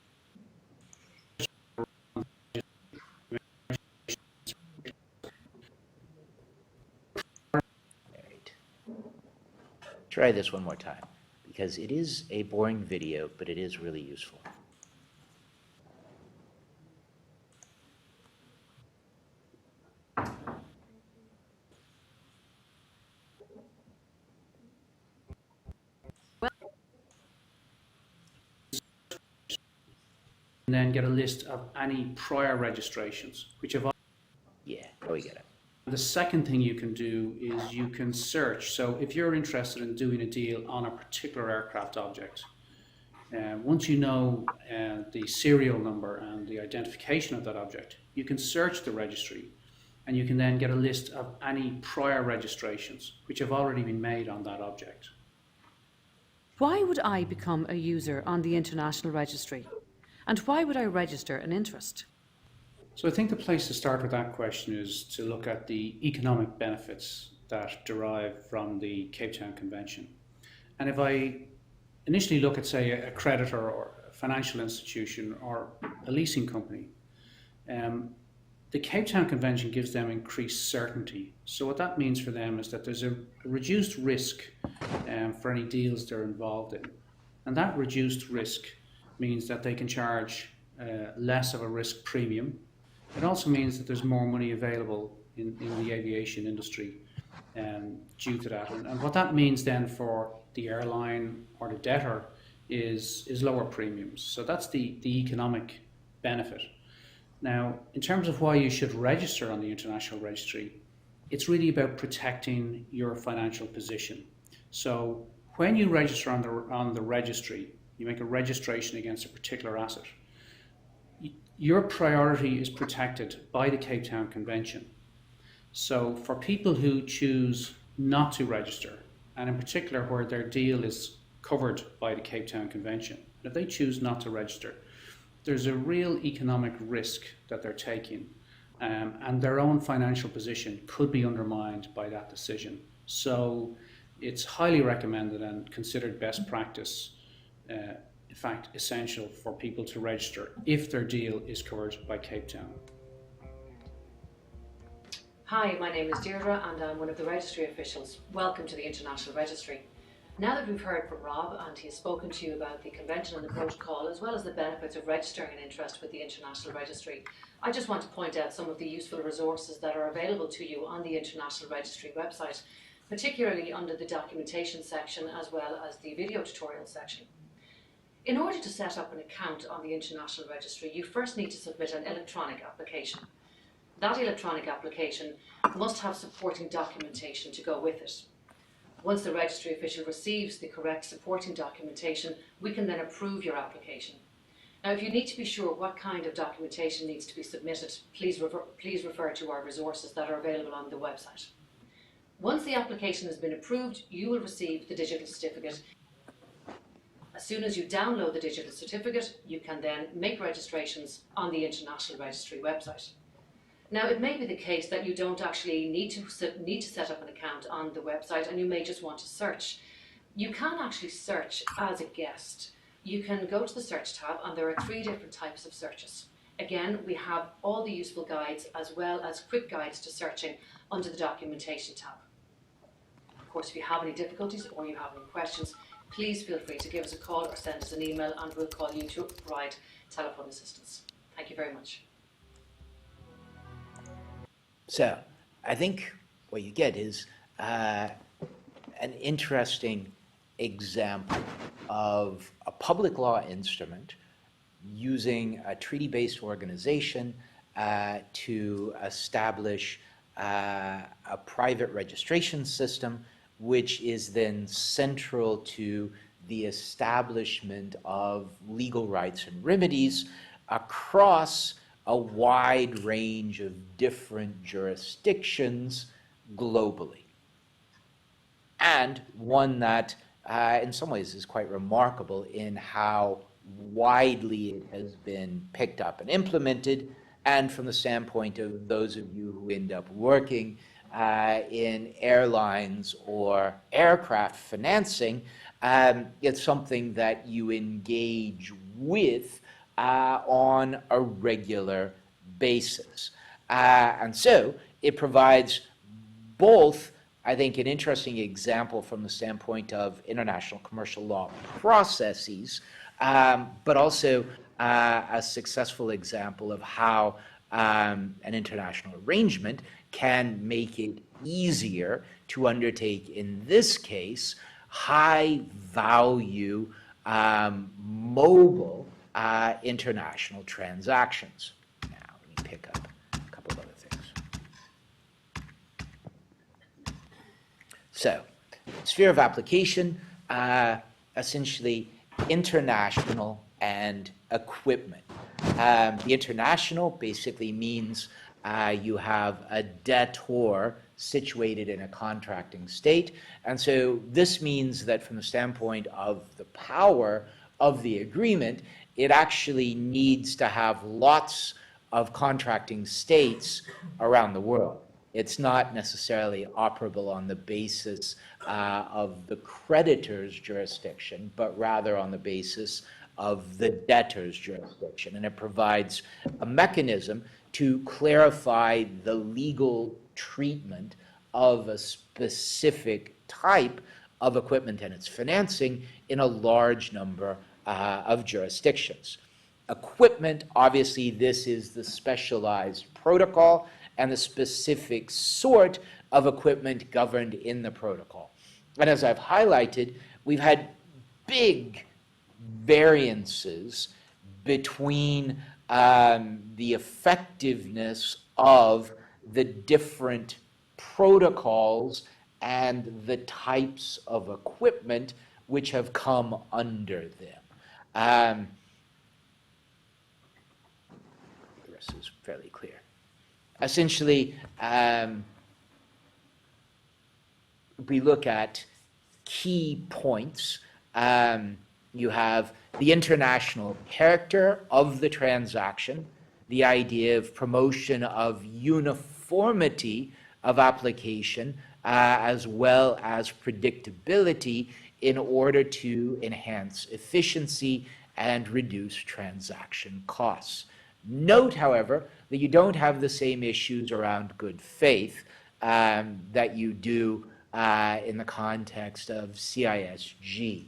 All right. Try this one more time, because it is a boring video, but it is really useful. And then get a list of any prior registrations, which have. Yeah, we get it. The second thing you can do is you can search. So if you're interested in doing a deal on a particular aircraft object, once you know the serial number and the identification of that object, you can search the registry, and you can then get a list of any prior registrations which have already been made on that object. Why would I become a user on the International Registry? And why would I register an interest? So I think the place to start with that question is to look at the economic benefits that derive from the Cape Town Convention. And if I initially look at, say, a creditor or a financial institution or a leasing company, the Cape Town Convention gives them increased certainty. So what that means for them is that there's a reduced risk for any deals they're involved in. And that reduced risk means that they can charge less of a risk premium. It also means that there's more money available in the aviation industry due to that. And what that means then for the airline or the debtor is lower premiums. So that's the economic benefit. Now, in terms of why you should register on the International Registry, it's really about protecting your financial position. So when you register on the registry, you make a registration against a particular asset, your priority is protected by the Cape Town Convention. So for people who choose not to register, and in particular where their deal is covered by the Cape Town Convention, if they choose not to register, there's a real economic risk that they're taking, and their own financial position could be undermined by that decision. So it's highly recommended and considered best practice, in fact essential for people to register if their deal is covered by Cape Town. Hi, my name is Deirdre and I'm one of the registry officials. Welcome to the International Registry. Now that we've heard from Rob and he has spoken to you about the convention and the protocol as well as the benefits of registering an interest with the International Registry, I just want to point out some of the useful resources that are available to you on the International Registry website, particularly under the documentation section as well as the video tutorial section. In order to set up an account on the International Registry, you first need to submit an electronic application. That electronic application must have supporting documentation to go with it. Once the registry official receives the correct supporting documentation, we can then approve your application. Now, if you need to be sure what kind of documentation needs to be submitted, please refer to our resources that are available on the website. Once the application has been approved, you will receive the digital certificate. As soon as you download the digital certificate, you can then make registrations on the International Registry website. Now, it may be the case that you don't actually need to set up an account on the website and you may just want to search. You can actually search as a guest. You can go to the search tab and there are 3 different types of searches. Again, we have all the useful guides as well as quick guides to searching under the documentation tab. Of course, if you have any difficulties or you have any questions, please feel free to give us a call or send us an email and we'll call you to provide telephone assistance. Thank you very much. So I think what you get is an interesting example of a public law instrument using a treaty-based organization to establish a private registration system, which is then central to the establishment of legal rights and remedies across a wide range of different jurisdictions globally. And one that, in some ways, is quite remarkable in how widely it has been picked up and implemented, and from the standpoint of those of you who end up working in airlines or aircraft financing, it's something that you engage with on a regular basis. And so it provides both, I think, an interesting example from the standpoint of international commercial law processes, but also a successful example of how an international arrangement can make it easier to undertake, in this case, high-value mobile international transactions. Now, let me pick up a couple of other things. So, sphere of application, essentially international and equipment. The international basically means you have a debtor situated in a contracting state. And so this means that from the standpoint of the power of the agreement, it actually needs to have lots of contracting states around the world. It's not necessarily operable on the basis of the creditor's jurisdiction, but rather on the basis of the debtor's jurisdiction. And it provides a mechanism to clarify the legal treatment of a specific type of equipment and its financing in a large number of jurisdictions. Equipment, obviously, this is the specialized protocol and the specific sort of equipment governed in the protocol. And as I've highlighted, we've had big variances between the effectiveness of the different protocols and the types of equipment which have come under them. The rest is fairly clear. Essentially, we look at key points. You have the international character of the transaction, the idea of promotion of uniformity of application, as well as predictability in order to enhance efficiency and reduce transaction costs. Note, however, that you don't have the same issues around good faith that you do in the context of CISG.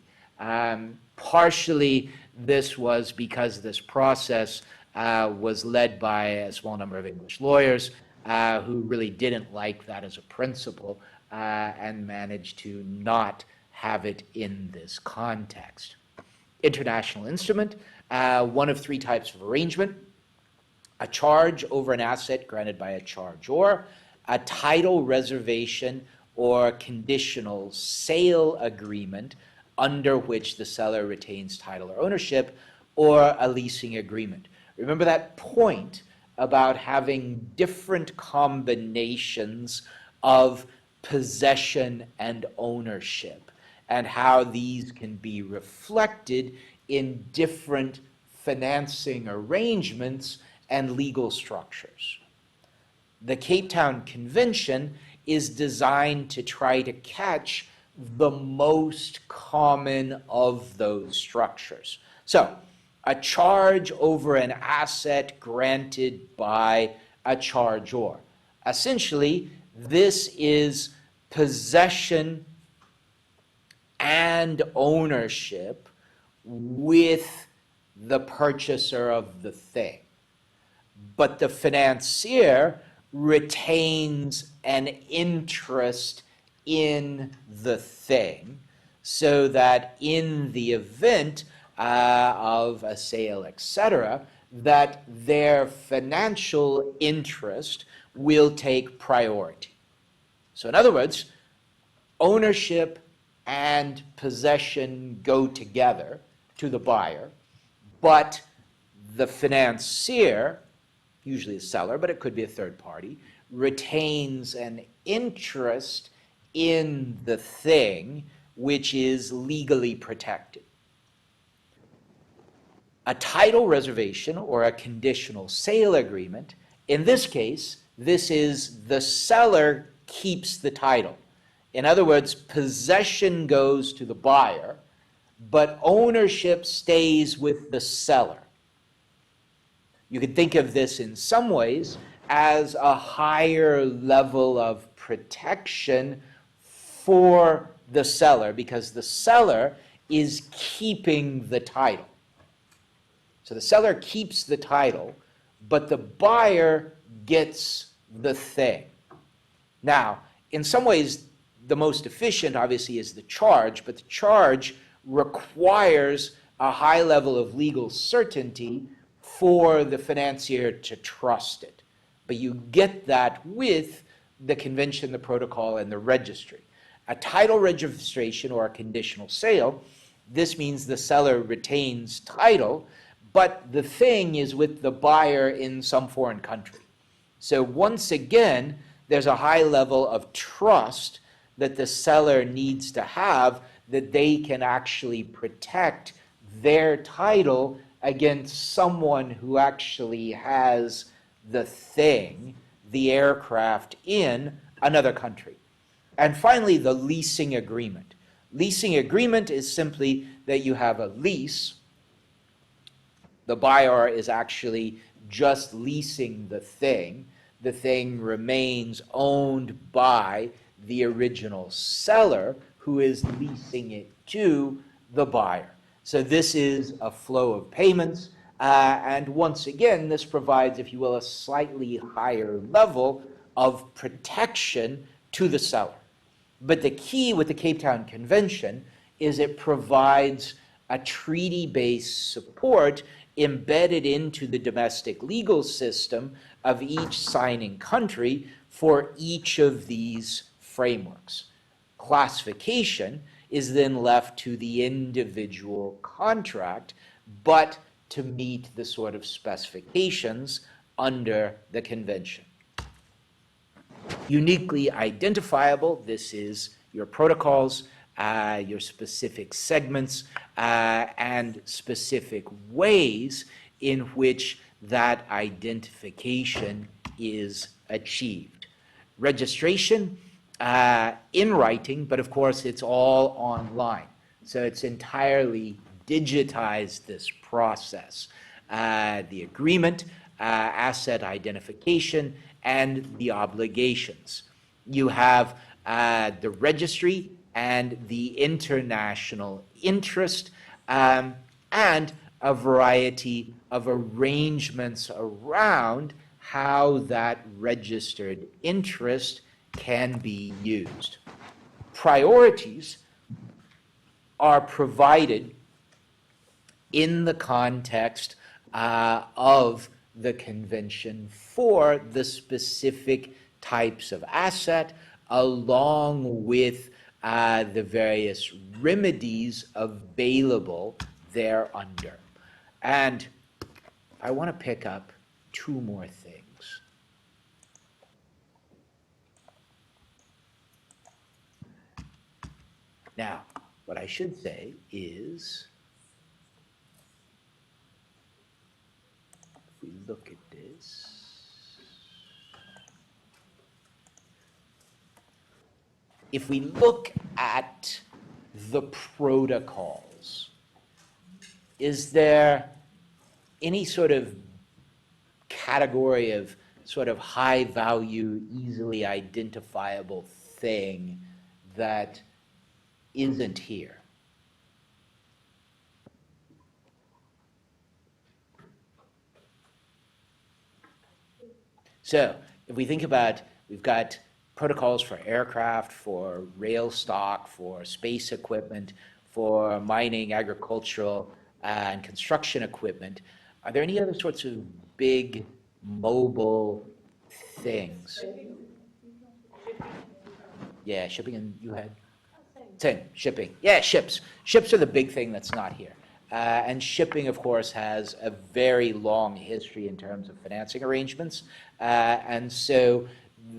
Partially, this was because this process was led by a small number of English lawyers who really didn't like that as a principle and managed to not have it in this context. International instrument, one of three types of arrangement: a charge over an asset granted by a chargeor, a title reservation or conditional sale agreement under which the seller retains title or ownership, or a leasing agreement. Remember that point about having different combinations of possession and ownership, and how these can be reflected in different financing arrangements and legal structures. The Cape Town Convention is designed to try to catch the most common of those structures. So, a charge over an asset granted by a chargeor. Essentially, this is possession and ownership with the purchaser of the thing. But the financier retains an interest in the thing, so that in the event of a sale, etc., that their financial interest will take priority. So in other words, ownership and possession go together to the buyer, but the financier, usually a seller, but it could be a third party, retains an interest in the thing which is legally protected. A title reservation or a conditional sale agreement, in this case, this is the seller keeps the title. In other words, possession goes to the buyer, but ownership stays with the seller. You could think of this in some ways as a higher level of protection for the seller, because the seller is keeping the title. So the seller keeps the title, but the buyer gets the thing. Now, in some ways, the most efficient, obviously, is the charge, but the charge requires a high level of legal certainty for the financier to trust it. But you get that with the convention, the protocol, and the registry. A title registration or a conditional sale, this means the seller retains title, but the thing is with the buyer in some foreign country. So once again, there's a high level of trust that the seller needs to have that they can actually protect their title against someone who actually has the thing, the aircraft, in another country. And finally, the leasing agreement. Leasing agreement is simply that you have a lease. The buyer is actually just leasing the thing. The thing remains owned by the original seller who is leasing it to the buyer. So this is a flow of payments. And once again, this provides, if you will, a slightly higher level of protection to the seller. But the key with the Cape Town Convention is it provides a treaty-based support embedded into the domestic legal system of each signing country for each of these frameworks. Classification is then left to the individual contract, but to meet the sort of specifications under the convention. Uniquely identifiable, this is your protocols, your specific segments, and specific ways in which that identification is achieved. Registration in writing, but of course it's all online. So it's entirely digitized, this process. The agreement, asset identification, and the obligations. You have the registry and the international interest, and a variety of arrangements around how that registered interest can be used. Priorities are provided in the context of the convention for the specific types of asset, along with the various remedies available thereunder. And I want to pick up two more things. Now, what I should say is, if we look at this, if we look at the protocols, is there any sort of category of sort of high value, easily identifiable thing that isn't here? So if we think about, we've got protocols for aircraft, for rail stock, for space equipment, for mining, agricultural, and construction equipment. Are there any other sorts of big mobile things? Yeah, shipping, and you had? Same, shipping. Yeah, ships. Ships are the big thing that's not here. And shipping, of course, has a very long history in terms of financing arrangements. And so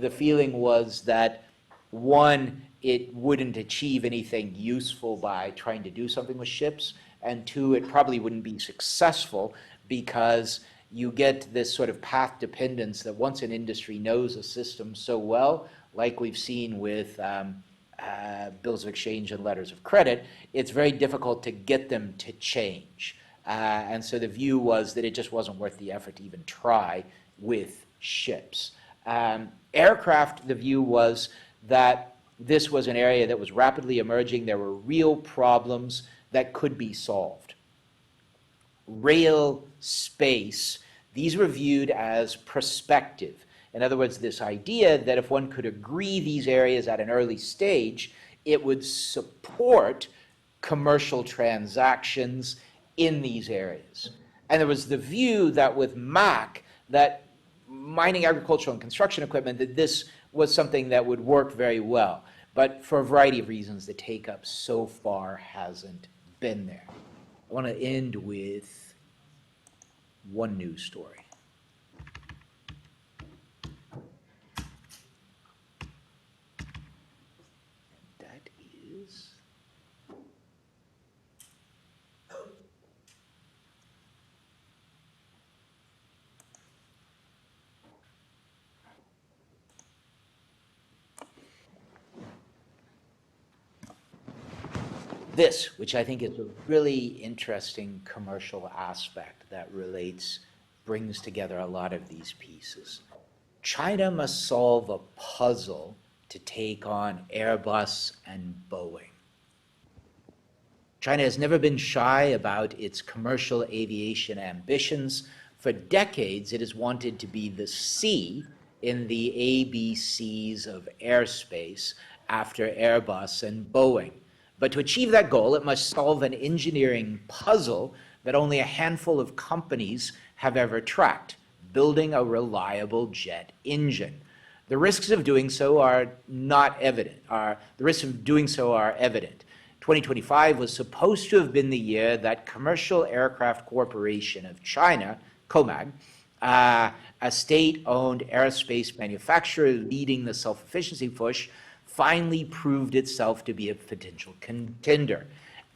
the feeling was that, one, it wouldn't achieve anything useful by trying to do something with ships, and two, it probably wouldn't be successful because you get this sort of path dependence that once an industry knows a system so well, like we've seen with bills of exchange and letters of credit, it's very difficult to get them to change. And so the view was that it just wasn't worth the effort to even try with ships. Aircraft, the view was that this was an area that was rapidly emerging. There were real problems that could be solved. Rail, space, these were viewed as prospective. In other words, this idea that if one could agree these areas at an early stage, it would support commercial transactions in these areas. And there was the view that with MAC, that mining, agricultural, and construction equipment, that this was something that would work very well. But for a variety of reasons, the take-up so far hasn't been there. I want to end with one news story. That is this, which I think is a really interesting commercial aspect that brings together a lot of these pieces. China must solve a puzzle to take on Airbus and Boeing. China has never been shy about its commercial aviation ambitions. For decades, it has wanted to be the C in the ABCs of airspace after Airbus and Boeing. But to achieve that goal, it must solve an engineering puzzle that only a handful of companies have ever tracked: building a reliable jet engine. The risks of doing so are not evident. The risks of doing so are evident. 2025 was supposed to have been the year that Commercial Aircraft Corporation of China, COMAC, a state-owned aerospace manufacturer leading the self-efficiency push, finally proved itself to be a potential contender.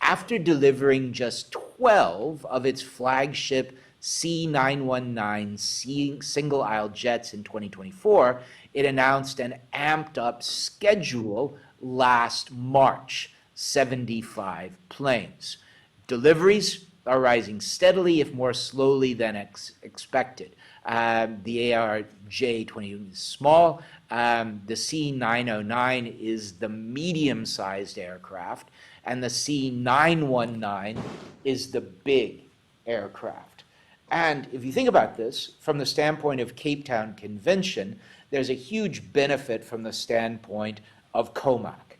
After delivering just 12 of its flagship C919 single-aisle jets in 2024, it announced an amped-up schedule last March: 75 planes. Deliveries are rising steadily, if more slowly than expected. The ARJ-20 is small. The C909 is the medium-sized aircraft, and the C919 is the big aircraft. And if you think about this, from the standpoint of Cape Town Convention, there's a huge benefit from the standpoint of COMAC.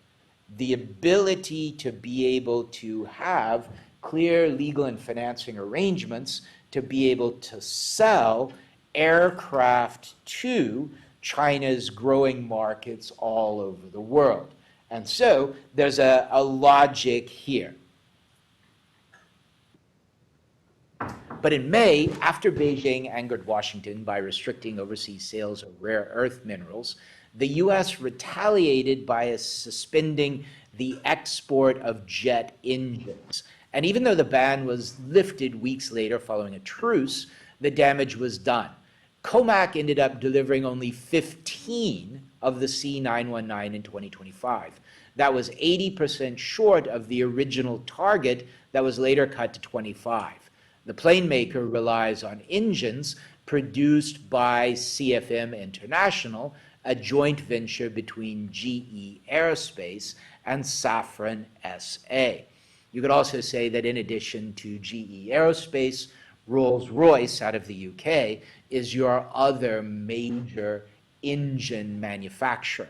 The ability to be able to have clear legal and financing arrangements to be able to sell aircraft to China's growing markets all over the world. And so there's a logic here. But in May, after Beijing angered Washington by restricting overseas sales of rare earth minerals, the U.S. retaliated by suspending the export of jet engines. And even though the ban was lifted weeks later following a truce, the damage was done. COMAC ended up delivering only 15 of the C919 in 2025. That was 80% short of the original target that was later cut to 25. The plane maker relies on engines produced by CFM International, a joint venture between GE Aerospace and Safran SA. You could also say that in addition to GE Aerospace, Rolls-Royce out of the UK is your other major engine manufacturer.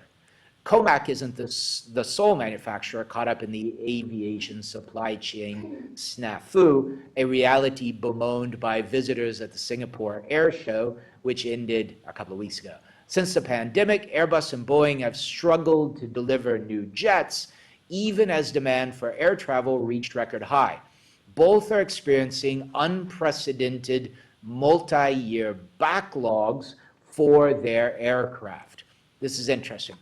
Comac isn't the sole manufacturer caught up in the aviation supply chain snafu, a reality bemoaned by visitors at the Singapore Air Show, which ended a couple of weeks ago. Since the pandemic, Airbus and Boeing have struggled to deliver new jets, even as demand for air travel reached record high. Both are experiencing unprecedented multi-year backlogs for their aircraft. This is interesting.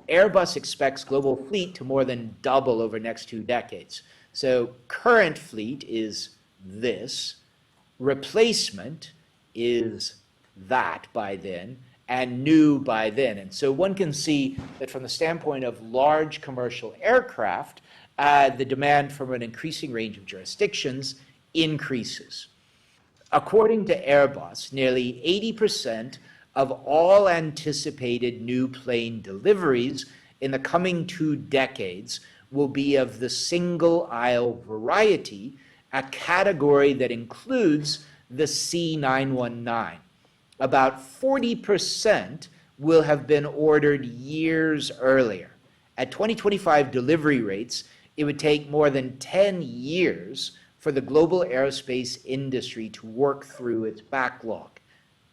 Airbus expects global fleet to more than double over the next 2 decades. So current fleet is this, replacement is that by then, and new by then. And so one can see that from the standpoint of large commercial aircraft, the demand from an increasing range of jurisdictions increases. According to Airbus, nearly 80% of all anticipated new plane deliveries in the coming 2 decades will be of the single-aisle variety, a category that includes the C919. About 40% will have been ordered years earlier. At 2025 delivery rates, it would take more than 10 years for the global aerospace industry to work through its backlog.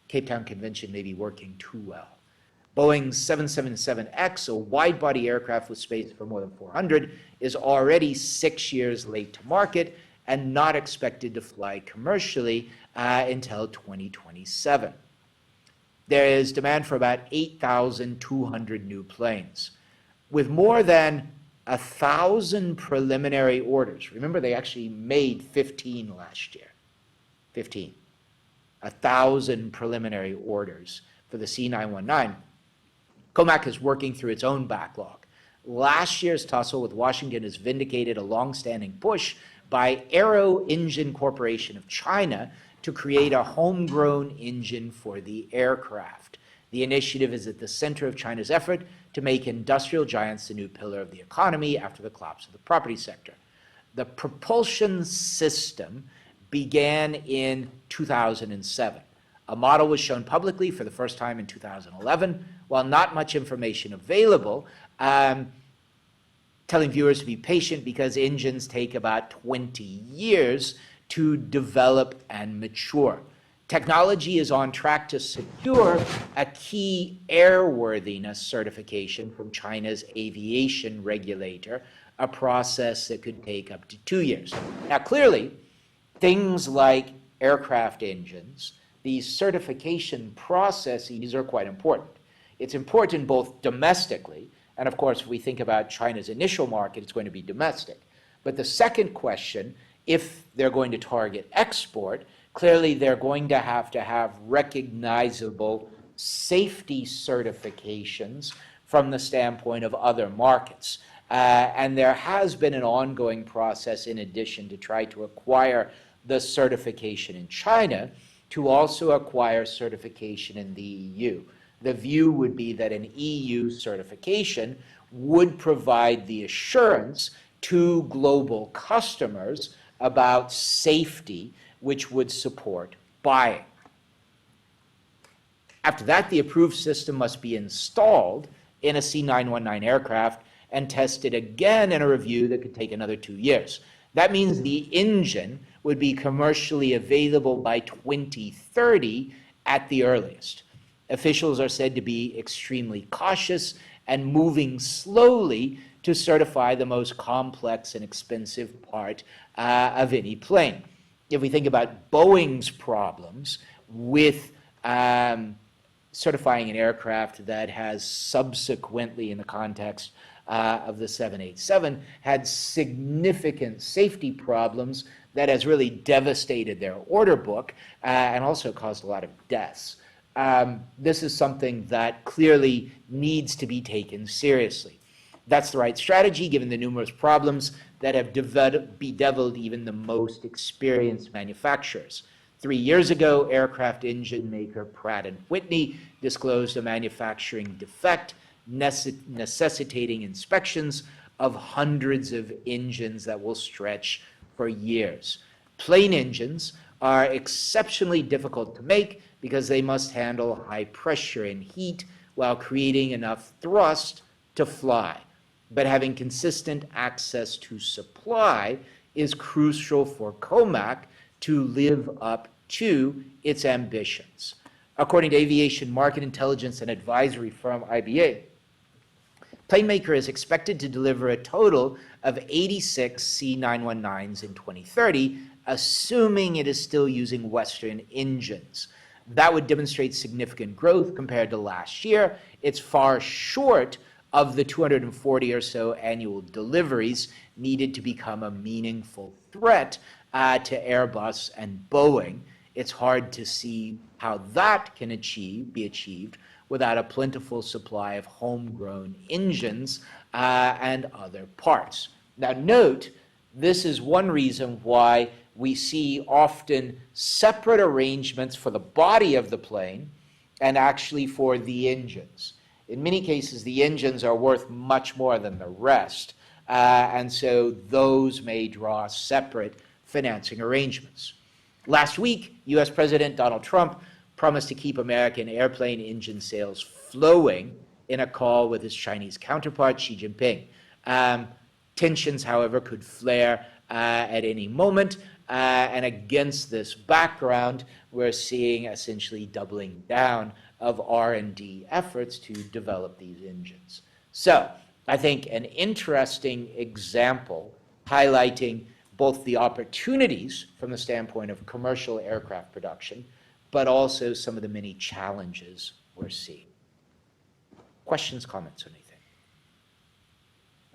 Cape Town Convention may be working too well. Boeing's 777X, a wide-body aircraft with space for more than 400, is already 6 years late to market and not expected to fly commercially until 2027. There is demand for about 8,200 new planes. With more than 1,000 preliminary orders, remember they actually made 15 last year, 15. 1,000 preliminary orders for the C919. Comac is working through its own backlog. Last year's tussle with Washington has vindicated a long-standing push by Aero Engine Corporation of China to create a homegrown engine for the aircraft. The initiative is at the center of China's effort to make industrial giants the new pillar of the economy after the collapse of the property sector. The propulsion system began in 2007. A model was shown publicly for the first time in 2011. While not much information available, telling viewers to be patient because engines take about 20 years to develop and mature. Technology is on track to secure a key airworthiness certification from China's aviation regulator, a process that could take up to 2 years. Now, clearly, things like aircraft engines, these certification processes are quite important. It's important both domestically, and of course, if we think about China's initial market, it's going to be domestic. But the second question, if they're going to target export, clearly they're going to have recognizable safety certifications from the standpoint of other markets. And there has been an ongoing process in addition to try to acquire the certification in China to also acquire certification in the EU. The view would be that an EU certification would provide the assurance to global customers about safety, which would support buying. After that, the approved system must be installed in a C919 aircraft and tested again in a review that could take another 2 years. That means the engine would be commercially available by 2030 at the earliest. Officials are said to be extremely cautious and moving slowly to certify the most complex and expensive part of any plane. If we think about Boeing's problems with certifying an aircraft that has subsequently, in the context of the 787, had significant safety problems that has really devastated their order book and also caused a lot of deaths. This is something that clearly needs to be taken seriously. That's the right strategy given the numerous problems that have bedeviled even the most experienced manufacturers. 3 years ago, aircraft engine maker Pratt & Whitney disclosed a manufacturing defect necessitating inspections of hundreds of engines that will stretch for years. Plane engines are exceptionally difficult to make because they must handle high pressure and heat while creating enough thrust to fly, but having consistent access to supply is crucial for COMAC to live up to its ambitions. According to aviation market intelligence and advisory firm IBA, Planemaker is expected to deliver a total of 86 C919s in 2030, assuming it is still using Western engines. That would demonstrate significant growth compared to last year. It's far short of the 240 or so annual deliveries needed to become a meaningful threat to Airbus and Boeing. It's hard to see how that can be achieved without a plentiful supply of homegrown engines and other parts. Now note, this is one reason why we see often separate arrangements for the body of the plane and actually for the engines. In many cases, the engines are worth much more than the rest, and so those may draw separate financing arrangements. Last week, US President Donald Trump promised to keep American airplane engine sales flowing in a call with his Chinese counterpart, Xi Jinping. Tensions, however, could flare at any moment, and against this background, we're seeing essentially doubling down of R&D efforts to develop these engines. So I think an interesting example highlighting both the opportunities from the standpoint of commercial aircraft production, but also some of the many challenges we're seeing. Questions, comments, or anything?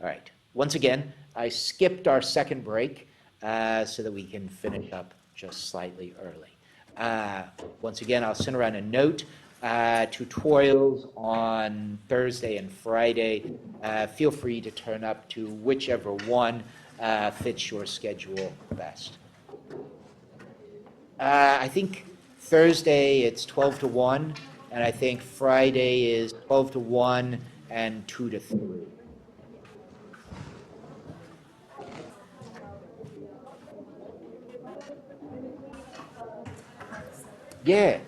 All right. Once again, I skipped our second break so that we can finish up just slightly early. Once again, I'll send around a note. Tutorials on Thursday and Friday. Feel free to turn up to whichever one fits your schedule best. I think Thursday it's 12 to 1, and I think Friday is 12 to 1 and 2 to 3. Yeah.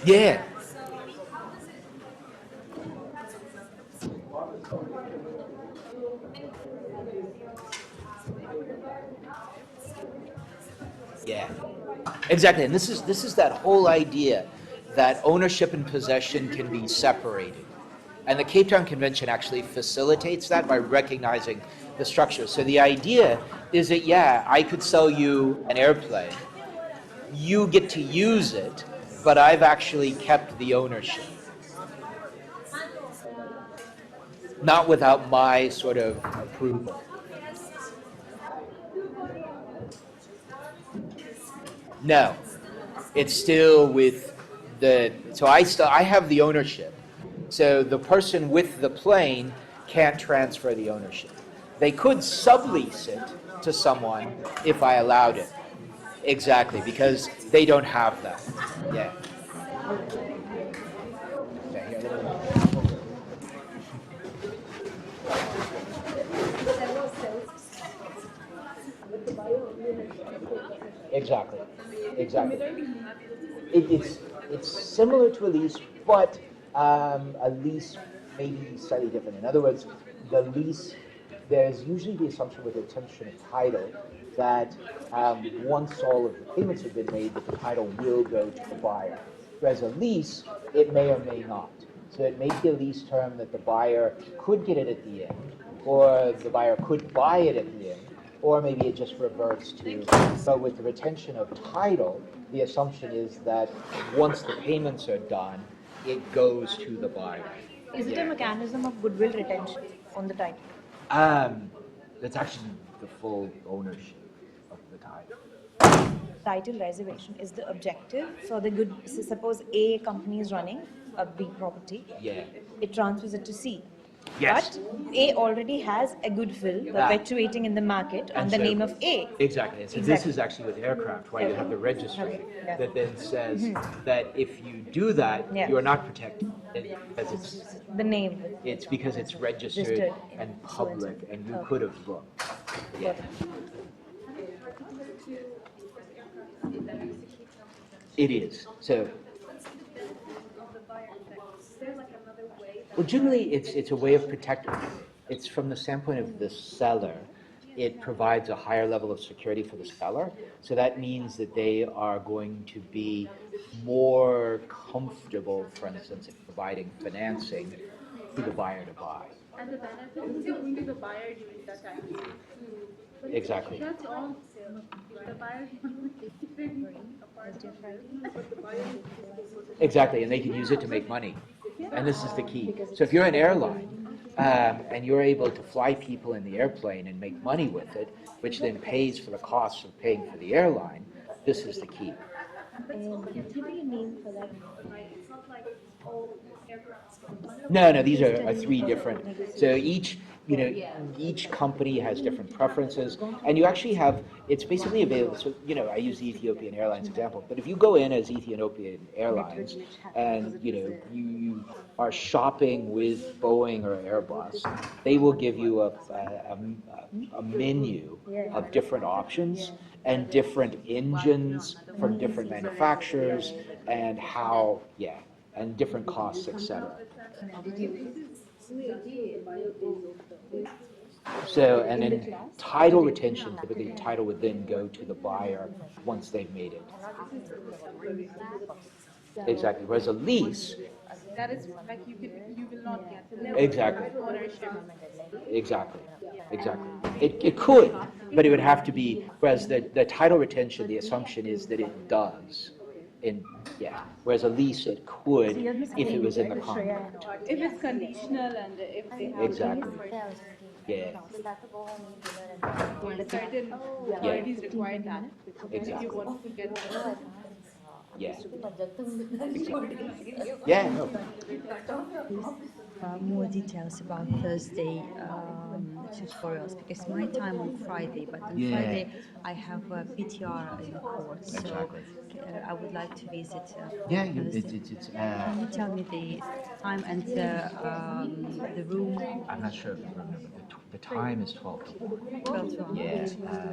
Yeah. Yeah. Exactly. And this is that whole idea that ownership and possession can be separated. And the Cape Town Convention actually facilitates that by recognizing the structure. So the idea is that, yeah, I could sell you an airplane, you get to use it, but I've actually kept the ownership. Not without my sort of approval. No, it's still with so I have the ownership. So the person with the plane can't transfer the ownership. They could sublease it to someone if I allowed it. Exactly, because they don't have that. Yeah. Exactly. Exactly. It's similar to a lease, but a lease may be slightly different. In other words, the lease, there's usually the assumption with retention of title that once all of the payments have been made, that the title will go to the buyer. Whereas a lease, it may or may not. So it may be a lease term that the buyer could get it at the end, or the buyer could buy it at the end, or maybe it just reverts to, but with the retention of title, the assumption is that once the payments are done, it goes to the buyer. Is it a mechanism of goodwill retention on the title? That's actually the full ownership of the title. Title reservation is the objective for the good. So suppose A company is running a B property. Yeah. It transfers it to C. Yes. But A already has a goodwill perpetuating in the market on the name of A. Exactly. So this is actually with aircraft, where you have the registry that then says that if you do that, you are not protected because it's the name. It's because it's registered and public, and you could have looked. Yeah. It is. So, What's the benefit of the buyer effect? Is there like another way that well, generally, it's a way of protecting. It's from the standpoint of the seller. It provides a higher level of security for the seller. So that means that they are going to be more comfortable, for instance, in providing financing to the buyer to buy. And the benefit is going to the buyer during that time. Exactly. That's all. The buyer can take a part of this, but the buyer Exactly, and they can use it to make money. And this is the key. So if you're an airline and you're able to fly people in the airplane and make money with it, which then pays for the costs of paying for the airline, this is the key. Typically name for that. it's not like all aircrafts. No, these are three different. So each company has different preferences, and you actually have, it's basically available. So, I use the Ethiopian Airlines example, but if you go in as Ethiopian Airlines and, you are shopping with Boeing or Airbus, they will give you a menu of different options and different engines from different manufacturers and and different costs, etc. So, and then title retention, typically title would then go to the buyer once they've made it. Exactly. Whereas a lease, that is like you will not get exactly, ownership. exactly. It could, but it would have to be, whereas the title retention, the assumption is that it does. Whereas a lease, it could if it was in the contract. If it's conditional and if they have Exactly. Yeah. certain authorities require that. If Exactly. you want to get Yeah. Yeah, no. More details about Thursday tutorials because my time on Friday, but on Friday I have a PTR in court, so Exactly. I would like to visit. It's Can you tell me the time and the room? I'm not sure if you remember, the time is 12 to 1. 12 to 1. Yeah,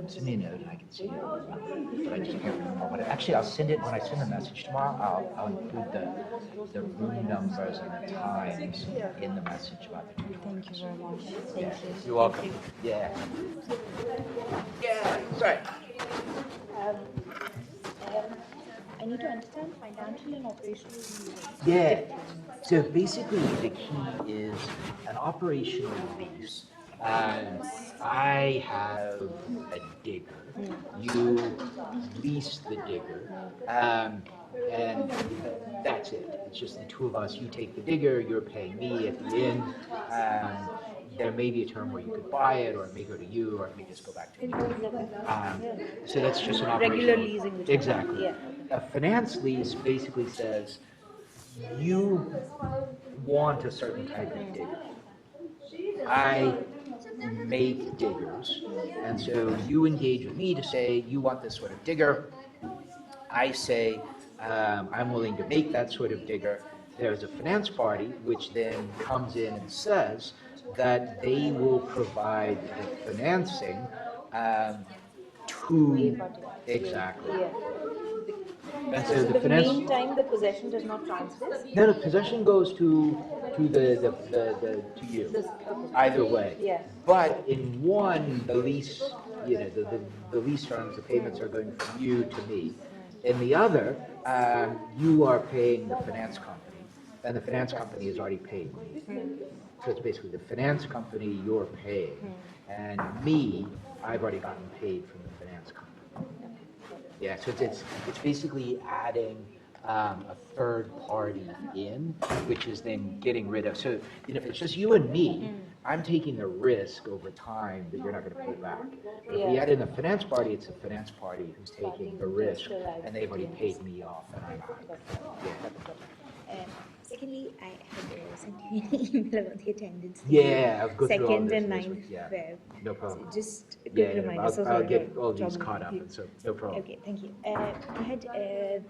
send me a note and I can see it. But I just can't remember what actually, I'll send it, when I send a message tomorrow, I'll include the room numbers and the times in the message about the tutorials. Thank you very much. Thank you. You're welcome. Yeah. Yeah, sorry. I need to understand financial and operational lease. Yeah. So basically, the key is an operational lease. I have a digger. You lease the digger. And that's it. It's just the two of us. You take the digger, you're paying me at the end. There may be a term where you could buy it, or it may go to you, or it may just go back to you. So that's just an Regular operational. leasing. Exactly. Yeah. A finance lease basically says you want a certain type of digger. I make diggers, and so you engage with me to say you want this sort of digger. I say I'm willing to make that sort of digger. There's a finance party which then comes in and says that they will provide the financing to exactly. And so the But finance. meantime, the possession does not transfer. No, the possession goes to you. Either way. Yeah. But in one, the lease, the lease terms, the payments are going from you to me. In the other, you are paying the finance company, and the finance company has already paid me. So it's basically the finance company you're paying, and me, I've already gotten paid from the finance company. Yeah, so it's basically adding a third party in, which is then getting rid of. So if it's just you and me, I'm taking a risk over time that you're not going to pay back. But if we add in a finance party, it's a finance party who's taking the risk, and they've already paid me off, and I'm out. Yeah. Secondly, I had sent you an email about the attendance. Yeah, I've got through all 2nd this and this 9th week, yeah. Feb. No problem. So just a Yeah, quick reminder. So I'll sorry get for all these troubling caught up, you. and so no problem. Okay, thank you. I had okay,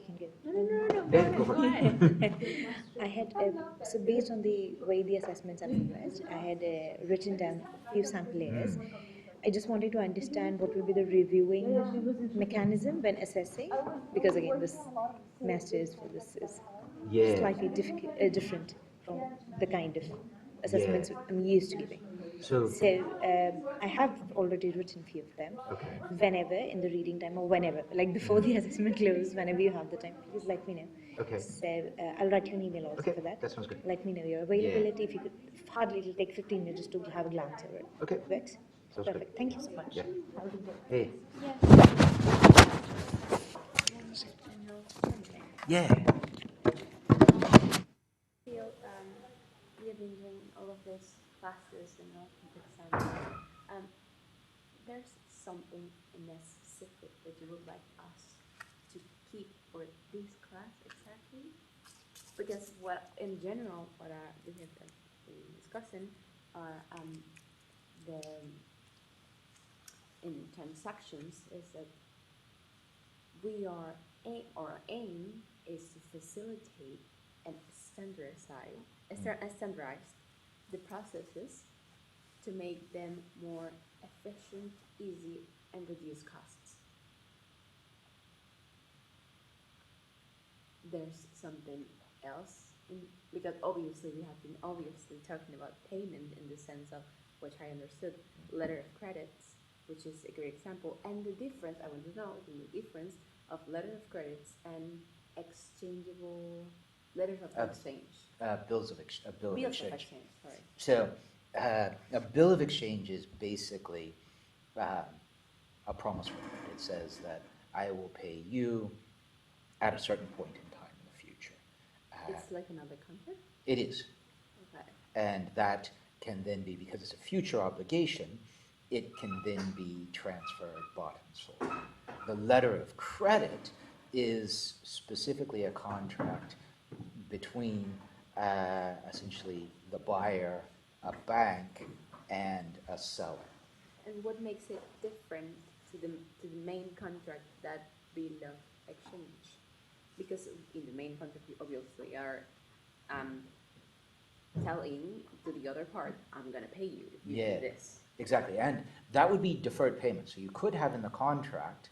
can you? No. Yeah, go for it. I had so based on the way the assessments are progressed, I had written down a few sample areas. I just wanted to understand what will be the reviewing mechanism when assessing, because again, this master's for this is slightly different from the kind of assessments I'm used to giving. So, I have already written few of them. okay. Whenever in the reading time or whenever, like before the assessment closes, whenever you have the time, please let me know. Okay. So I'll write you an email also Okay, for that. that sounds good. Let me know your availability. If you could, hardly it'll take 15 minutes just to have a glance over it. Okay. Works? Sounds Perfect. good. Thank you so much. Yeah. Have a good day. Hey. Yeah. Yeah. Feel we have been doing all of these classes and all complex there's something in a specific that you would like us to keep for this class exactly? Because what in general what we have been discussing are the in transactions is that we are our aim is to facilitate and standardize the processes to make them more efficient, easy, and reduce costs. There's something else because obviously we have been obviously talking about payment in the sense of which I understood letter of credits, which is a great example, and the difference I want to know the difference of letter of credits and exchangeable letters of exchange. Bills of ex- a bill of Bills exchange. of exchange, sorry. So, a bill of exchange is basically a promise report. It says that I will pay you at a certain point in time in the future. It's like another contract? It is. Okay. And that can then be, because it's a future obligation, it can then be transferred, bought, and sold. The letter of credit is specifically a contract between essentially the buyer, a bank, and a seller. And what makes it different to the main contract, that bill of exchange? Because in the main contract, you obviously are telling to the other part, I'm gonna pay you if you do this. Exactly, and that would be deferred payment. So you could have in the contract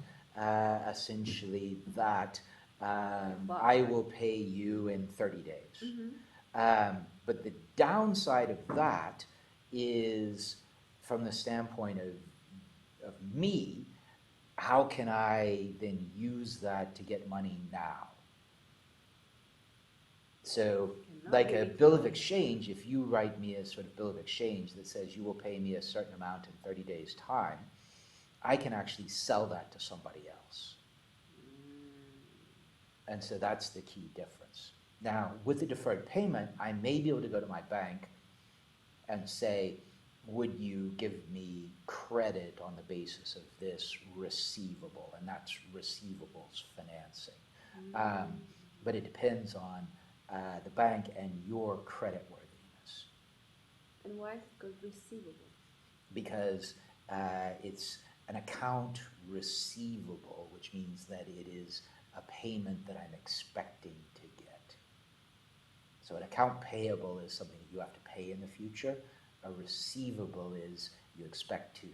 essentially that I will pay you in 30 days. But the downside of that is, from the standpoint of me, how can I then use that to get money now? So, like a bill of exchange, if you write me a sort of bill of exchange that says you will pay me a certain amount in 30 days' time, I can actually sell that to somebody else. And so that's the key difference. Now, with the deferred payment, I may be able to go to my bank and say, would you give me credit on the basis of this receivable? And that's receivables financing. But it depends on the bank and your credit worthiness. And why is it called receivable? Because it's an account receivable, which means that it is a payment that I'm expecting to get. So an account payable is something that you have to pay in the future. A receivable is you expect to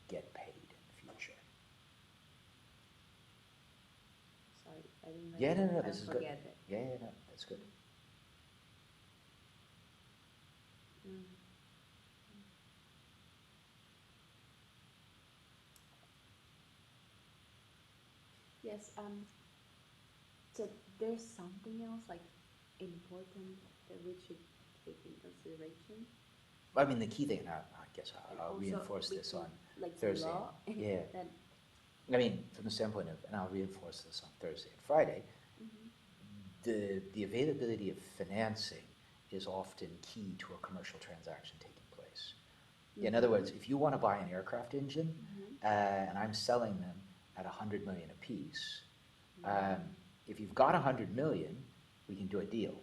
get paid in the future. Sorry, I didn't know. Yeah, no, I this is good. forget it. Yeah, no, that's good. Yes, so there's something else like important that we should take in consideration. I mean, the key thing, and I guess I'll Also, reinforce we this can, on like Thursday. law, Yeah. that, I mean, from the standpoint of, and I'll reinforce this on Thursday and Friday, the availability of financing is often key to a commercial transaction taking place. In other words, if you want to buy an aircraft engine, and I'm selling them at 100 million apiece, if you've got 100 million, we can do a deal.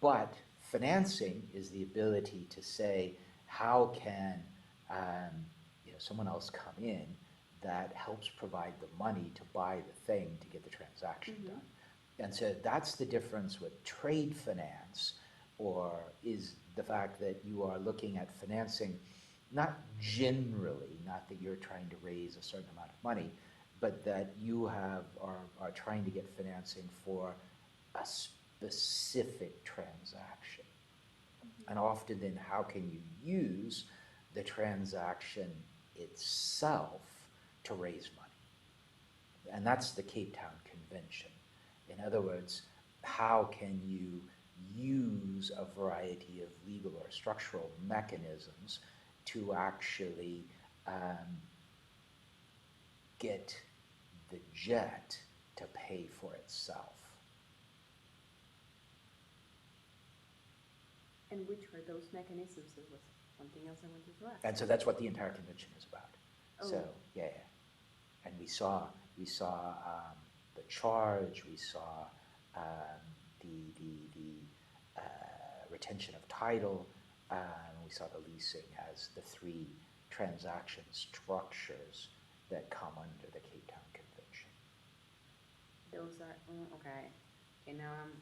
But financing is the ability to say, how can someone else come in that helps provide the money to buy the thing to get the transaction done. And so that's the difference with trade finance, or is the fact that you are looking at financing not generally, not that you're trying to raise a certain amount of money, but that you are trying to get financing for a specific transaction. And often then how can you use the transaction itself to raise money? And that's the Cape Town Convention. In other words, how can you use a variety of legal or structural mechanisms to actually get the jet to pay for itself? And which were those mechanisms? There was something else I wanted to ask. And so that's what the entire convention is about. Oh. So, yeah. And we saw the charge, we saw the retention of title, we saw the leasing as the three transaction structures that come under the Cape Town Convention. Those are, okay. Okay, now I'm